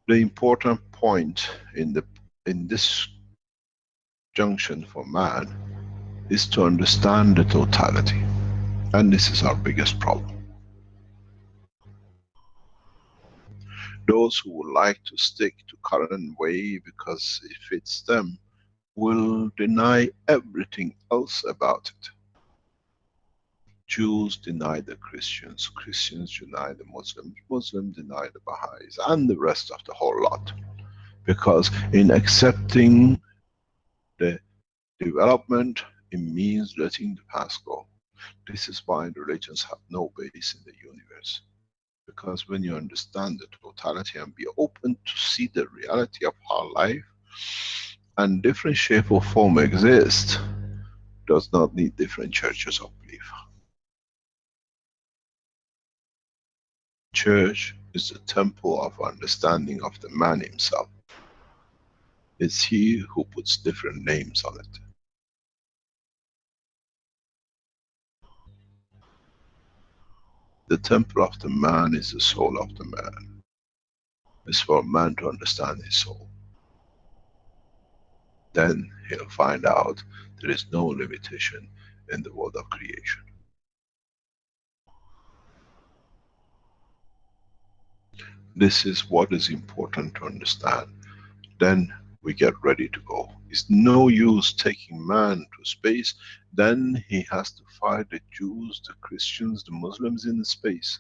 The important point in this junction for man is to understand the totality, and this is our biggest problem. Those who would like to stick to current way because it fits them will deny everything else about it. Jews deny the Christians, Christians deny the Muslims, Muslims deny the Baha'is, and the rest of the whole lot. Because in accepting the development, it means letting the past go. This is why religions have no base in the universe. Because when you understand the totality and be open to see the reality of how life and different shape or form exist, does not need different churches of belief. Church is the temple of understanding of the man himself. It's he who puts different names on it. The temple of the man is the soul of the man. It's for man to understand his soul. Then he'll find out there is no limitation in the world of creation. This is what is important to understand. Then we get ready to go. It's no use taking man to space, then he has to fight the Jews, the Christians, the Muslims in space.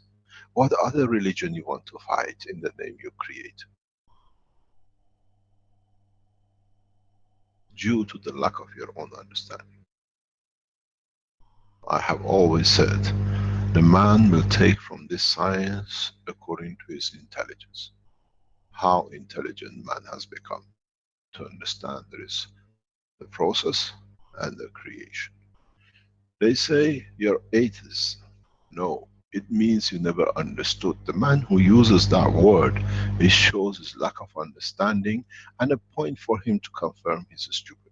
What other religion you want to fight in the name you create? Due to the lack of your own understanding. I have always said, the man will take from this science according to his intelligence. How intelligent man has become to understand there is the process and the creation. They say you're atheist. No, it means you never understood. The man who uses that word, it shows his lack of understanding and a point for him to confirm he's stupid.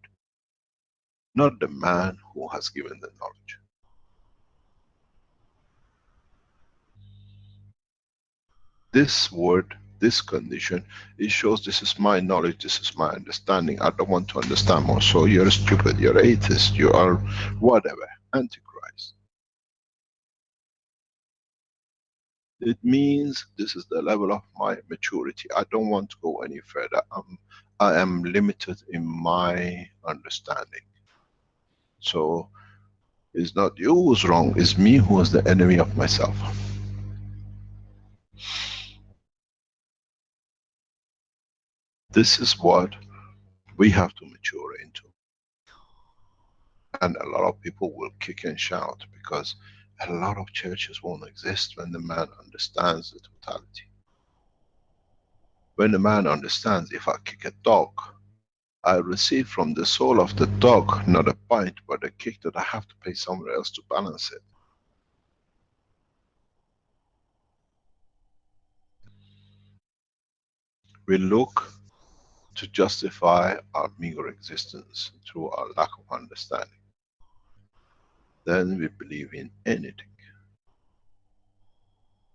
Not the man who has given the knowledge. This word, this condition, it shows this is my knowledge, this is my understanding. I don't want to understand more. So you're stupid, you're atheist, you are whatever, Antichrist. It means this is the level of my maturity. I don't want to go any further. I am limited in my understanding. So it's not you who's wrong, it's me who is the enemy of myself. This is what we have to mature into. And a lot of people will kick and shout because a lot of churches won't exist when the man understands the totality. When the man understands, if I kick a dog, I receive from the soul of the dog not a bite but a kick that I have to pay somewhere else to balance it. We look to justify our meager existence through our lack of understanding. Then we believe in anything.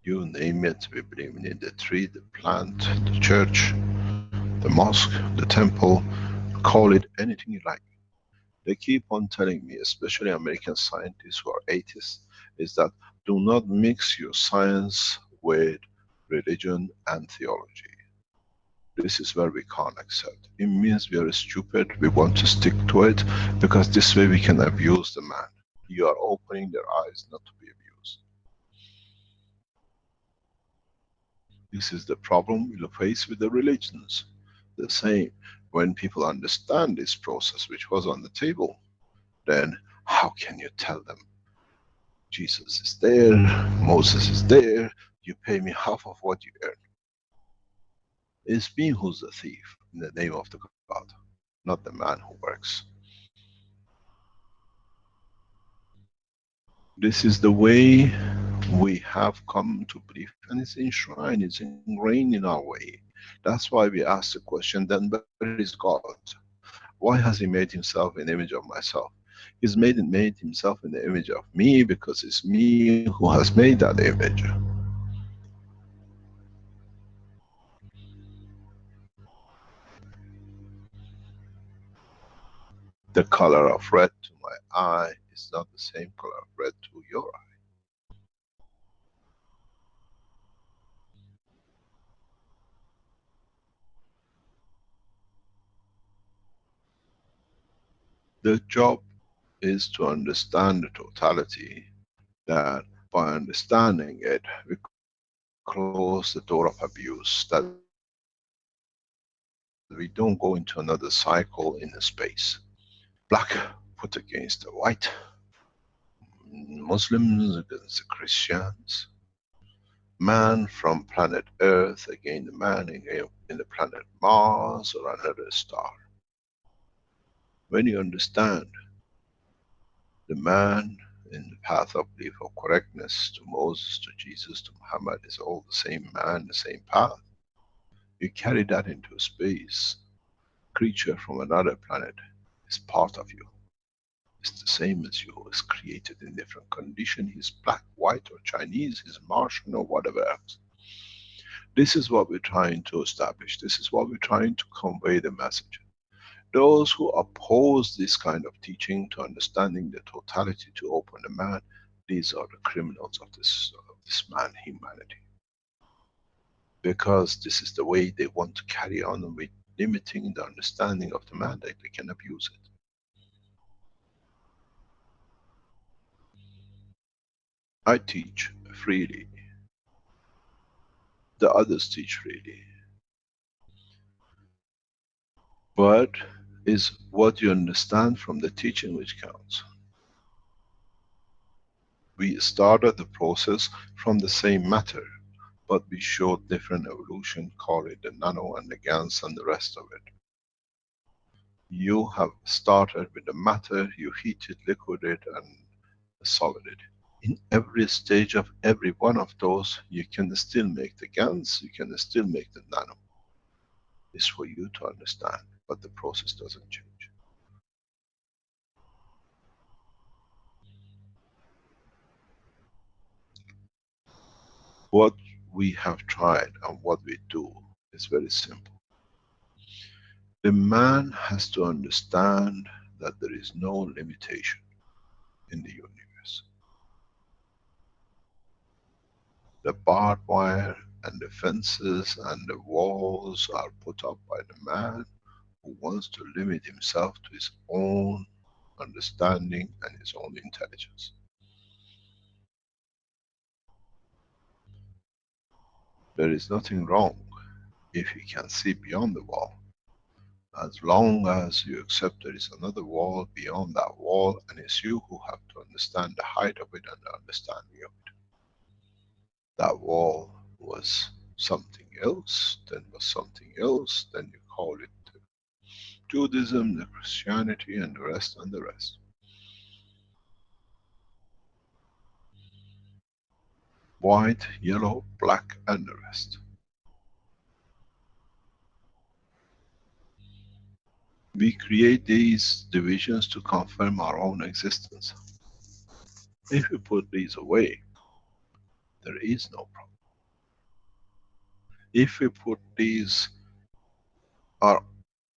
You name it, we believe in it. The tree, the plant, the church, the mosque, the temple, call it anything you like. They keep on telling me, especially American scientists who are atheists, is that do not mix your science with religion and theology. This is where we can't accept. It means we are stupid, we want to stick to it, because this way we can abuse the man. You are opening their eyes not to be abused. This is the problem we'll face with the religions. The same, when people understand this process which was on the table, then how can you tell them Jesus is there, Moses is there, you pay me half of what you earn? It's me who's the thief in the name of the God, not the man who works. This is the way we have come to believe, and it's enshrined, it's ingrained in our way. That's why we ask the question, then where is God? Why has he made himself in the image of myself? He's made himself in the image of me because it's me who has made that image. The color of red to my eye is not the same color of red to your eye. The job is to understand the totality, that by understanding it, we close the door of abuse, that we don't go into another cycle in the space. Black put against the white, Muslims against the Christians, man from planet Earth against the man in the planet Mars or another star. When you understand the man in the path of belief of correctness, to Moses, to Jesus, to Muhammad, is all the same man, the same path. You carry that into space. Creature from another planet is part of you. It's the same as you, is created in different condition. He's black, white, or Chinese, he's Martian, or whatever else. This is what we're trying to establish. This is what we're trying to convey the message. Those who oppose this kind of teaching to understanding the totality to open the man, these are the criminals of this man, humanity. Because this is the way they want to carry on with limiting the understanding of the man, that they can abuse it. I teach freely. The others teach freely. But is what you understand from the teaching which counts. We started the process from the same matter, but we showed different evolution, call it the nano and the gans and the rest of it. You have started with the matter, you heat it, liquid it, and solid it. In every stage of every one of those, you can still make the gans, you can still make the nano. It's for you to understand, but the process doesn't change. What we have tried and what we do is very simple. The man has to understand that there is no limitation in the universe. The barbed wire and the fences and the walls are put up by the man who wants to limit himself to his own understanding and his own intelligence. There is nothing wrong if you can see beyond the wall, as long as you accept there is another wall beyond that wall, and it's you who have to understand the height of it and the understanding of it. That wall was something else, then was something else, then you call it the Judaism, the Christianity, and the rest and the rest. White, yellow, black, and the rest. We create these divisions to confirm our own existence. If we put these away, there is no problem. If we put these, our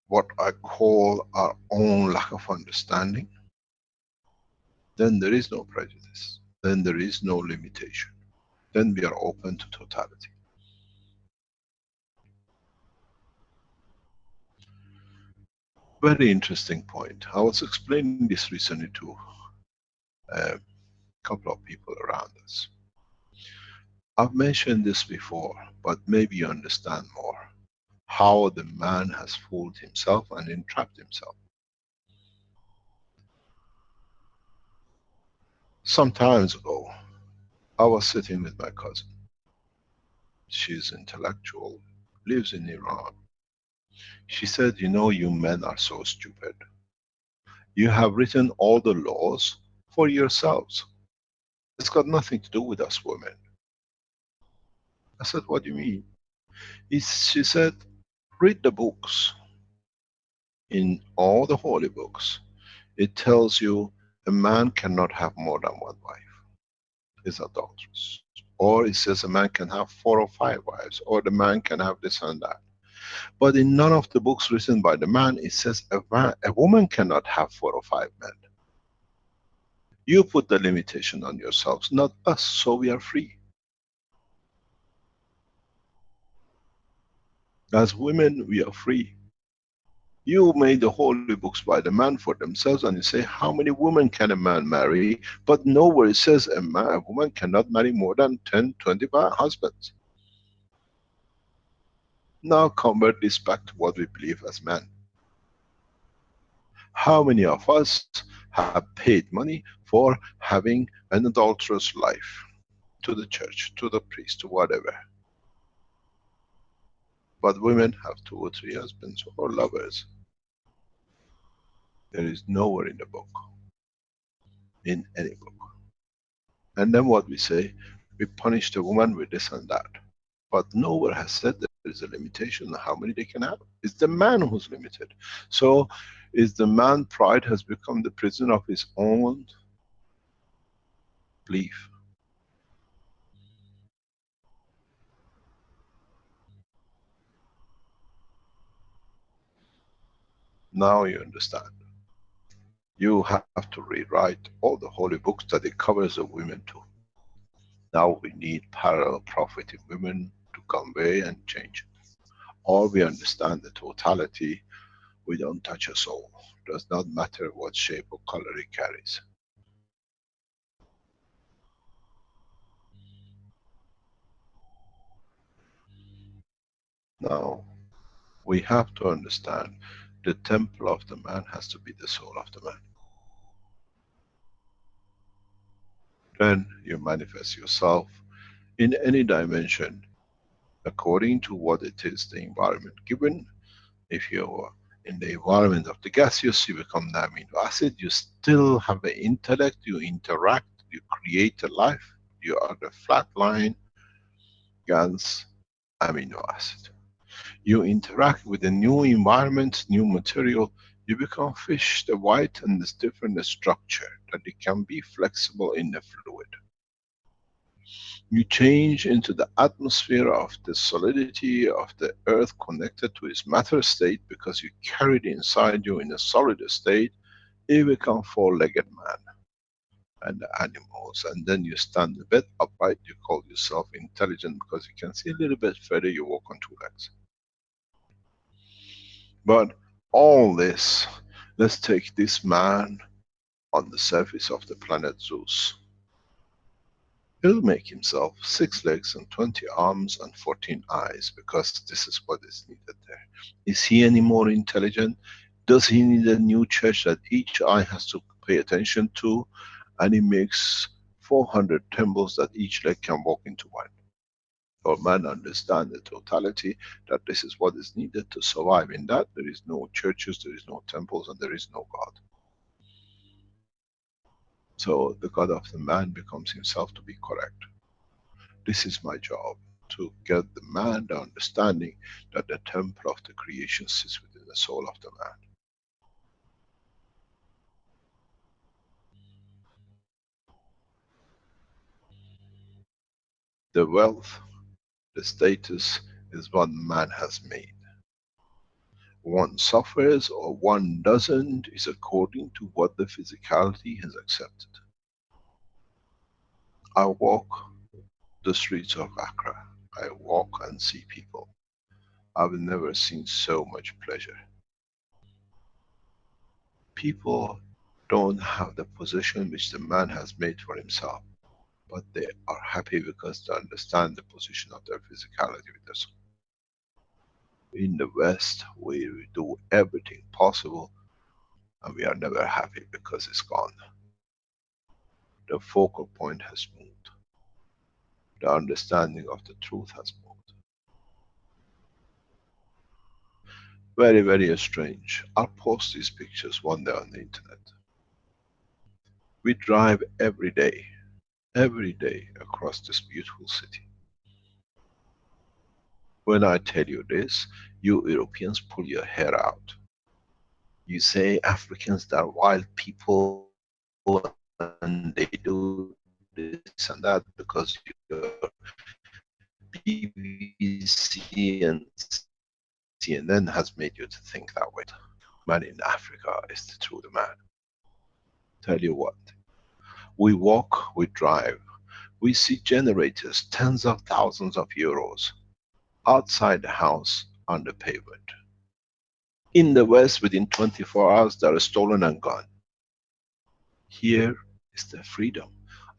what I call our own lack of understanding, then there is no prejudice, then there is no limitation, then we are open to totality. Very interesting point. I was explaining this recently to a couple of people around us. I've mentioned this before, but maybe you understand more. How the man has fooled himself and entrapped himself. Some times ago, I was sitting with my cousin. She's intellectual, lives in Iran. She said, you know, you men are so stupid. You have written all the laws for yourselves. It's got nothing to do with us women. I said, what do you mean? She said, read the books. In all the holy books, it tells you a man cannot have more than one wife. It's adulterous. Or it says a man can have 4 or 5 wives, or the man can have this and that. But in none of the books written by the man, it says a woman cannot have 4 or 5 men. You put the limitation on yourselves, not us, so we are free. As women, we are free. You made the holy books by the man for themselves, and you say, how many women can a man marry? But nowhere it says a woman cannot marry more than 10, 20 husbands. Now convert this back to what we believe as men. How many of us have paid money for having an adulterous life? To the church, to the priest, to whatever. But women have 2 or 3 husbands or lovers. There is nowhere in the book, in any book. And then what we say, we punish the woman with this and that. But nowhere has said there is a limitation on how many they can have. It's the man who's limited. So is the man pride has become the prison of his own belief. Now you understand. You have to rewrite all the holy books that it covers the women too. Now we need parallel prophetic women to convey and change it. Or we understand the totality, we don't touch a soul. Does not matter what shape or color it carries. Now, we have to understand the temple of the man has to be the soul of the man. Then you manifest yourself in any dimension according to what it is, the environment given. If you're in the environment of the gaseous, you become the amino acid. You still have the intellect, you interact, you create a life. You are the flat line, GANs, amino acid. You interact with a new environment, new material, you become fish, the white, and this different structure that it can be flexible in the fluid. You change into the atmosphere of the solidity of the earth connected to its matter state because you carry it inside you in a solid state, you become 4-legged man and the animals, and then you stand a bit upright, you call yourself intelligent because you can see a little bit further, you walk on 2 legs. But all this, let's take this man on the surface of the planet Zeus. He'll make himself 6 legs and 20 arms and 14 eyes because this is what is needed there. Is he any more intelligent? Does he need a new church that each eye has to pay attention to? And he makes 400 temples that each leg can walk into one. Or man understand the totality that this is what is needed to survive. In that there is no churches, there is no temples, and there is no God. So the God of the man becomes himself to be correct. This is my job, to get the man the understanding that the temple of the creation sits within the soul of the man. The wealth, the status is what man has made. One suffers or one doesn't is according to what the physicality has accepted. I walk the streets of Accra. I walk and see people. I've never seen so much pleasure. People don't have the position which the man has made for himself, but they are happy because they understand the position of their physicality with us. In the West, we do everything possible and we are never happy because it's gone. The focal point has moved. The understanding of the truth has moved. Very, very strange. I'll post these pictures one day on the internet. We drive every day across this beautiful city. When I tell you this, you Europeans pull your hair out. You say Africans, they are wild people and they do this and that because your BBC and CNN has made you to think that way. Man in Africa is the true man. Tell you what, we walk, we drive, we see generators, tens of thousands of euros, outside the house on the pavement. In the West, within 24 hours, they are stolen and gone. Here is the freedom.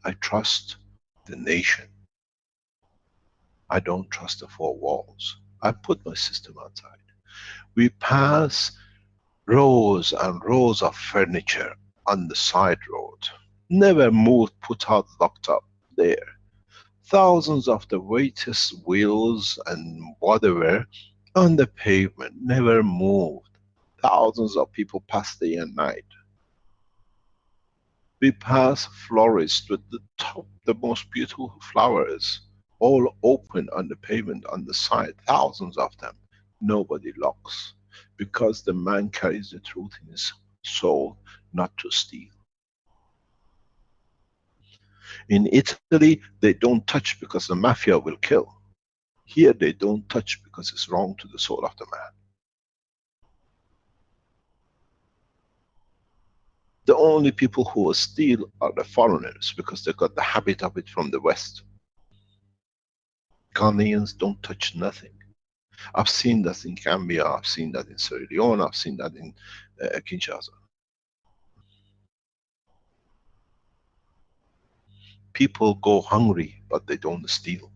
I trust the nation. I don't trust the four walls. I put my system outside. We pass rows and rows of furniture on the side road. Never moved, put out, locked up there. Thousands of the weightless wheels and whatever on the pavement, never moved. Thousands of people pass day and night. We pass florists with the top, the most beautiful flowers, all open on the pavement on the side, thousands of them. Nobody locks, because the man carries the truth in his soul, not to steal. In Italy, they don't touch because the mafia will kill. Here they don't touch because it's wrong to the soul of the man. The only people who will steal are the foreigners because they got the habit of it from the West. Ghanaians don't touch nothing. I've seen that in Gambia, I've seen that in Sierra Leone, I've seen that in Kinshasa. People go hungry, but they don't steal.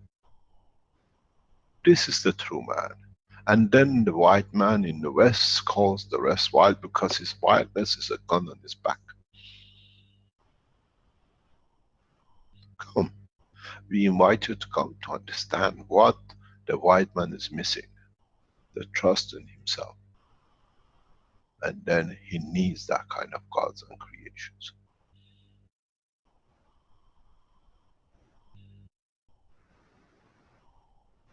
This is the true man. And then the white man in the West calls the rest wild because his wildness is a gun on his back. Come, we invite you to come to understand what the white man is missing. The trust in himself. And then he needs that kind of gods and creations.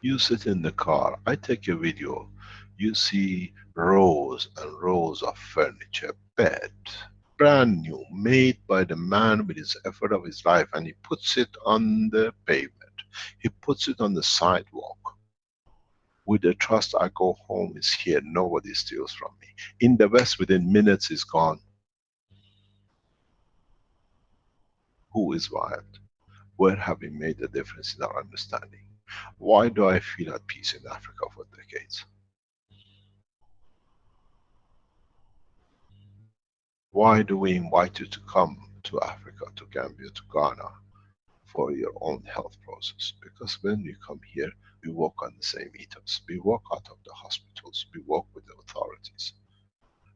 You sit in the car, I take a video, you see rows and rows of furniture, bed, brand new, made by the man with his effort of his life, and he puts it on the pavement. He puts it on the sidewalk. With the trust, I go home, it's here, nobody steals from me. In the West, within minutes, it's gone. Who is wild? Where have we made a difference in our understanding? Why do I feel at peace in Africa for decades? Why do we invite you to come to Africa, to Gambia, to Ghana for your own health process? Because when you come here, we work on the same ethos. We work out of the hospitals, we work with the authorities.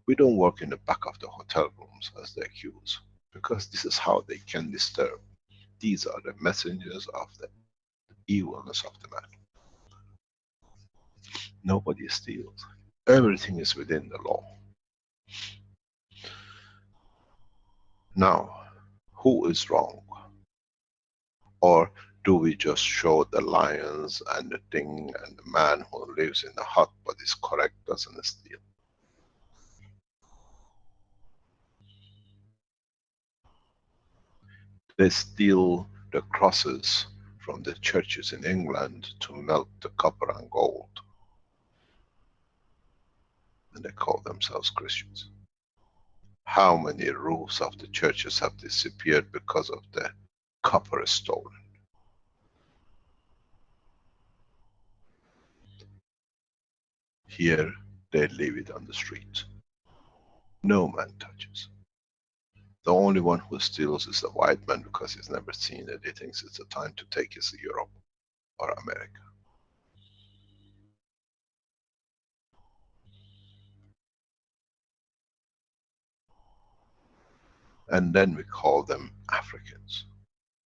We don't work in the back of the hotel rooms as they accuse, because this is how they can disturb. These are the messengers of the evilness of the man. Nobody steals. Everything is within the law. Now, who is wrong? Or do we just show the lions and the thing and the man who lives in the hut but is correct, doesn't steal? They steal the crosses from the churches in England to melt the copper and gold. And they call themselves Christians. How many roofs of the churches have disappeared because of the copper stolen? Here, they leave it on the street. No man touches. The only one who steals is the white man because he's never seen it. He thinks it's a time to take his Europe or America. And then we call them Africans.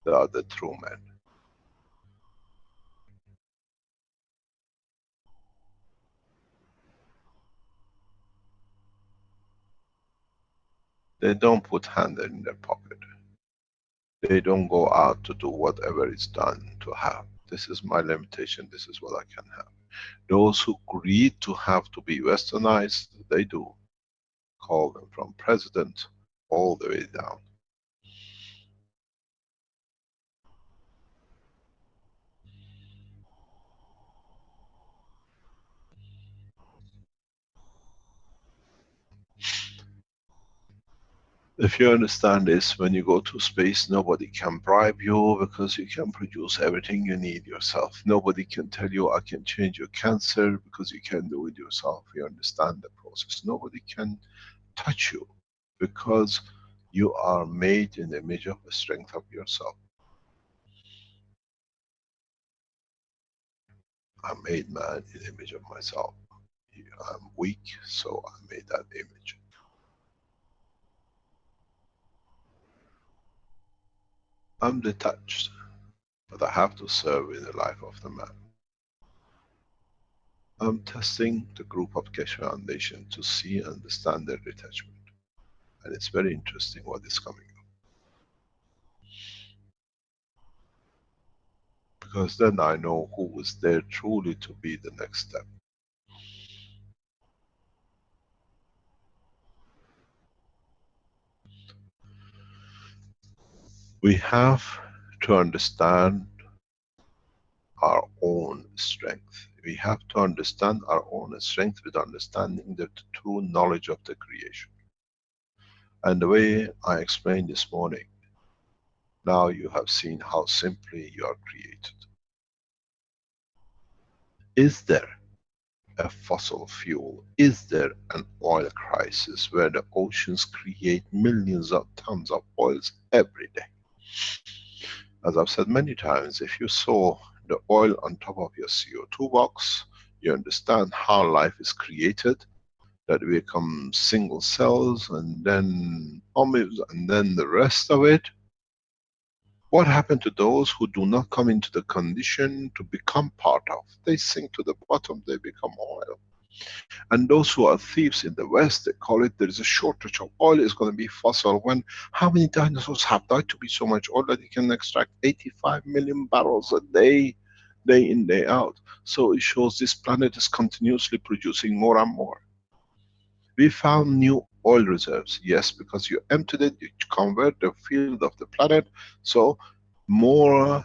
They are the true men. They don't put hand in their pocket. They don't go out to do whatever is done to have. This is my limitation, this is what I can have. Those who greed to have to be westernized, they do. Call them from president all the way down. If you understand this, when you go to space, nobody can bribe you because you can produce everything you need yourself. Nobody can tell you, I can change your cancer, because you can do it yourself. You understand the process. Nobody can touch you because you are made in the image of the strength of yourself. I'm made man in the image of myself. I'm weak, so I made that image. I'm detached, but I have to serve in the life of the man. I'm testing the group of Keshe Foundation to see and understand their detachment. And it's very interesting what is coming up. Because then I know who is there truly to be the next step. We have to understand our own strength. We have to understand our own strength with understanding the true knowledge of the creation. And the way I explained this morning, now you have seen how simply you are created. Is there a fossil fuel? Is there an oil crisis where the oceans create millions of tons of oils every day? As I've said many times, if you saw the oil on top of your CO2 box, you understand how life is created, that we become single cells and then omics and then the rest of it. What happened to those who do not come into the condition to become part of? They sink to the bottom, they become oil. And those who are thieves in the West, they call it, there is a shortage of oil, it's going to be fossil. When, how many dinosaurs have died to be so much oil that you can extract 85 million barrels a day, day in, day out. So it shows this planet is continuously producing more and more. We found new oil reserves, yes, because you emptied it, you convert the field of the planet, so more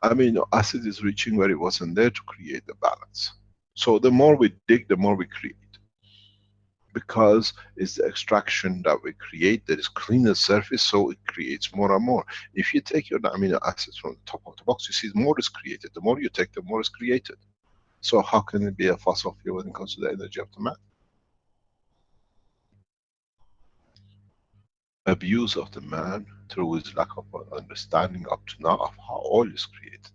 amino acid is reaching where it wasn't there to create the balance. So the more we dig, the more we create. Because it's the extraction that we create that is cleaner surface, so it creates more and more. If you take your amino acids from the top of the box, you see more is created. The more you take, the more is created. So how can it be a fossil fuel when it comes to the energy of the man? Abuse of the man through his lack of understanding up to now of how oil is created.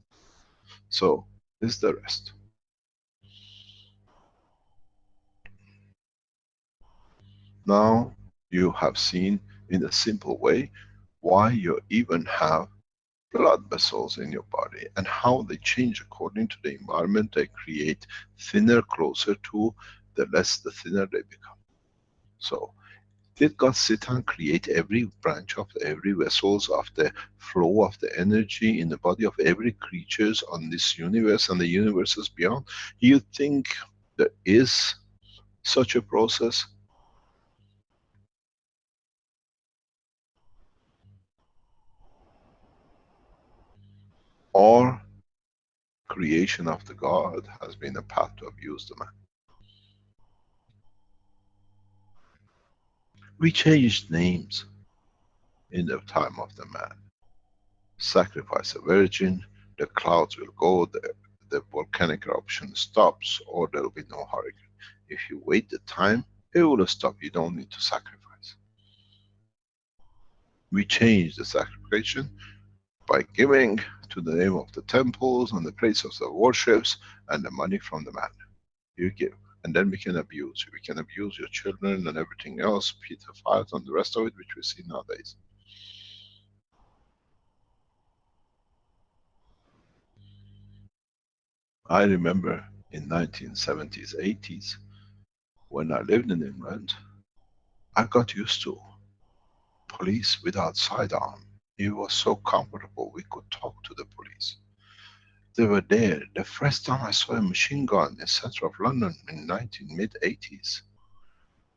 So this is the rest. Now you have seen in a simple way why you even have blood vessels in your body and how they change according to the environment. They create thinner closer to the less the thinner they become. So did God sit and create every branch of every vessels of the flow of the energy in the body of every creatures on this universe and the universes beyond? You think there is such a process? Or creation of the God has been a path to abuse the man? We changed names in the time of the man. Sacrifice a virgin, the clouds will go, the volcanic eruption stops, or there will be no hurricane. If you wait the time, It will stop. You don't need to sacrifice. We change the sacrifice by giving to the name of the temples and the places of worships and the money from the man. You give. And then we can abuse you. We can abuse your children and everything else, pedophiles and the rest of it, which we see nowadays. I remember in 1970s, 80s, when I lived in England, I got used to police without sidearm. It was so comfortable, we could talk to the police. They were there. The first time I saw a machine gun in the center of London in mid-80s,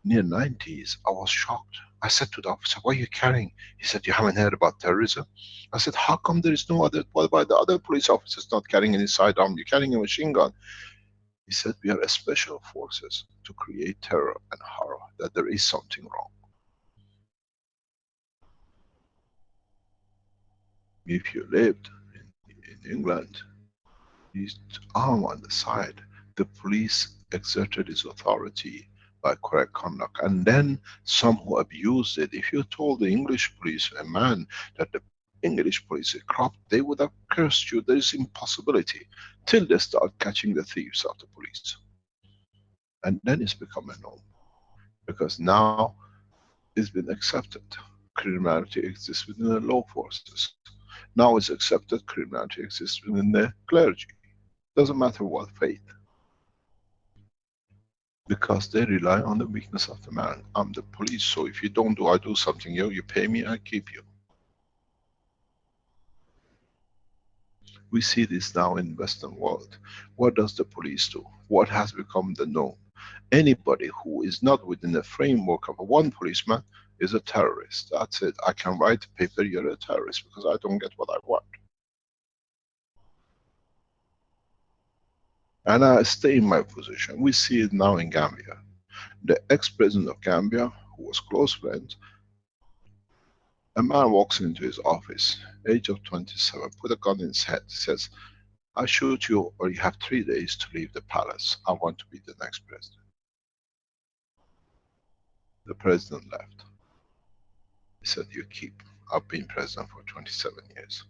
near 90s, I was shocked. I said to the officer, what are you carrying? He said, you haven't heard about terrorism? I said, how come there is no other, what about the other police officers not carrying any sidearm? You're carrying a machine gun. He said, we are special forces to create terror and horror, that there is something wrong. If you lived in England, used arm on the side, the police exerted its authority by correct conduct. And then some who abused it, if you told the English police, a man, that the English police is corrupt, they would have cursed you. There is impossibility, till they start catching the thieves of the police. And then it's become a norm. Because now it's been accepted. Criminality exists within the law forces. Now it's accepted criminality exists within the clergy. Doesn't matter what faith. Because they rely on the weakness of the man. I'm the police, so if you don't do, I do something, you pay me, I keep you. We see this now in Western world. What does the police do? What has become the norm? Anybody who is not within the framework of one policeman is a terrorist. That's it. I can write a paper, you're a terrorist, because I don't get what I want. And I stay in my position. We see it now in Gambia. The ex-president of Gambia, who was close friends, a man walks into his office, age of 27, put a gun in his head, says, I shoot you or you have 3 days to leave the palace. I want to be the next president. The president left. He said, you keep. I've been president for 27 years.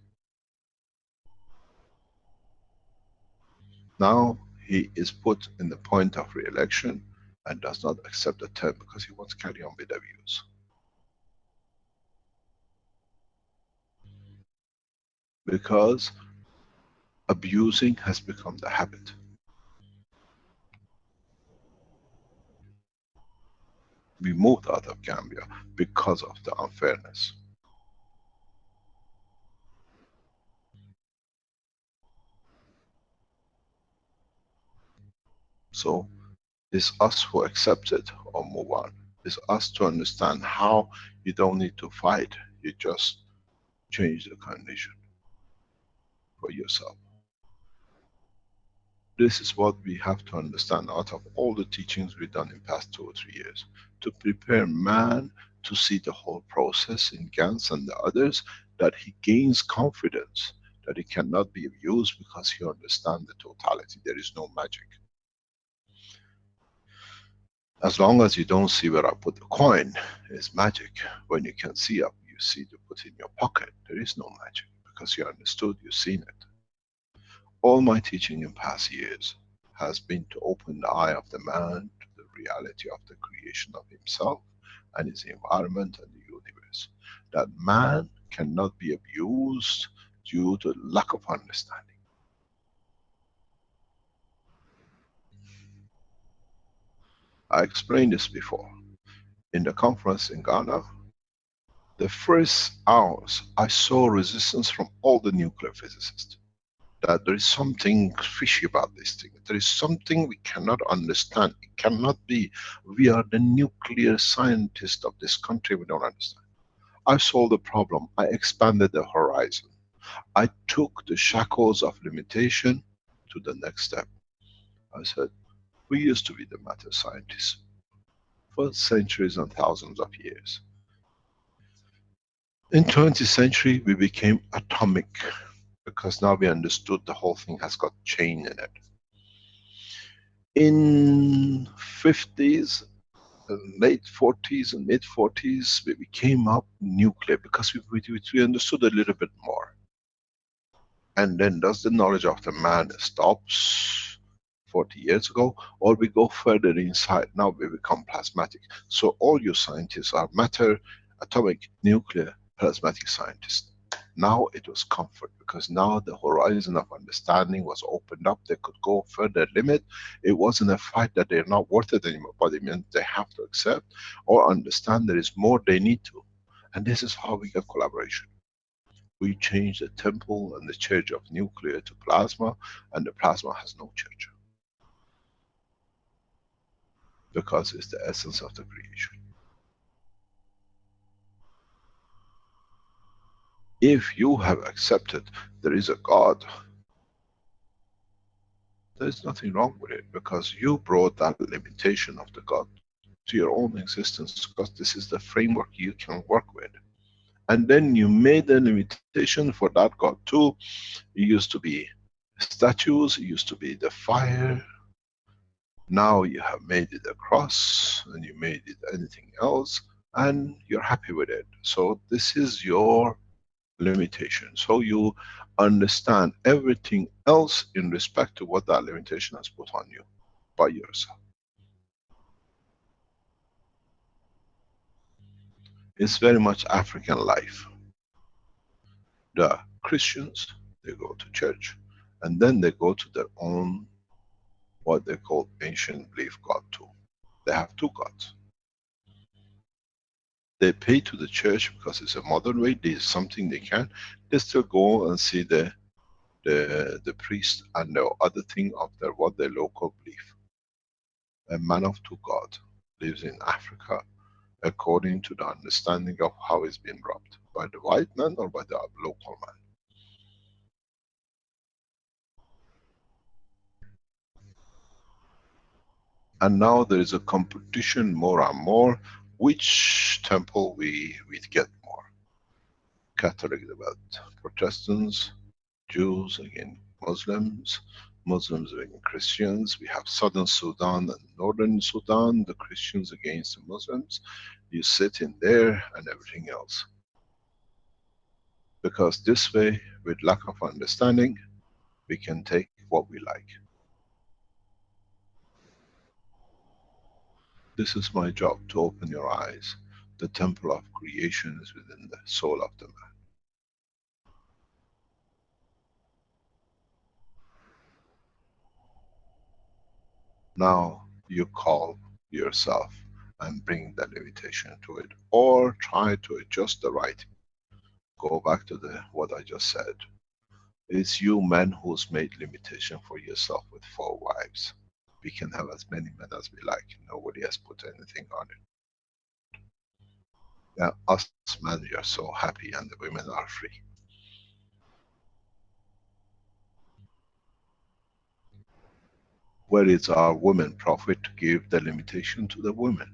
Now he is put in the point of re-election and does not accept the term because he wants to carry on with the views. Because abusing has become the habit. We moved out of Gambia because of the unfairness. So it's us who accept it or move on. It's us to understand how you don't need to fight, you just change the condition for yourself. This is what we have to understand out of all the teachings we've done in past 2 or 3 years. To prepare man to see the whole process in Gans and the others, that he gains confidence that he cannot be abused because he understands the totality. There is no magic. As long as you don't see where I put the coin, it's magic. When you can see up, you see to put in your pocket, there is no magic because you understood, you've seen it. All my teaching in past years has been to open the eye of the man to the reality of the creation of himself and his environment and the universe. That man cannot be abused due to lack of understanding. I explained this before. In the conference in Ghana, the first hours I saw resistance from all the nuclear physicists. That there is something fishy about this thing. There is something we cannot understand. It cannot be. We are the nuclear scientists of this country, we don't understand. I solved the problem. I expanded the horizon. I took the shackles of limitation to the next step. I said, we used to be the matter scientists for centuries and thousands of years. In 20th century, we became atomic because now we understood the whole thing has got chain in it. In 50s, late 40s and mid 40s, we came up nuclear because we understood a little bit more. And then does the knowledge of the man stops 40 years ago, or we go further inside? Now we become plasmatic. So all you scientists are matter, atomic, nuclear, plasmatic scientists. Now it was comfort, because now the horizon of understanding was opened up. They could go further limit. It wasn't a fight that they're not worth it anymore, but it meant they have to accept or understand there is more they need to. And this is how we get collaboration. We change the temple and the church of nuclear to plasma, and the plasma has no church. Because it's the essence of the creation. If you have accepted there is a God, there is nothing wrong with it, because you brought that limitation of the God to your own existence, because this is the framework you can work with. And then you made a limitation for that God too. It used to be statues, it used to be the fire. Now you have made it a cross, and you made it anything else, and you're happy with it. So this is your limitation. So you understand everything else in respect to what that limitation has put on you by yourself. It's very much African life. The Christians, they go to church, and then they go to their own, what they call ancient belief God too. They have two gods. They pay to the church because it's a modern way, there's something they can. They still go and see the priest and the other thing of their, what their local belief. A man of two gods lives in Africa according to the understanding of how it's been robbed, by the white man or by the local man. And now there is a competition more and more, which temple we get more. Catholic developed, Protestants, Jews against Muslims, Muslims against Christians. We have Southern Sudan and Northern Sudan, the Christians against the Muslims. You sit in there and everything else. Because this way, with lack of understanding, we can take what we like. This is my job, to open your eyes. The temple of creation is within the soul of the man. Now you call yourself and bring the limitation to it, or try to adjust the right. Go back to what I just said. It's you men who's made limitation for yourself with 4 wives. We can have as many men as we like. Nobody has put anything on it. Yeah, us men, we are so happy, and the women are free. Where is our women prophet to give the limitation to the women?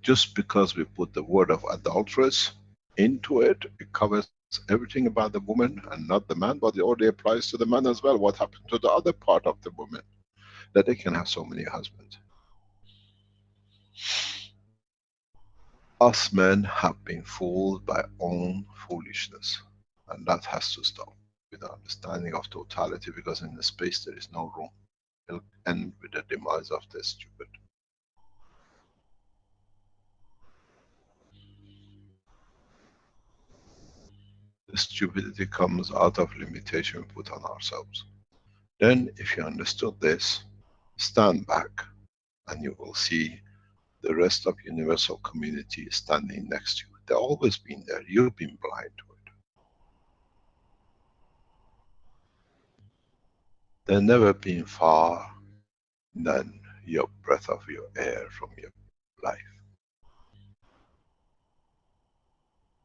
Just because we put the word of adulteress into it, it covers everything about the woman and not the man, but it already applies to the man as well. What happened to the other part of the woman? That they can have so many husbands. Us men have been fooled by own foolishness, and that has to stop with the understanding of totality, because in the space there is no room. It'll end with the demise of the stupid. The stupidity comes out of limitation we put on ourselves. Then, if you understood this, stand back and you will see the rest of universal community standing next to you. They've always been there, you've been blind to it. They've never been far than your breath of your air from your life.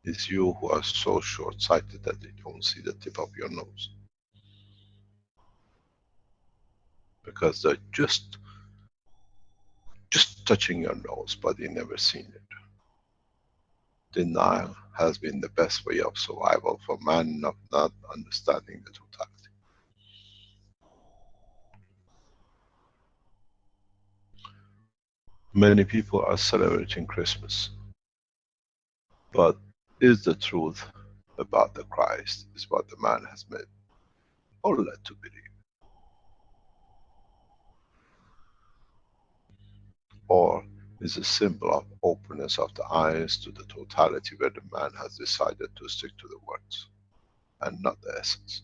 It's you who are so short-sighted that you don't see the tip of your nose. Because they're just touching your nose, but you've never seen it. Denial has been the best way of survival for man, not understanding the totality. Many people are celebrating Christmas, but is the truth about the Christ, is what the man has made, or led to believe? Or is a symbol of openness of the eyes to the totality where the man has decided to stick to the words and not the essence?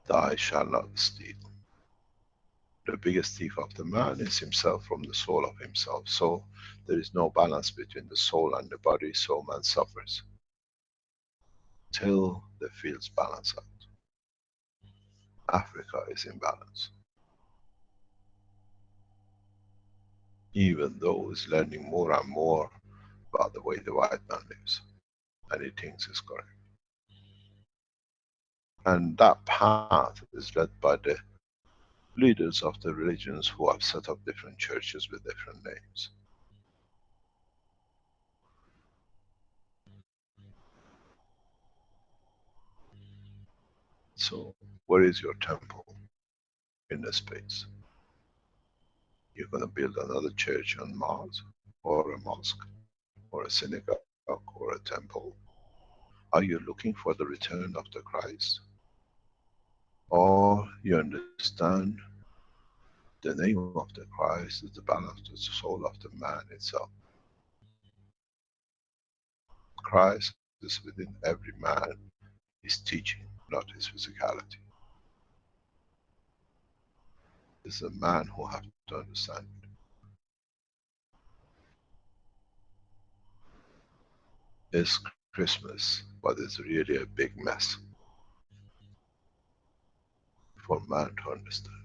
Thou shalt not steal. The biggest thief of the man is himself, from the soul of himself. So there is no balance between the soul and the body, so man suffers till the fields balance out. Africa is in balance. Even though it's learning more and more about the way the white man lives, and he thinks it's correct. And that path is led by the leaders of the religions who have set up different churches with different names. So, where is your temple in the space? You're going to build another church on Mars, or a mosque, or a synagogue, or a temple? Are you looking for the return of the Christ? Or you understand the name of the Christ is the balance of the soul of the man itself. Christ is within every man, his teaching, not his physicality. It's a man who has to understand it. It's Christmas, but it's really a big mess for man to understand.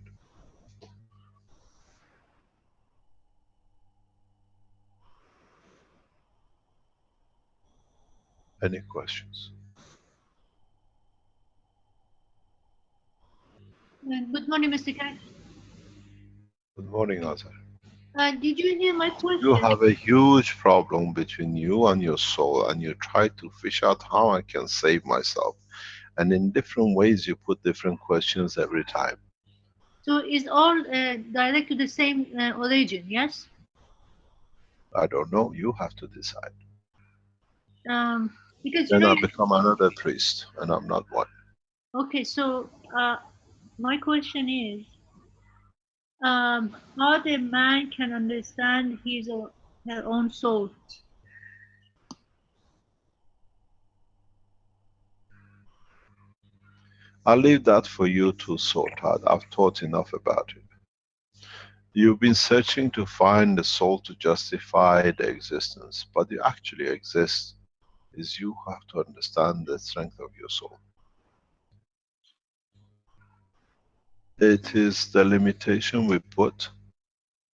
Any questions? Good morning, Mr. Khan. Good morning, Azar. Did you hear my You question? have a huge problem between you and your soul, and you try to fish out how I can save myself. And in different ways you put different questions every time. So it's all direct to the same origin, yes? I don't know, you have to decide. Because you Then know. I become another priest, and I'm not one. Okay, so my question is, how the man can understand his or her own soul? I'll leave that for you to sort out. I've thought enough about it. You've been searching to find the soul to justify the existence, but you actually exist. Is you have to understand the strength of your soul. It is the limitation we put,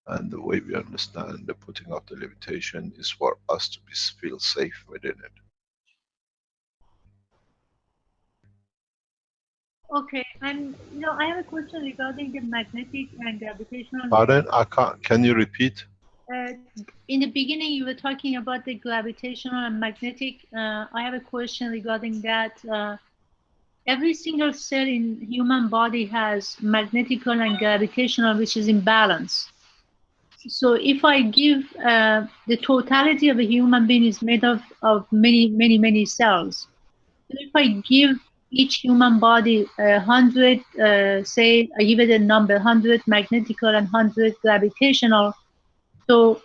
and the way we understand the putting of the limitation is for us to feel safe within it. Okay, and I have a question regarding the magnetic and gravitational. Pardon? I can't. Can you repeat? In the beginning, you were talking about the gravitational and magnetic. I have a question regarding that. Every single cell in human body has magnetical and gravitational, which is in balance. So if I give the totality of a human being is made of many cells. So if I give each human body 100, say I give it a number 100 magnetical and 100 gravitational. So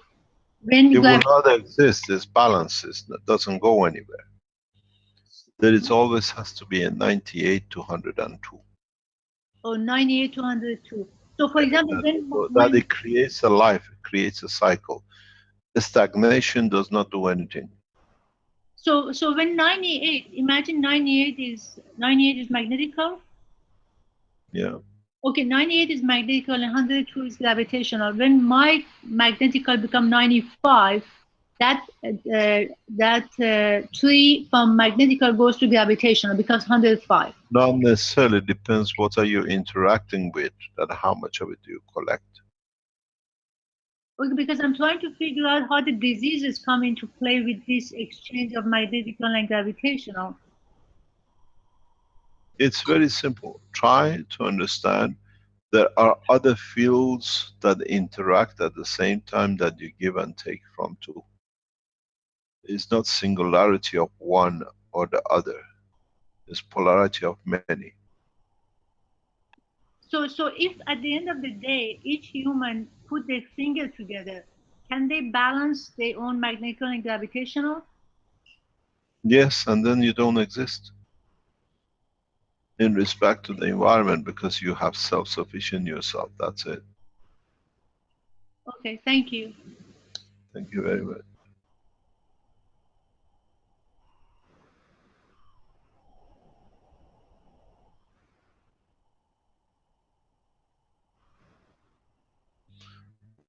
when It will not exist. This balance doesn't go anywhere. There is always has to be a 98 to 102. Or 98 to 102. So for example, That it creates a life, it creates a cycle. The stagnation does not do anything. So when 98, imagine 98 is magnetical. Yeah. Okay, 98 is magnetical and 102 is gravitational. When my magnetical become 95, that 3 from magnetical goes to gravitational, becomes 105. Not necessarily, depends what are you interacting with, and how much of it do you collect. Okay, because I'm trying to figure out how the diseases come into play with this exchange of magnetical and gravitational. It's very simple. Try to understand There are other fields that interact at the same time that you give and take from too. It's not singularity of one or the other. It's polarity of many. So if at the end of the day, each human put their finger together, can they balance their own magnetic and gravitational? Yes, and then you don't exist in respect to the environment because you have self-sufficient yourself. That's it. Okay, thank you. Thank you very much.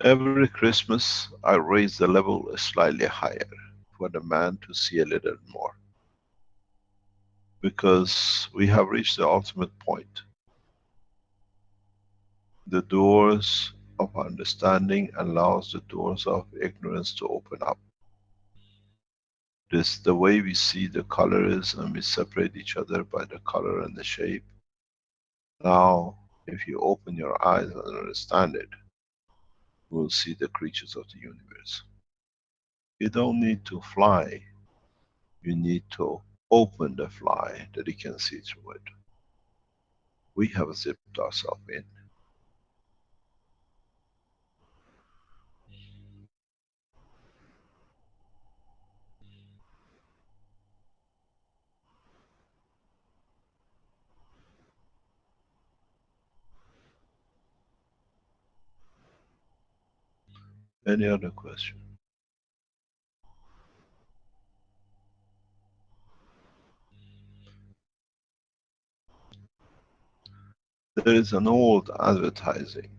Every Christmas, I raise the level slightly higher for the man to see a little more. Because we have reached the ultimate point. The doors of understanding allows the doors of ignorance to open up. This the way we see the colors and we separate each other by the color and the shape. Now, if you open your eyes and understand it, you will see the creatures of the universe. You don't need to fly. You need to open the fly that you can see through it. We have zipped ourselves in. Any other question? There is an old advertising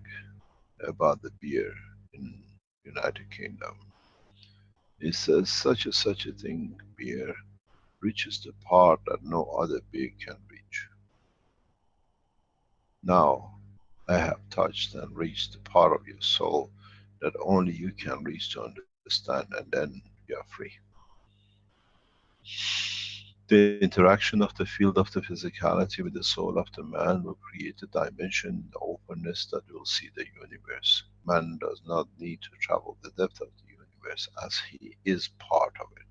about the beer in United Kingdom. It says such a thing, beer, reaches the part that no other beer can reach. Now, I have touched and reached the part of your soul that only you can reach to understand, and then you are free. The interaction of the field of the physicality with the soul of the man will create a dimension, the openness that will see the universe. Man does not need to travel the depth of the universe as he is part of it.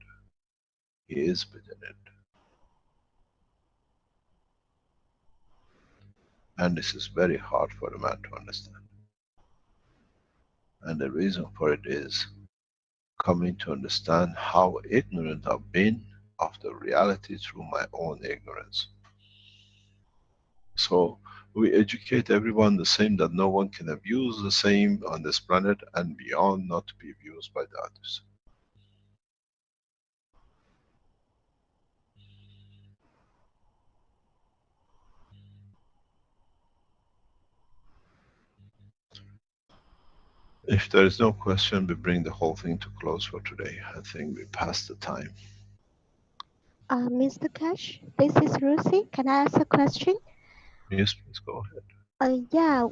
He is within it. And this is very hard for a man to understand. And the reason for it is coming to understand how ignorant I've been of the reality through my own ignorance. So we educate everyone the same, that no one can abuse the same on this planet and beyond, not to be abused by the others. If there is no question, we bring the whole thing to close for today. I think we passed the time. Mr. Cash, this is Lucy. Can I ask a question? Yes, please go ahead. Yeah,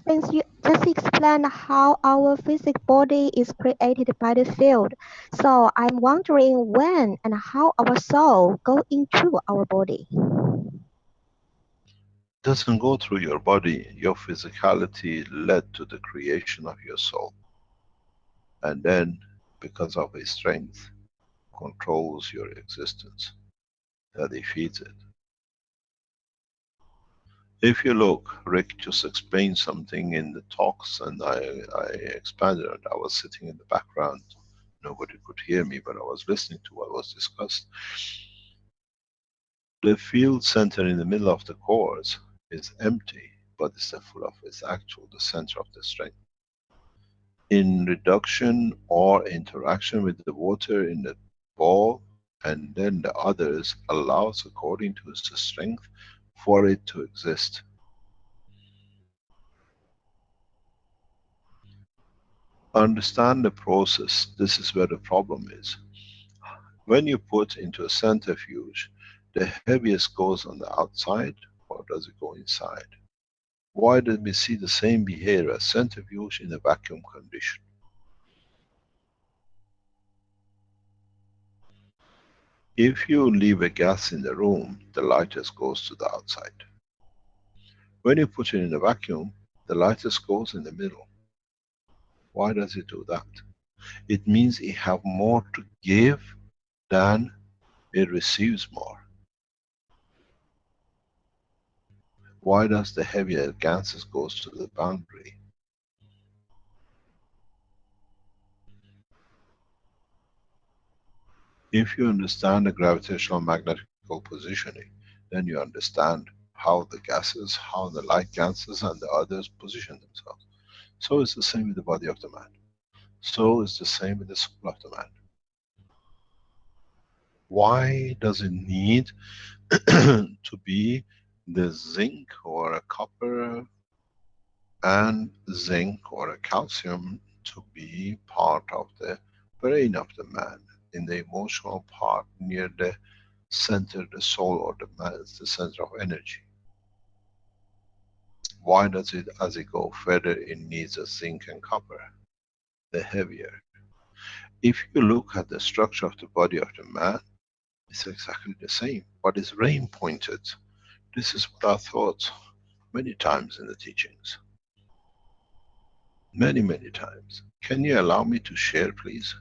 since you just explained how our physical body is created by the field, so I'm wondering when and how our soul go into our body. Doesn't go through your body. Your physicality led to the creation of your soul. And then, because of his strength, controls your existence, that he feeds it. If you look, Rick just explained something in the talks and I expanded on it. I was sitting in the background. Nobody could hear me, but I was listening to what was discussed. The field center in the middle of the cores is empty, but it's full of its actual, the center of the strength. In reduction or interaction with the water in the ball, and then the others allows according to its strength for it to exist. Understand the process. This is where the problem is. When you put into a centrifuge, the heaviest goes on the outside, or does it go inside? Why did we see the same behavior as centrifuge in a vacuum condition? If you leave a gas in the room, the lightest goes to the outside. When you put it in a vacuum, the lightest goes in the middle. Why does it do that? It means it have more to give than it receives more. Why does the heavier gases goes to the boundary? If you understand the gravitational magnetical positioning, then you understand how the gases, how the light gases and the others position themselves. So it's the same with the body of the man. So is the same with the soul of the man. Why does it need to be the zinc or a copper and zinc or a calcium to be part of the brain of the man, in the emotional part near the center, the soul or the man, the center of energy? Why does it, as it go further, it needs a zinc and copper, the heavier? If you look at the structure of the body of the man, it's exactly the same, but it's rain pointed. This is what I thought many times in the teachings. Many, many times. Can you allow me to share, please?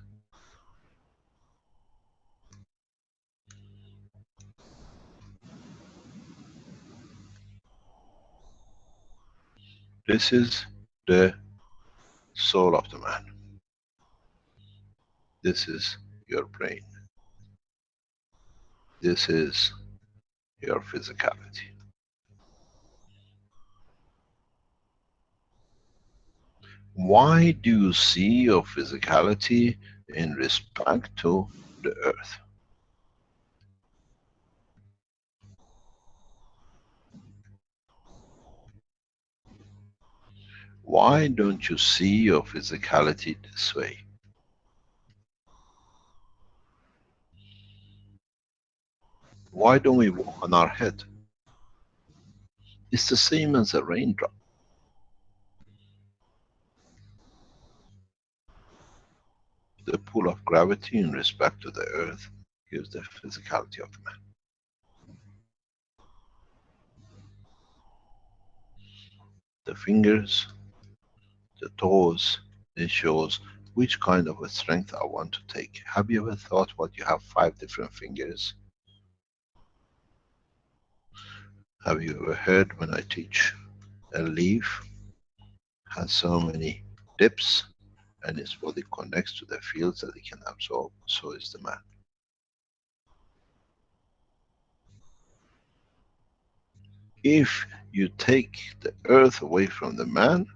This is the soul of the man. This is your brain. This is your physicality. Why do you see your physicality in respect to the earth? Why don't you see your physicality this way? Why don't we walk on our head? It's the same as a raindrop. The pull of gravity in respect to the earth gives the physicality of the man. The fingers, the toes, it shows which kind of a strength I want to take. Have you ever thought what you have 5 different fingers? Have you ever heard when I teach a leaf has so many dips and its body connects to the fields that it can absorb? So is the man. If you take the earth away from the man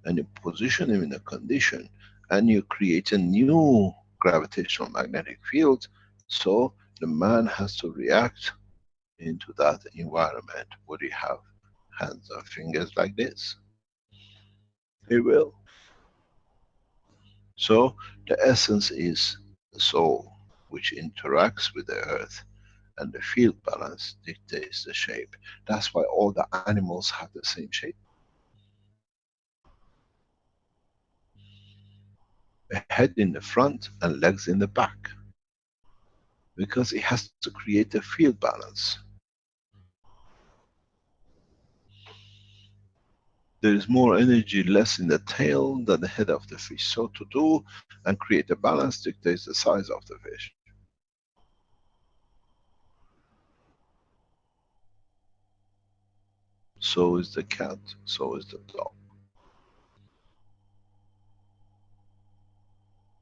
and you position him in a condition and you create a new gravitational magnetic field, so the man has to react into that environment. Would he have hands or fingers like this? He will. So the essence is the soul, which interacts with the earth, and the field balance dictates the shape. That's why all the animals have the same shape. A head in the front and legs in the back, because it has to create a field balance. There is more energy less in the tail than the head of the fish. So to do and create a balance dictates the size of the fish. So is the cat, so is the dog.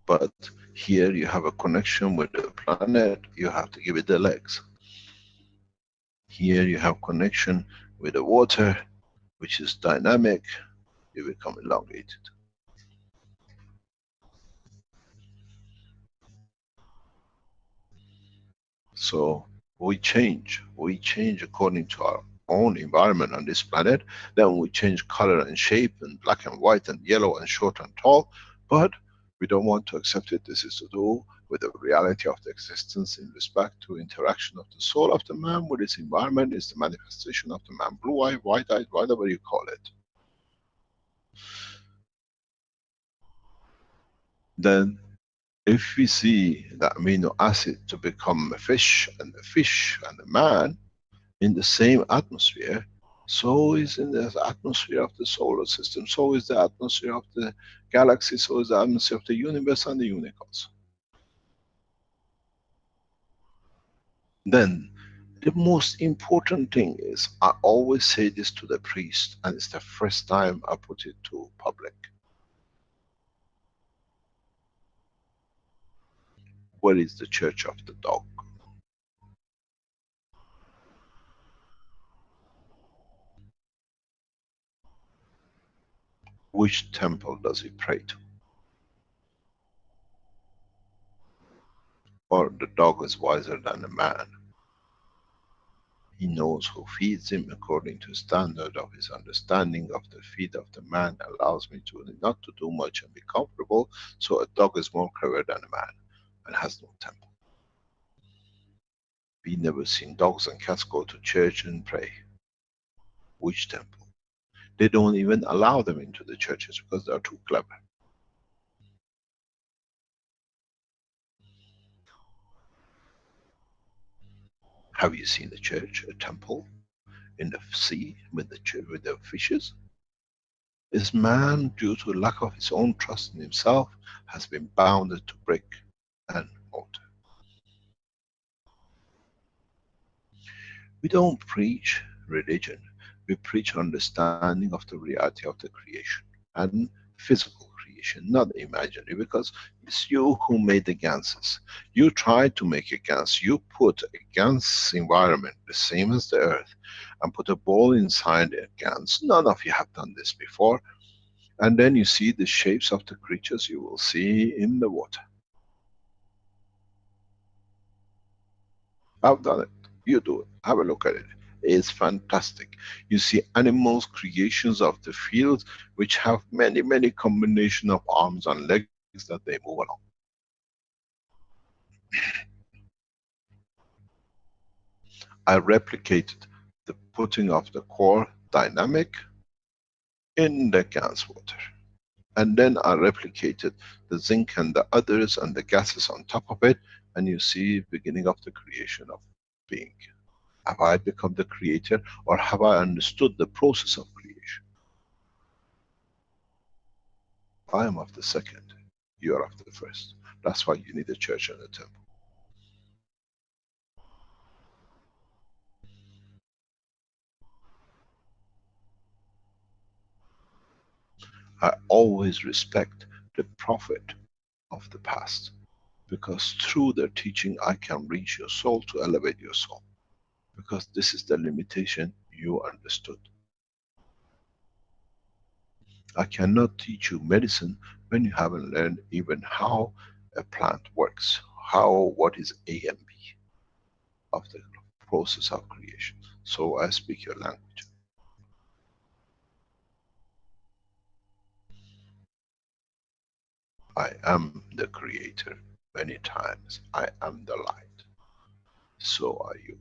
But here you have a connection with the planet, you have to give it the legs. Here you have connection with the water, which is dynamic, you become elongated. So we change according to our own environment on this planet. Then we change color and shape and black and white and yellow and short and tall, but we don't want to accept it. This is to do with the reality of the existence in respect to interaction of the soul of the man with its environment. Is the manifestation of the man, blue-eyed, white-eyed, whatever you call it. Then if we see the amino acid to become a fish and a man in the same atmosphere, So is in the atmosphere of the solar system, so is the atmosphere of the galaxy, so is the atmosphere of the universe and the universe. Then, the most important thing is, I always say this to the priest, and it's the first time I put it to public. Where is the church of the dog? Which temple does he pray to? Or the dog is wiser than the man. He knows who feeds him according to standard of his understanding of the feed of the man allows me to not to do much and be comfortable. So a dog is more clever than a man and has no temple. We never seen dogs and cats go to church and pray. Which temple? They don't even allow them into the churches because they are too clever. Have you seen a church, a temple in the sea with the fishes? Is man, due to lack of his own trust in himself, has been bounded to brick and mortar. We don't preach religion, we preach understanding of the reality of the creation and physical creation, not imaginary, because it's you who made the ganses. You tried to make a gans, you put a gans environment, the same as the earth, and put a ball inside a gans. None of you have done this before. And then you see the shapes of the creatures you will see in the water. I've done it. You do it. Have a look at it. It's fantastic. You see animals, creations of the field, which have many, many combination of arms and legs that they move along. I replicated the putting of the core dynamic in the gas water. And then I replicated the zinc and the others and the gases on top of it, and you see beginning of the creation of being. Have I become the creator, or have I understood the process of creation? I am of the second, you are of the first. That's why you need a church and a temple. I always respect the prophet of the past, because through their teaching I can reach your soul to elevate your soul. Because this is the limitation you understood. I cannot teach you medicine when you haven't learned even how a plant works, what is A and B of the process of creation. So I speak your language. I am the creator many times. I am the light. So are you.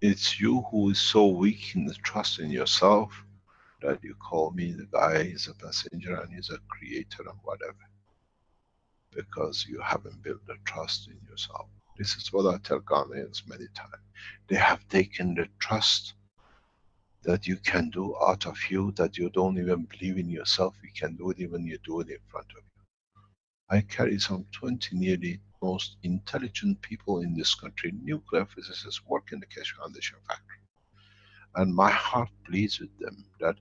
It's you who is so weak in the trust in yourself that you call me the guy is a passenger and he's a creator and whatever. Because you haven't built the trust in yourself. This is what I tell Ghanaians many times. They have taken the trust that you can do out of you, that you don't even believe in yourself, you can do it even you do it in front of you. I carry some 20 nearly most intelligent people in this country, nuclear physicists, work in the Keshe Foundation factory. And my heart bleeds with them that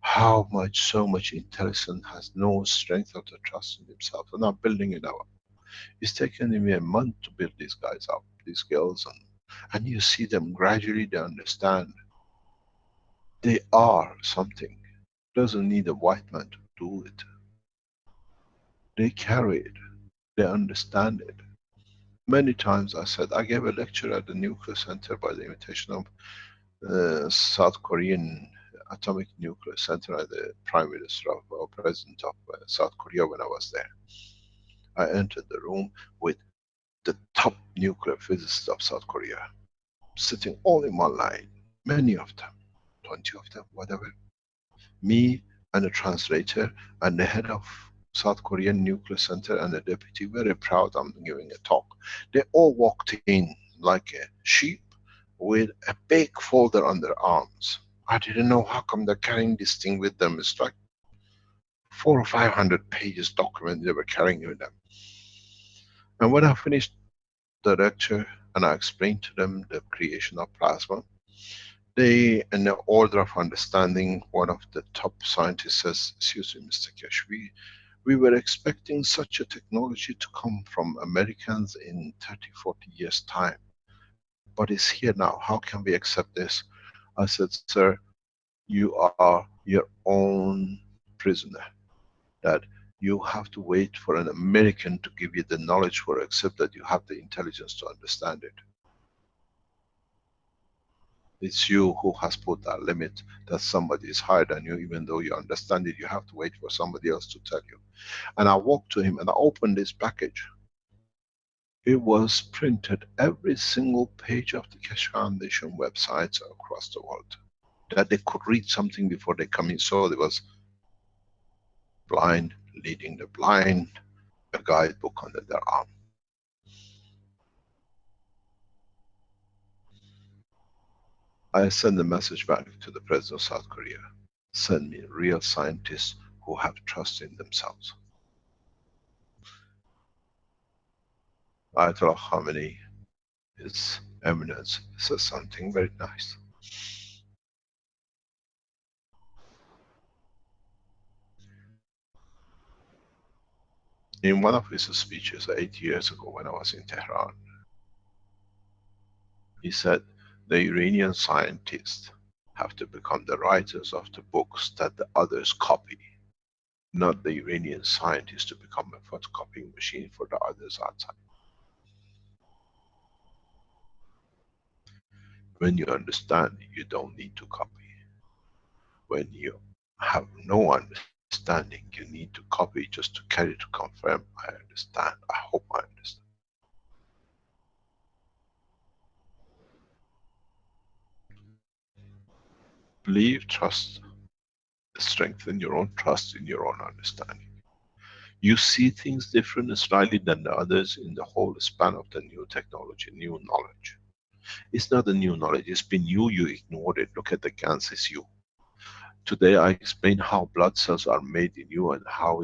how much, so much intelligence has no strength of the trust in themselves. They're not building it up. It's taken me a month to build these guys up, these girls, and you see them gradually, they understand. They are something. Doesn't need a white man to do it. They carry it. They understand it. Many times I said, I gave a lecture at the Nuclear Center by the invitation of South Korean Atomic Nuclear Center at the Prime Minister of, or President of South Korea when I was there. I entered the room with the top nuclear physicists of South Korea, sitting all in one line, many of them, 20 of them, whatever. Me and a translator and the head of South Korean Nuclear Center and the deputy, very proud I'm giving a talk. They all walked in like a sheep with a big folder on their arms. I didn't know how come they're carrying this thing with them. It's like 400 or 500 pages document they were carrying with them. And when I finished the lecture and I explained to them the creation of plasma, they, in the order of understanding, one of the top scientists says, excuse me, Mr. Kesh, we were expecting such a technology to come from Americans in 30, 40 years time. But it's here now, how can we accept this? I said, sir, you are your own prisoner. That you have to wait for an American to give you the knowledge for accept that you have the intelligence to understand it. It's you who has put that limit that somebody is higher than you, even though you understand it, you have to wait for somebody else to tell you. And I walked to him and I opened this package. It was printed every single page of the Keshe Foundation websites across the world. That they could read something before they come in. So there was blind leading the blind, a guidebook under their arm. I send a message back to the President of South Korea. Send me real scientists who have trust in themselves. Ayatollah Khamenei, His Eminence, says something very nice. In one of his speeches 8 years ago when I was in Tehran, he said, the Iranian scientists have to become the writers of the books that the others copy, not the Iranian scientists to become a photocopying machine for the others outside. When you understand, you don't need to copy. When you have no understanding, you need to copy just to carry to confirm, I understand, I hope I understand. Believe, trust, strengthen your own trust in your own understanding. You see things different slightly than the others in the whole span of the new technology, new knowledge. It's not a new knowledge, it's been you ignored it. Look at the GANs, it's you. Today I explained how blood cells are made in you and how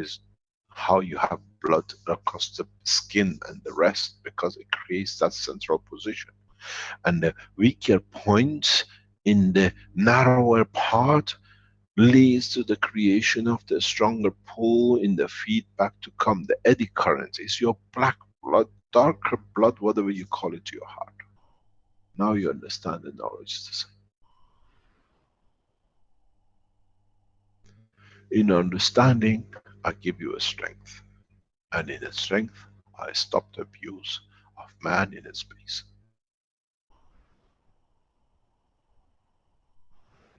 you have blood across the skin and the rest, because it creates that central position. And the weaker points in the narrower part leads to the creation of the stronger pull in the feedback to come. The eddy current is your black blood, darker blood, whatever you call it, to your heart. Now you understand the knowledge is the same. In understanding, I give you a strength. And in a strength, I stop the abuse of man in a space.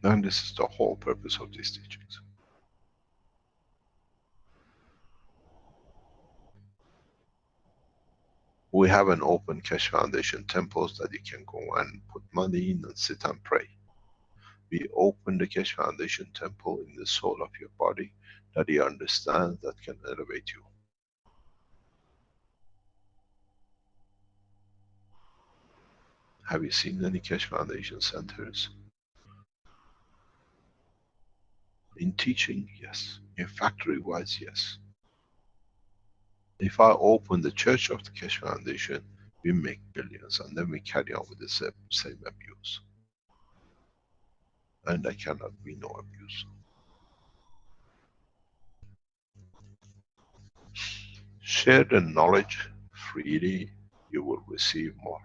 And this is the whole purpose of these teachings. We have an open Keshe Foundation temples that you can go and put money in and sit and pray. We open the Keshe Foundation temple in the soul of your body that you understand that can elevate you. Have you seen any Keshe Foundation centers? In teaching, yes. In factory-wise, yes. If I open the church of the Keshe Foundation, we make billions and then we carry on with the same abuse. And there cannot be no abuse. Share the knowledge freely, you will receive more.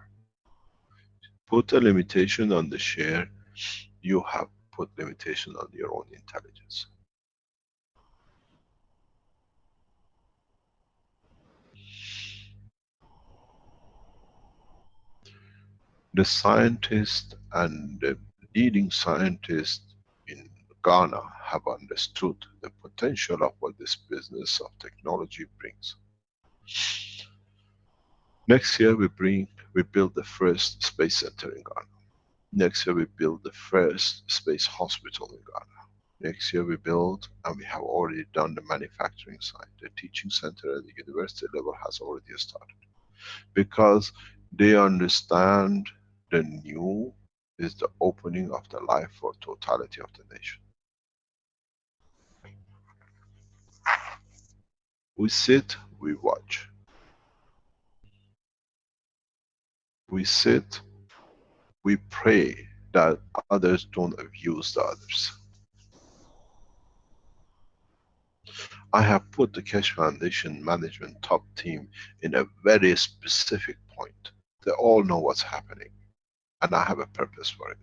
Put a limitation on the share, you have put limitation on your own intelligence. The scientists and the leading scientists in Ghana have understood the potential of what this business of technology brings. Next year we build the first space center in Ghana. Next year we build the first space hospital in Ghana. Next year we build, and we have already done the manufacturing side. The teaching center at the university level has already started. Because they understand the new is the opening of the life for totality of the nation. We sit, we watch. We sit, we pray that others don't abuse the others. I have put the Keshe Foundation management top team in a very specific point. They all know what's happening, and I have a purpose for it.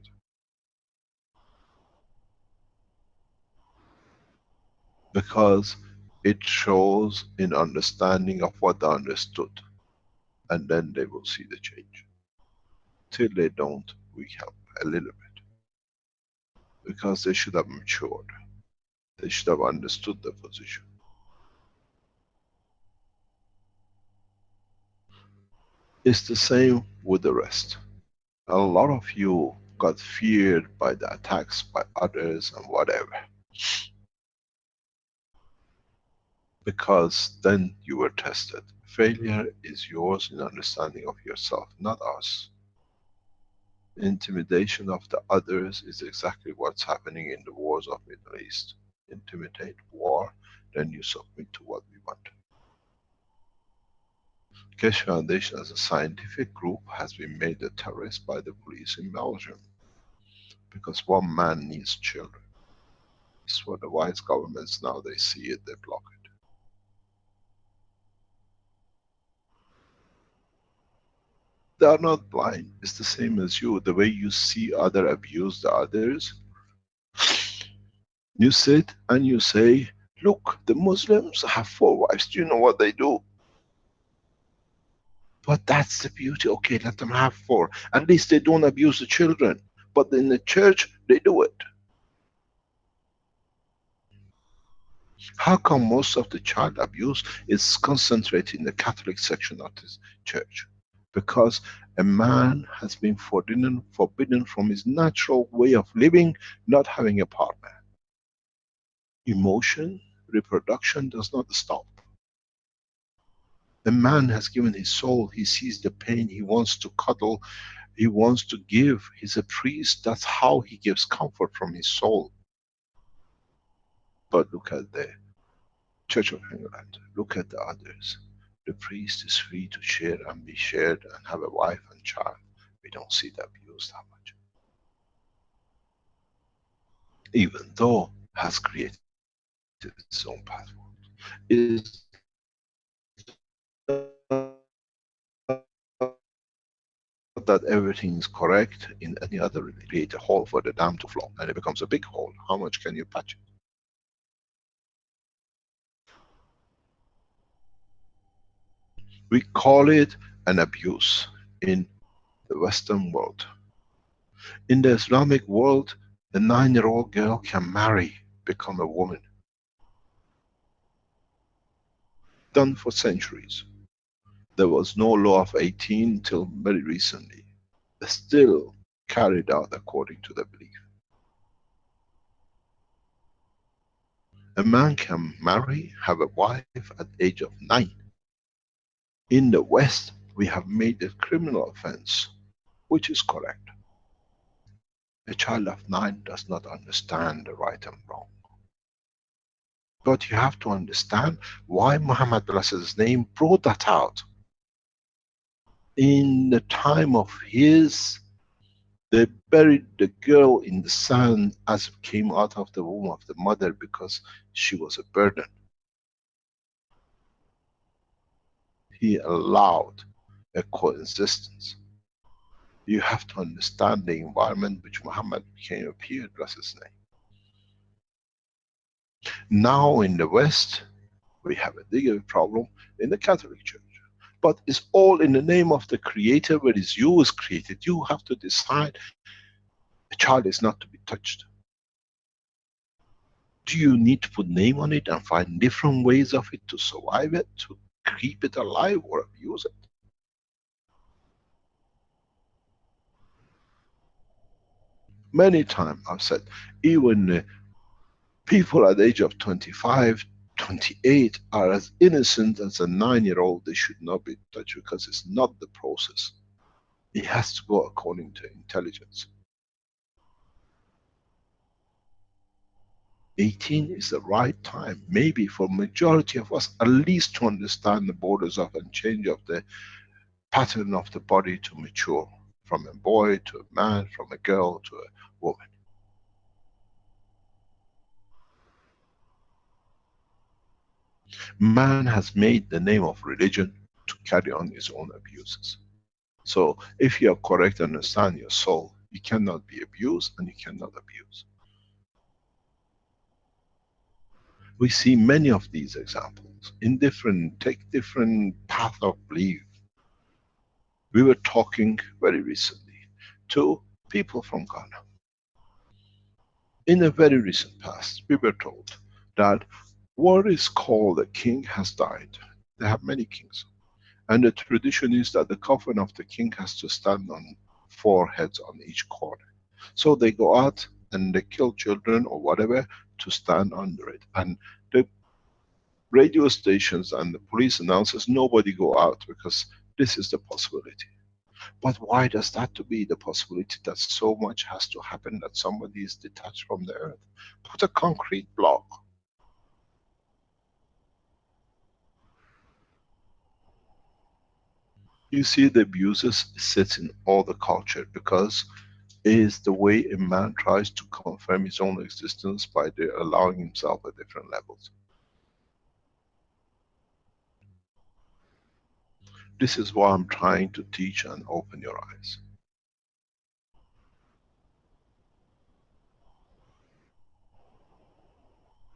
Because it shows in understanding of what they understood, and then they will see the change. Till they don't, we help a little bit. Because they should have matured. They should have understood the position. It's the same with the rest. A lot of you got feared by the attacks by others and whatever. Because then you were tested. Failure is yours in understanding of yourself, not us. Intimidation of the others is exactly what's happening in the wars of Middle East. Intimidate, war, then you submit to what we want. Keshe Foundation as a scientific group has been made a terrorist by the police in Belgium. Because one man needs children. It's what the wise governments now they see it, they block it. They are not blind. It's the same as you. The way you see other abuse the others, you sit and you say, look, the Muslims have 4 wives. Do you know what they do? But that's the beauty. Okay, let them have 4. At least they don't abuse the children. But in the church, they do it. How come most of the child abuse is concentrated in the Catholic section of this church? Because a man has been forbidden from his natural way of living, not having a partner. Emotion, reproduction does not stop. The man has given his soul, he sees the pain, he wants to cuddle, he wants to give. He's a priest, that's how he gives comfort from his soul. But look at the Church of England, look at the others. The priest is free to share and be shared and have a wife and child. We don't see the abuse that much. Even though has created its own pathway. Is that everything is correct in any other religion. Create a hole for the dam to flow and it becomes a big hole. How much can you patch it? We call it an abuse in the Western world. In the Islamic world, a 9-year-old girl can marry, become a woman. Done for centuries. There was no law of 18 till very recently. Still carried out according to the belief. A man can marry, have a wife at the age of 9. In the West, we have made it criminal offense, which is correct. A child of 9 does not understand the right and wrong. But you have to understand why Muhammad blessed his name brought that out. In the time of his, they buried the girl in the sand as it came out of the womb of the mother because she was a burden. He allowed a coexistence. You have to understand the environment which Muhammad became appeared, bless his name. Now in the West, we have a bigger problem in the Catholic Church. But it's all in the name of the Creator, where is you is created. You have to decide a child is not to be touched. Do you need to put name on it and find different ways of it to survive it, to keep it alive or abuse it? Many times I've said, even People at the age of 25, 28 are as innocent as a 9-year-old. They should not be touched because it's not the process. It has to go according to intelligence. 18 is the right time, maybe for majority of us, at least to understand the borders of and change of the pattern of the body to mature. From a boy to a man, from a girl to a woman. Man has made the name of religion to carry on his own abuses. So if you are correct and understand your soul, you cannot be abused and you cannot abuse. We see many of these examples in take different path of belief. We were talking very recently to people from Ghana. In the very recent past, we were told that what is called a king has died. They have many kings. And the tradition is that the coffin of the king has to stand on 4 heads on each corner. So they go out and they kill children or whatever to stand under it. And the radio stations and the police announces nobody go out because this is the possibility. But why does that to be the possibility that so much has to happen that somebody is detached from the earth? Put a concrete block. You see the abuses sits in all the culture because it is the way a man tries to confirm his own existence by allowing himself at different levels. This is why I'm trying to teach and open your eyes.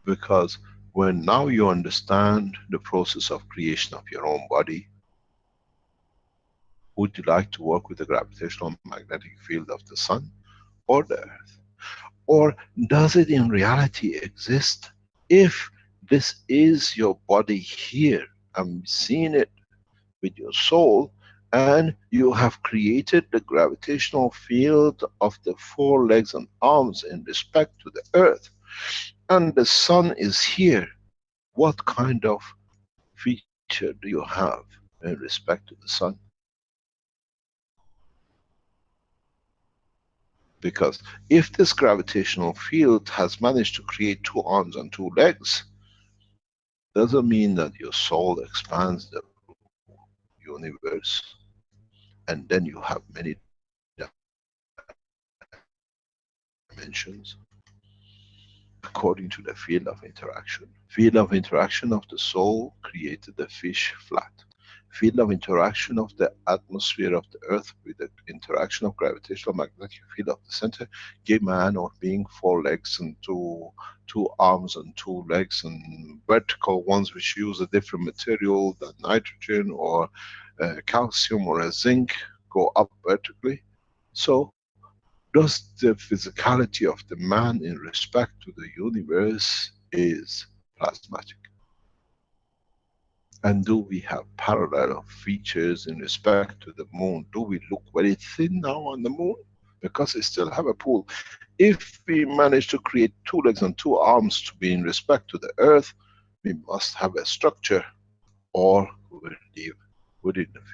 Because when now you understand the process of creation of your own body, would you like to work with the gravitational magnetic field of the sun or the earth? Or does it in reality exist? If this is your body here, I'm seeing it with your soul, and you have created the gravitational field of the 4 legs and arms in respect to the earth, and the sun is here, what kind of feature do you have in respect to the sun? Because if this gravitational field has managed to create 2 arms and 2 legs, doesn't mean that your soul expands the universe and then you have many dimensions according to the field of interaction. Field of interaction of the soul created the fish flat. Field of interaction of the atmosphere of the earth with the interaction of gravitational magnetic field of the center gave man or being 4 legs and two arms and 2 legs, and vertical ones which use a different material than nitrogen or calcium or a zinc go up vertically. So does the physicality of the man in respect to the universe is plasmatic? And do we have parallel features in respect to the moon? Do we look very thin now on the moon? Because we still have a pool. If we manage to create 2 legs and 2 arms to be in respect to the earth, we must have a structure, or we'll live within the field.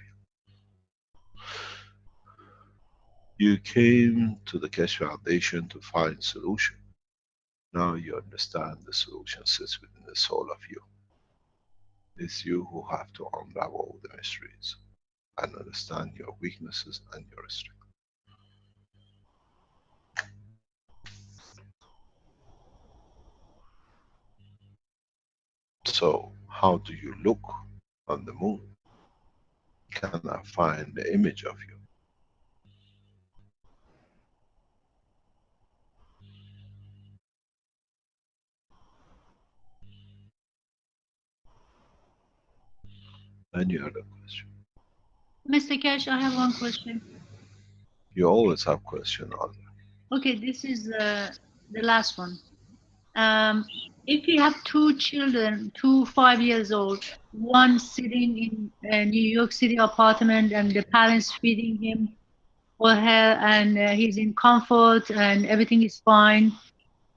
You came to the Keshe Foundation to find solution. Now you understand the solution sits within the soul of you. It's you who have to unravel the mysteries and understand your weaknesses and your strength. So, how do you look on the moon? Can I find the image of you? Any other question? Mr. Cash, I have one question. You always have question on. Okay, this is the last one. If you have 2 children, 2 5 years old, one sitting in a New York City apartment and the parents feeding him or her, and he's in comfort and everything is fine.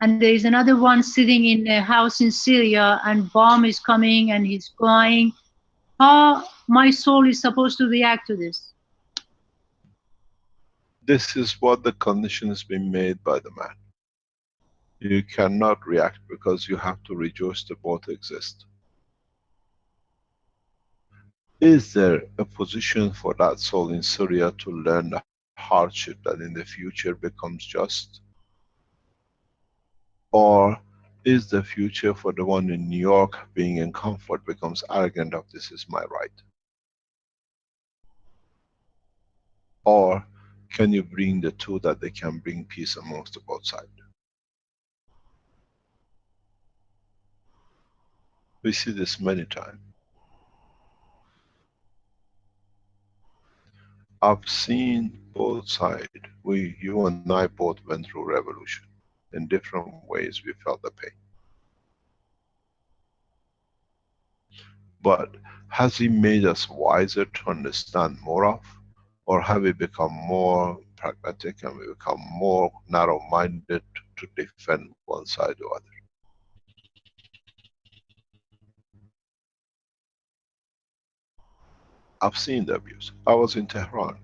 and there is another one sitting in a house in Syria, and bomb is coming and he's crying. How my soul is supposed to react to this? This is what the condition has been made by the man. You cannot react because you have to rejoice that both exist. Is there a position for that soul in Syria to learn the hardship that in the future becomes just? Or is the future for the one in New York being in comfort becomes arrogant of this is my right? Or can you bring the two that they can bring peace amongst the both sides? We see this many times. I've seen both sides. You and I both went through revolution. In different ways we felt the pain. But has he made us wiser to understand more of? Or have we become more pragmatic and we become more narrow-minded to defend one side or other? I've seen the abuse. I was in Tehran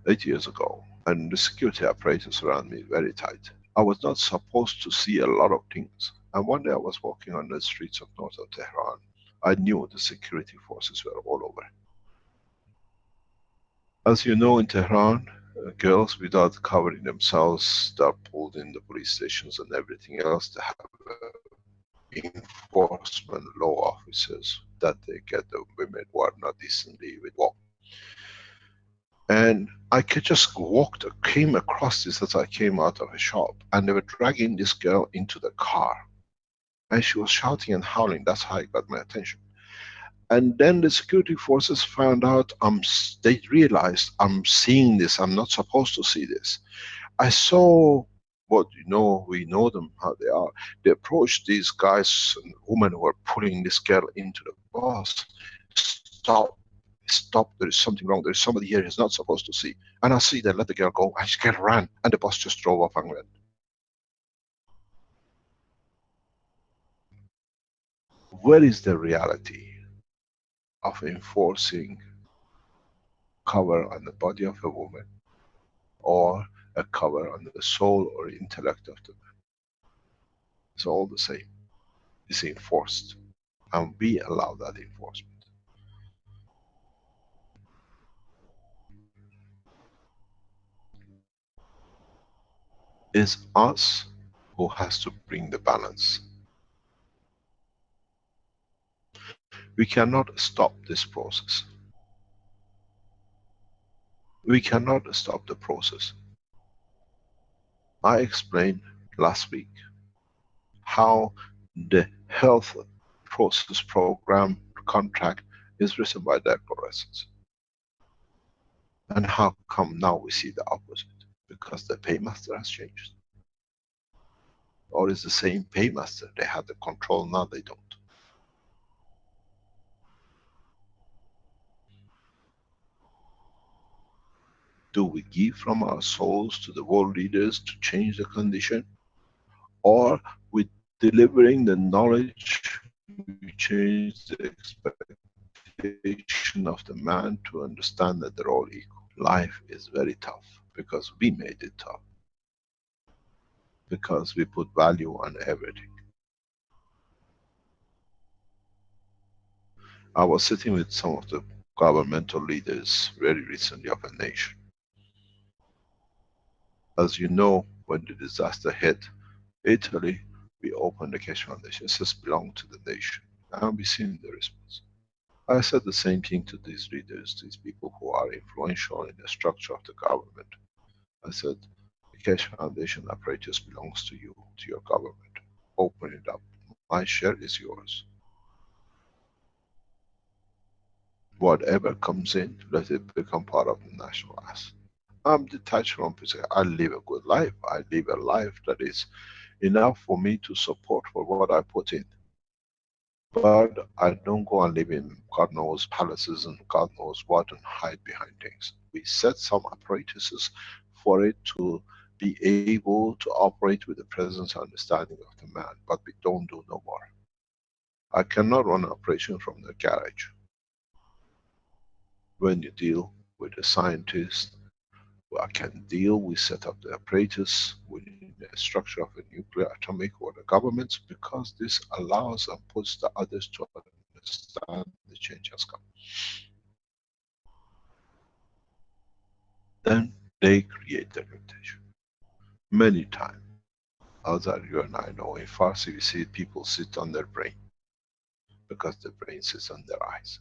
8 years ago and the security apparatus around me very tight. I was not supposed to see a lot of things. And one day I was walking on the streets of north of Tehran. I knew the security forces were all over. As you know, in Tehran, girls without covering themselves, they're pulled in the police stations and everything else. They have enforcement law officers that they get the women who are not decently with walk. And I could just came across this as I came out of a shop, and they were dragging this girl into the car. And she was shouting and howling. That's how it got my attention. And then the security forces found out, they realized I'm seeing this, I'm not supposed to see this. I saw what we know them, how they are. They approached these guys and women who were pulling this girl into the bus. Stop, there is something wrong, there is somebody here who's not supposed to see. And I see they let the girl go, and she girl ran, and the bus just drove off and went. Where is the reality of enforcing cover on the body of a woman, or a cover on the soul or intellect of the man? It's all the same. It's enforced, and we allow that enforcement. It's us who has to bring the balance. We cannot stop this process. We cannot stop the process. I explained last week how the health process program contract is written by the fluorescence. And how come now we see the opposite? Because the paymaster has changed. Or is the same paymaster, they have the control, now they don't. Do we give from our souls to the world leaders to change the condition? Or with delivering the knowledge, we change the expectation of the man to understand that they're all equal? Life is very tough because we made it tough. Because we put value on everything. I was sitting with some of the governmental leaders very recently of a nation. As you know, when the disaster hit Italy, we opened the Keshe Foundation. It says belong to the nation. And we've seen the response. I said the same thing to these leaders, these people who are influential in the structure of the government. I said, the Keshe Foundation apparatus belongs to you, to your government. Open it up. My share is yours. Whatever comes in, let it become part of the national asset. I'm detached from people. I live a good life. I live a life that is enough for me to support for what I put in. But I don't go and live in God knows palaces and God knows what and hide behind things. We set some apparatuses for it to be able to operate with the presence and understanding of the man, but we don't do no more. I cannot run an operation from the garage. When you deal with a scientist, I can deal, we set up the apparatus within the structure of a nuclear, atomic, or the governments, because this allows and puts the others to understand the change has come. Then they create the limitation. Many times, as you and I know, in Farsi we see people sit on their brain, because the brain sits on their eyes.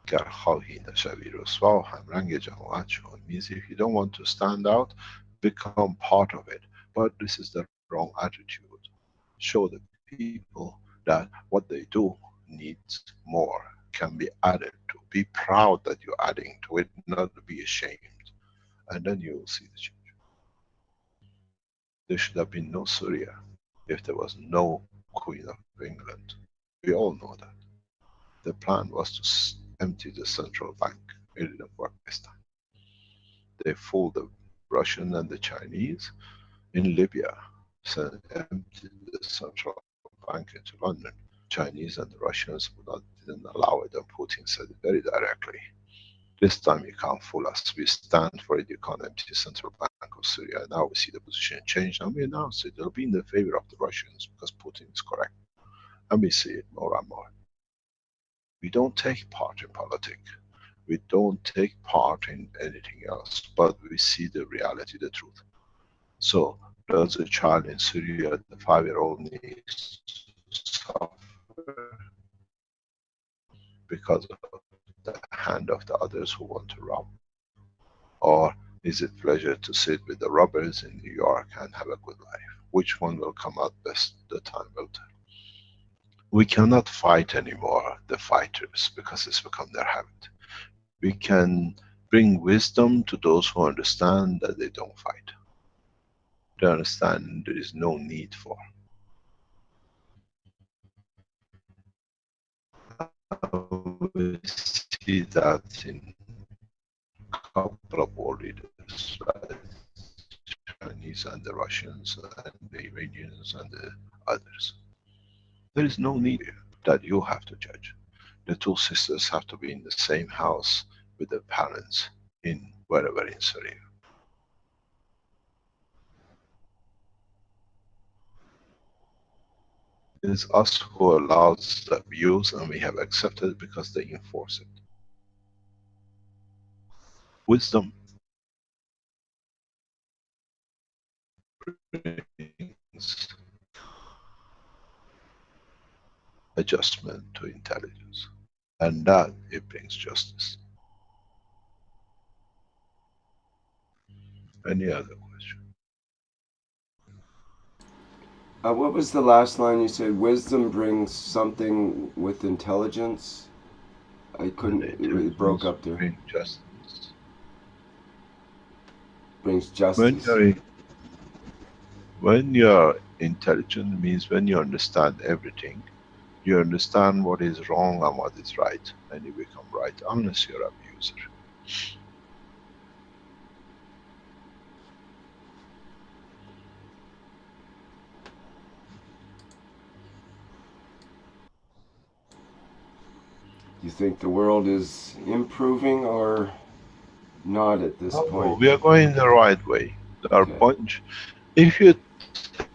گر خواهی نشوی رسوا همرنگ جماعت شو. It means if you don't want to stand out, become part of it. But this is the wrong attitude. Show the people that what they do needs more, can be added to. Be proud that you're adding to it, not to be ashamed. And then you will see the change. There should have been no Syria if there was no Queen of England. We all know that. The plan was to empty the central bank. It didn't work this time. They fooled the Russian and the Chinese in Libya, so emptied the central bank into London. Chinese and the Russians didn't allow it, and Putin said it very directly. This time you can't fool us. We stand for it. You can't empty the central bank of Syria. Now we see the position change, and we announce it. It'll be in the favor of the Russians because Putin is correct. And we see it more and more. We don't take part in politics. We don't take part in anything else, but we see the reality, the truth. So, does a child in Syria, the 5-year-old, needs to suffer because of the hand of the others who want to rob? Or is it pleasure to sit with the robbers in New York and have a good life? Which one will come out best? The time will tell. We cannot fight anymore, the fighters, because it's become their habit. We can bring wisdom to those who understand that they don't fight. They understand there is no need for. We see that in a couple of world leaders, right? Chinese and the Russians and the Iranians and the others. There is no need that you have to judge. The two sisters have to be in the same house with the parents in wherever in Syria. It's us who allows the abuse, and we have accepted because they enforce it. Wisdom brings adjustment to intelligence, and that it brings justice. Any other question? What was the last line you said? Wisdom brings something with intelligence? I couldn't, it broke up there. Brings justice. Brings justice. When you're intelligent, means when you understand everything, you understand what is wrong and what is right, and you become right, unless you're an abuser. Do you think the world is improving or not at this point? We are going the right way. Our bunch. If you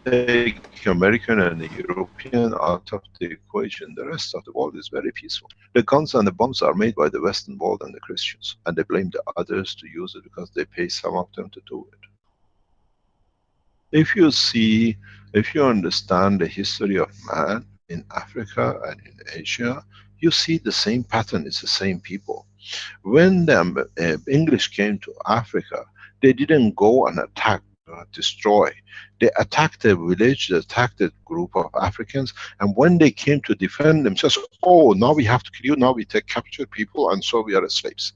take American and the European out of the equation, the rest of the world is very peaceful. The guns and the bombs are made by the Western world and the Christians, and they blame the others to use it because they pay some of them to do it. If you see, if you understand the history of man in Africa and in Asia, you see the same pattern. It's the same people. When the English came to Africa, they didn't go and attack, destroy. They attacked a village, they attacked a group of Africans, and when they came to defend themselves, oh, now we have to kill you, now we take captured people, and so we are slaves.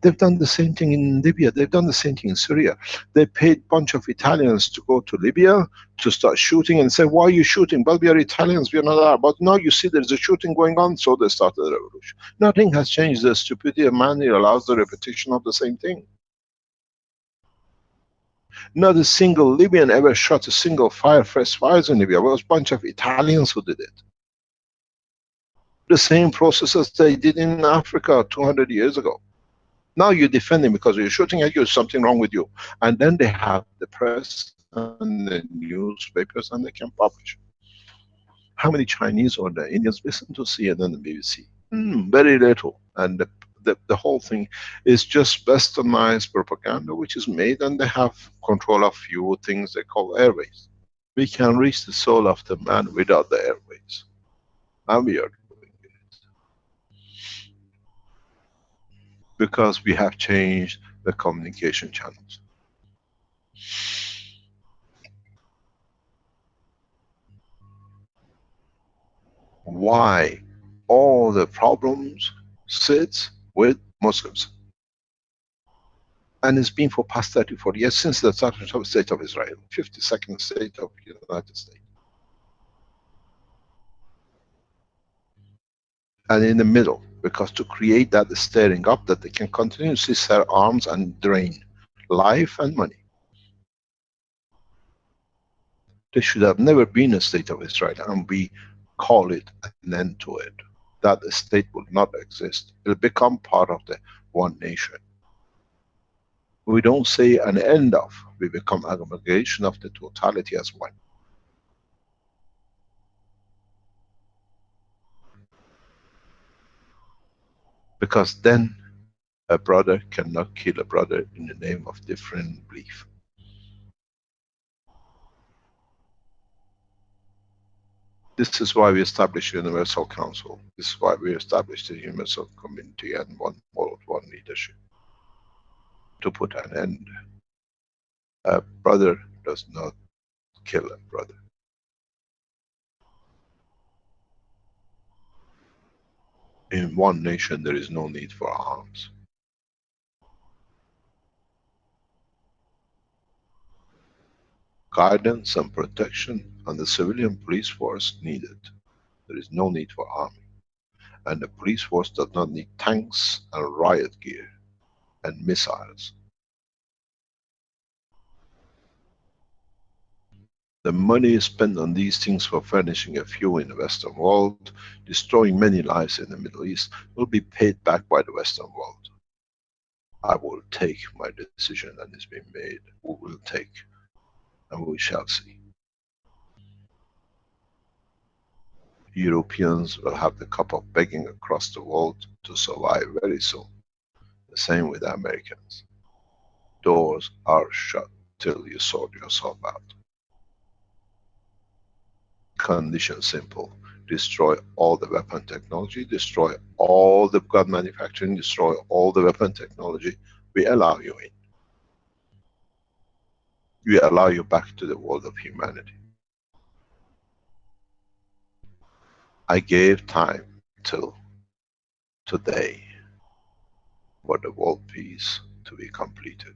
They've done the same thing in Libya. They've done the same thing in Syria. They paid a bunch of Italians to go to Libya to start shooting and say, why are you shooting? Well, we are Italians, we are not Arab. But now you see there's a shooting going on, so they started the revolution. Nothing has changed. The stupidity of man allows the repetition of the same thing. Not a single Libyan ever shot a single first fires in Libya. It was a bunch of Italians who did it. The same processes they did in Africa 200 years ago. Now you defend him because you're shooting at you, something wrong with you. And then they have the press and the newspapers and they can publish. How many Chinese or the Indians listen to CNN and BBC? Very little. And the whole thing is just westernized propaganda which is made, and they have control of few things they call airways. We can reach the soul of the man without the airways. And we are doing it. Because we have changed the communication channels. Why all the problems sits with Muslims? And it's been for past 30, 40 years, since the state of Israel, 52nd state of the United States. And in the middle, because to create that stirring up that they can continuously sell arms and drain life and money. There should have never been a state of Israel, and we call it an end to it. That state will not exist. It'll become part of the one nation. We don't say an end of, we become aggregation of the totality as one. Because then a brother cannot kill a brother in the name of different belief. This is why we established Universal Council. This is why we established the Universal Community and one world, one leadership. To put an end. A brother does not kill a brother. In one nation there is no need for arms. Guidance and protection on the civilian police force needed. There is no need for army. And the police force does not need tanks and riot gear and missiles. The money spent on these things for furnishing a few in the Western world, destroying many lives in the Middle East, will be paid back by the Western world. I will take my decision, and it's been made. We will take, and we shall see. Europeans will have the cup of begging across the world to survive very soon. The same with the Americans. Doors are shut till you sort yourself out. Condition simple. Destroy all the weapon technology, destroy all the gun manufacturing, destroy all the weapon technology. We allow you in. We allow you back to the world of humanity. I gave time till today for the world peace to be completed.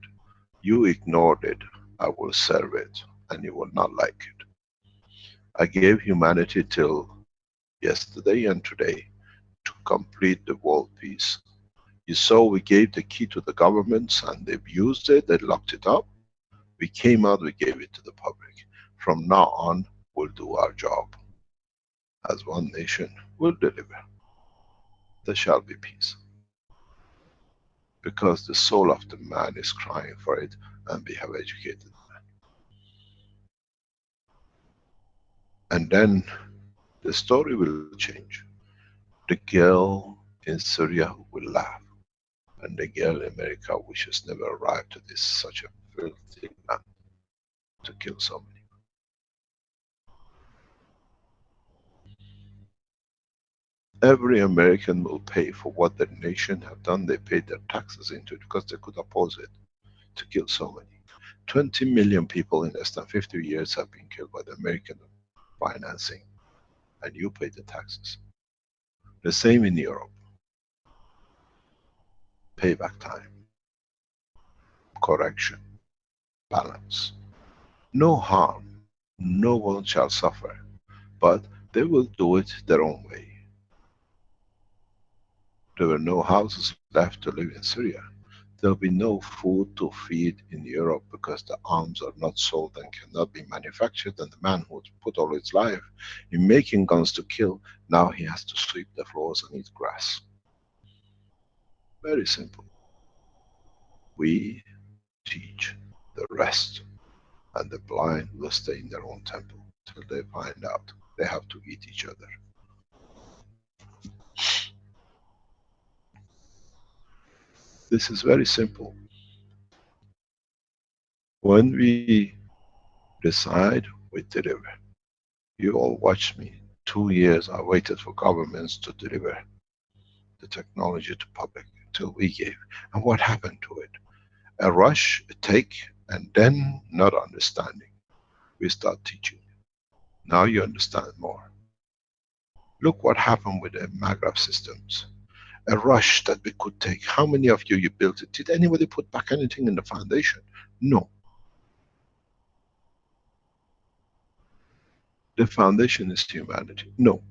You ignored it, I will serve it, and you will not like it. I gave humanity till yesterday and today to complete the world peace. You saw we gave the key to the governments and they've used it, they locked it up. We came out, we gave it to the public. From now on, we'll do our job. As one nation, we'll deliver. There shall be peace. Because the soul of the man is crying for it, and we have educated the man. And then the story will change. The girl in Syria will laugh, and the girl in America wishes never arrived to this such a filthy land to kill so many. Every American will pay for what their nation have done. They paid their taxes into it because they could oppose it, to kill so many. 20 million people in less than 50 years have been killed by the American financing, and you pay the taxes. The same in Europe. payback time, correction, balance. No harm, no one shall suffer, but they will do it their own way. There were no houses left to live in Syria. There'll be no food to feed in Europe because the arms are not sold and cannot be manufactured, and the man who put all his life in making guns to kill, now he has to sweep the floors and eat grass. Very simple. We teach the rest, and the blind will stay in their own temple till they find out they have to eat each other. This is very simple. When we decide, we deliver. You all watched me. 2 years I waited for governments to deliver the technology to public until we gave. And what happened to it? A rush, a take, and then not understanding. We start teaching. Now you understand more. Look what happened with the Maghreb systems. A rush that we could take. How many of you built it? Did anybody put back anything in the foundation? No. The foundation is humanity. No.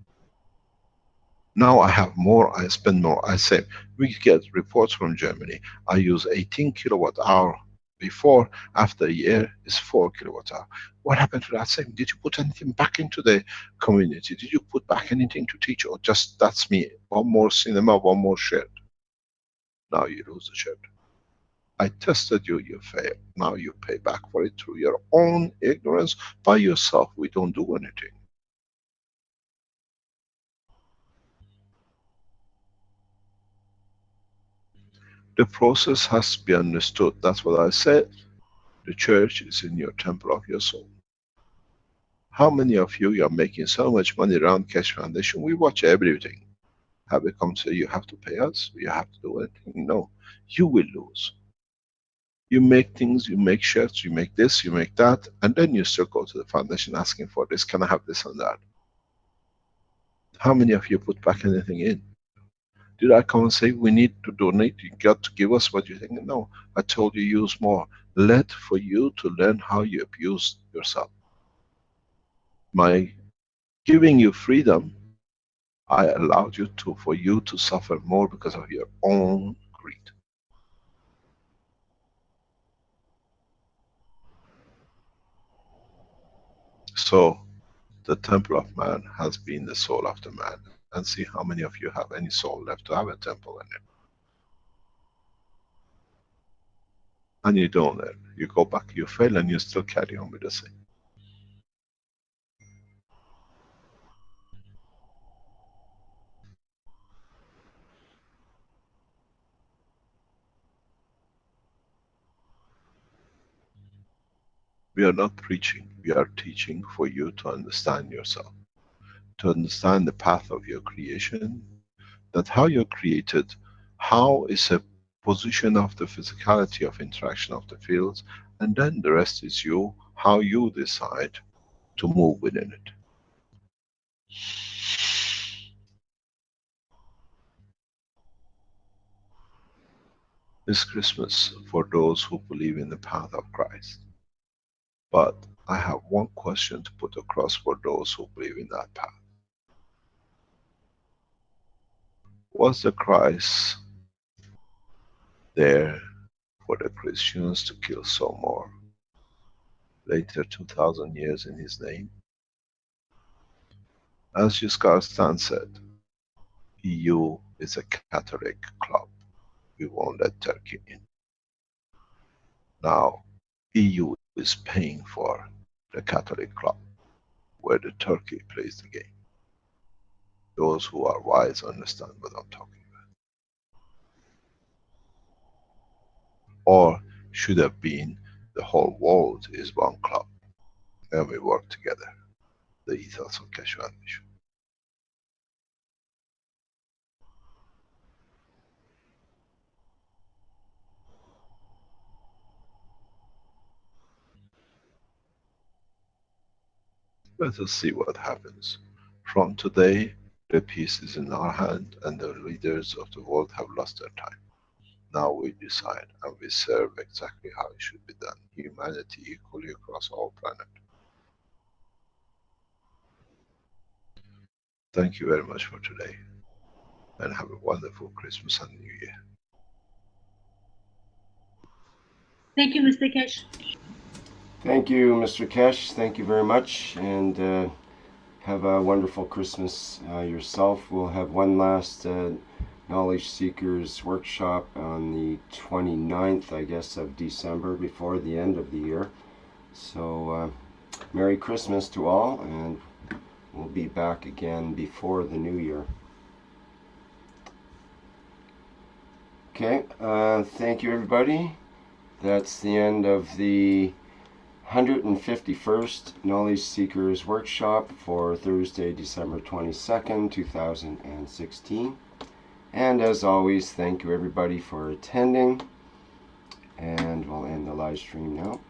Now I have more, I spend more, I save. We get reports from Germany. I use 18 kilowatt hour before, after a year is 4 kilowatt hour. What happened to that saving? Did you put anything back into the community? Did you put back anything to teach, or just that's me? One more cinema, one more shed. Now you lose the shed. I tested you, you failed. Now you pay back for it through your own ignorance by yourself. We don't do anything. The process has to be understood. That's what I said. The church is in your temple of your soul. How many of you are making so much money around Keshe Foundation? We watch everything. Have it come say you have to pay us? You have to do anything? No. You will lose. You make things, you make shirts, you make this, you make that, and then you still go to the foundation asking for this, can I have this and that? How many of you put back anything in? Did I come and say we need to donate? You got to give us what you think? No, I told you use more. Let for you to learn how you abuse yourself. My giving you freedom, I allowed you to, for you to suffer more because of your own greed. So, the temple of man has been the soul of the man. And see how many of you have any soul left to have a temple in it. And you don't learn. You go back, you fail, and you still carry on with the same. We are not preaching, we are teaching for you to understand yourself. To understand the path of your creation, that how you're created, how is a position of the physicality of interaction of the fields, and then the rest is you, how you decide to move within it. It's Christmas for those who believe in the path of Christ. But I have one question to put across for those who believe in that path. Was the Christ there for the Christians to kill some more later 2000 years in his name? As Giscard d'Estaing said, EU is a Catholic club. We won't let Turkey in. Now, EU is paying for the Catholic club, where the Turkey plays the game. Those who are wise understand what I'm talking about. Or should have been the whole world is one club, and we work together. The ethos of Keshe Foundation. Let us see what happens. From today, the peace is in our hand, and the leaders of the world have lost their time. Now we decide and we serve exactly how it should be done. Humanity equally across all planet. Thank you very much for today, and have a wonderful Christmas and New Year. Thank you, Mr. Kesh. Thank you, Mr. Kesh. Thank you very much, and have a wonderful Christmas yourself. We'll have one last Knowledge Seekers workshop on the 29th, I guess, of December, before the end of the year. So, Merry Christmas to all, and we'll be back again before the new year. Okay, thank you, everybody. That's the end of the 151st Knowledge Seekers Workshop for Thursday, December 22nd, 2016. And as always, thank you everybody for attending. And we'll end the live stream now.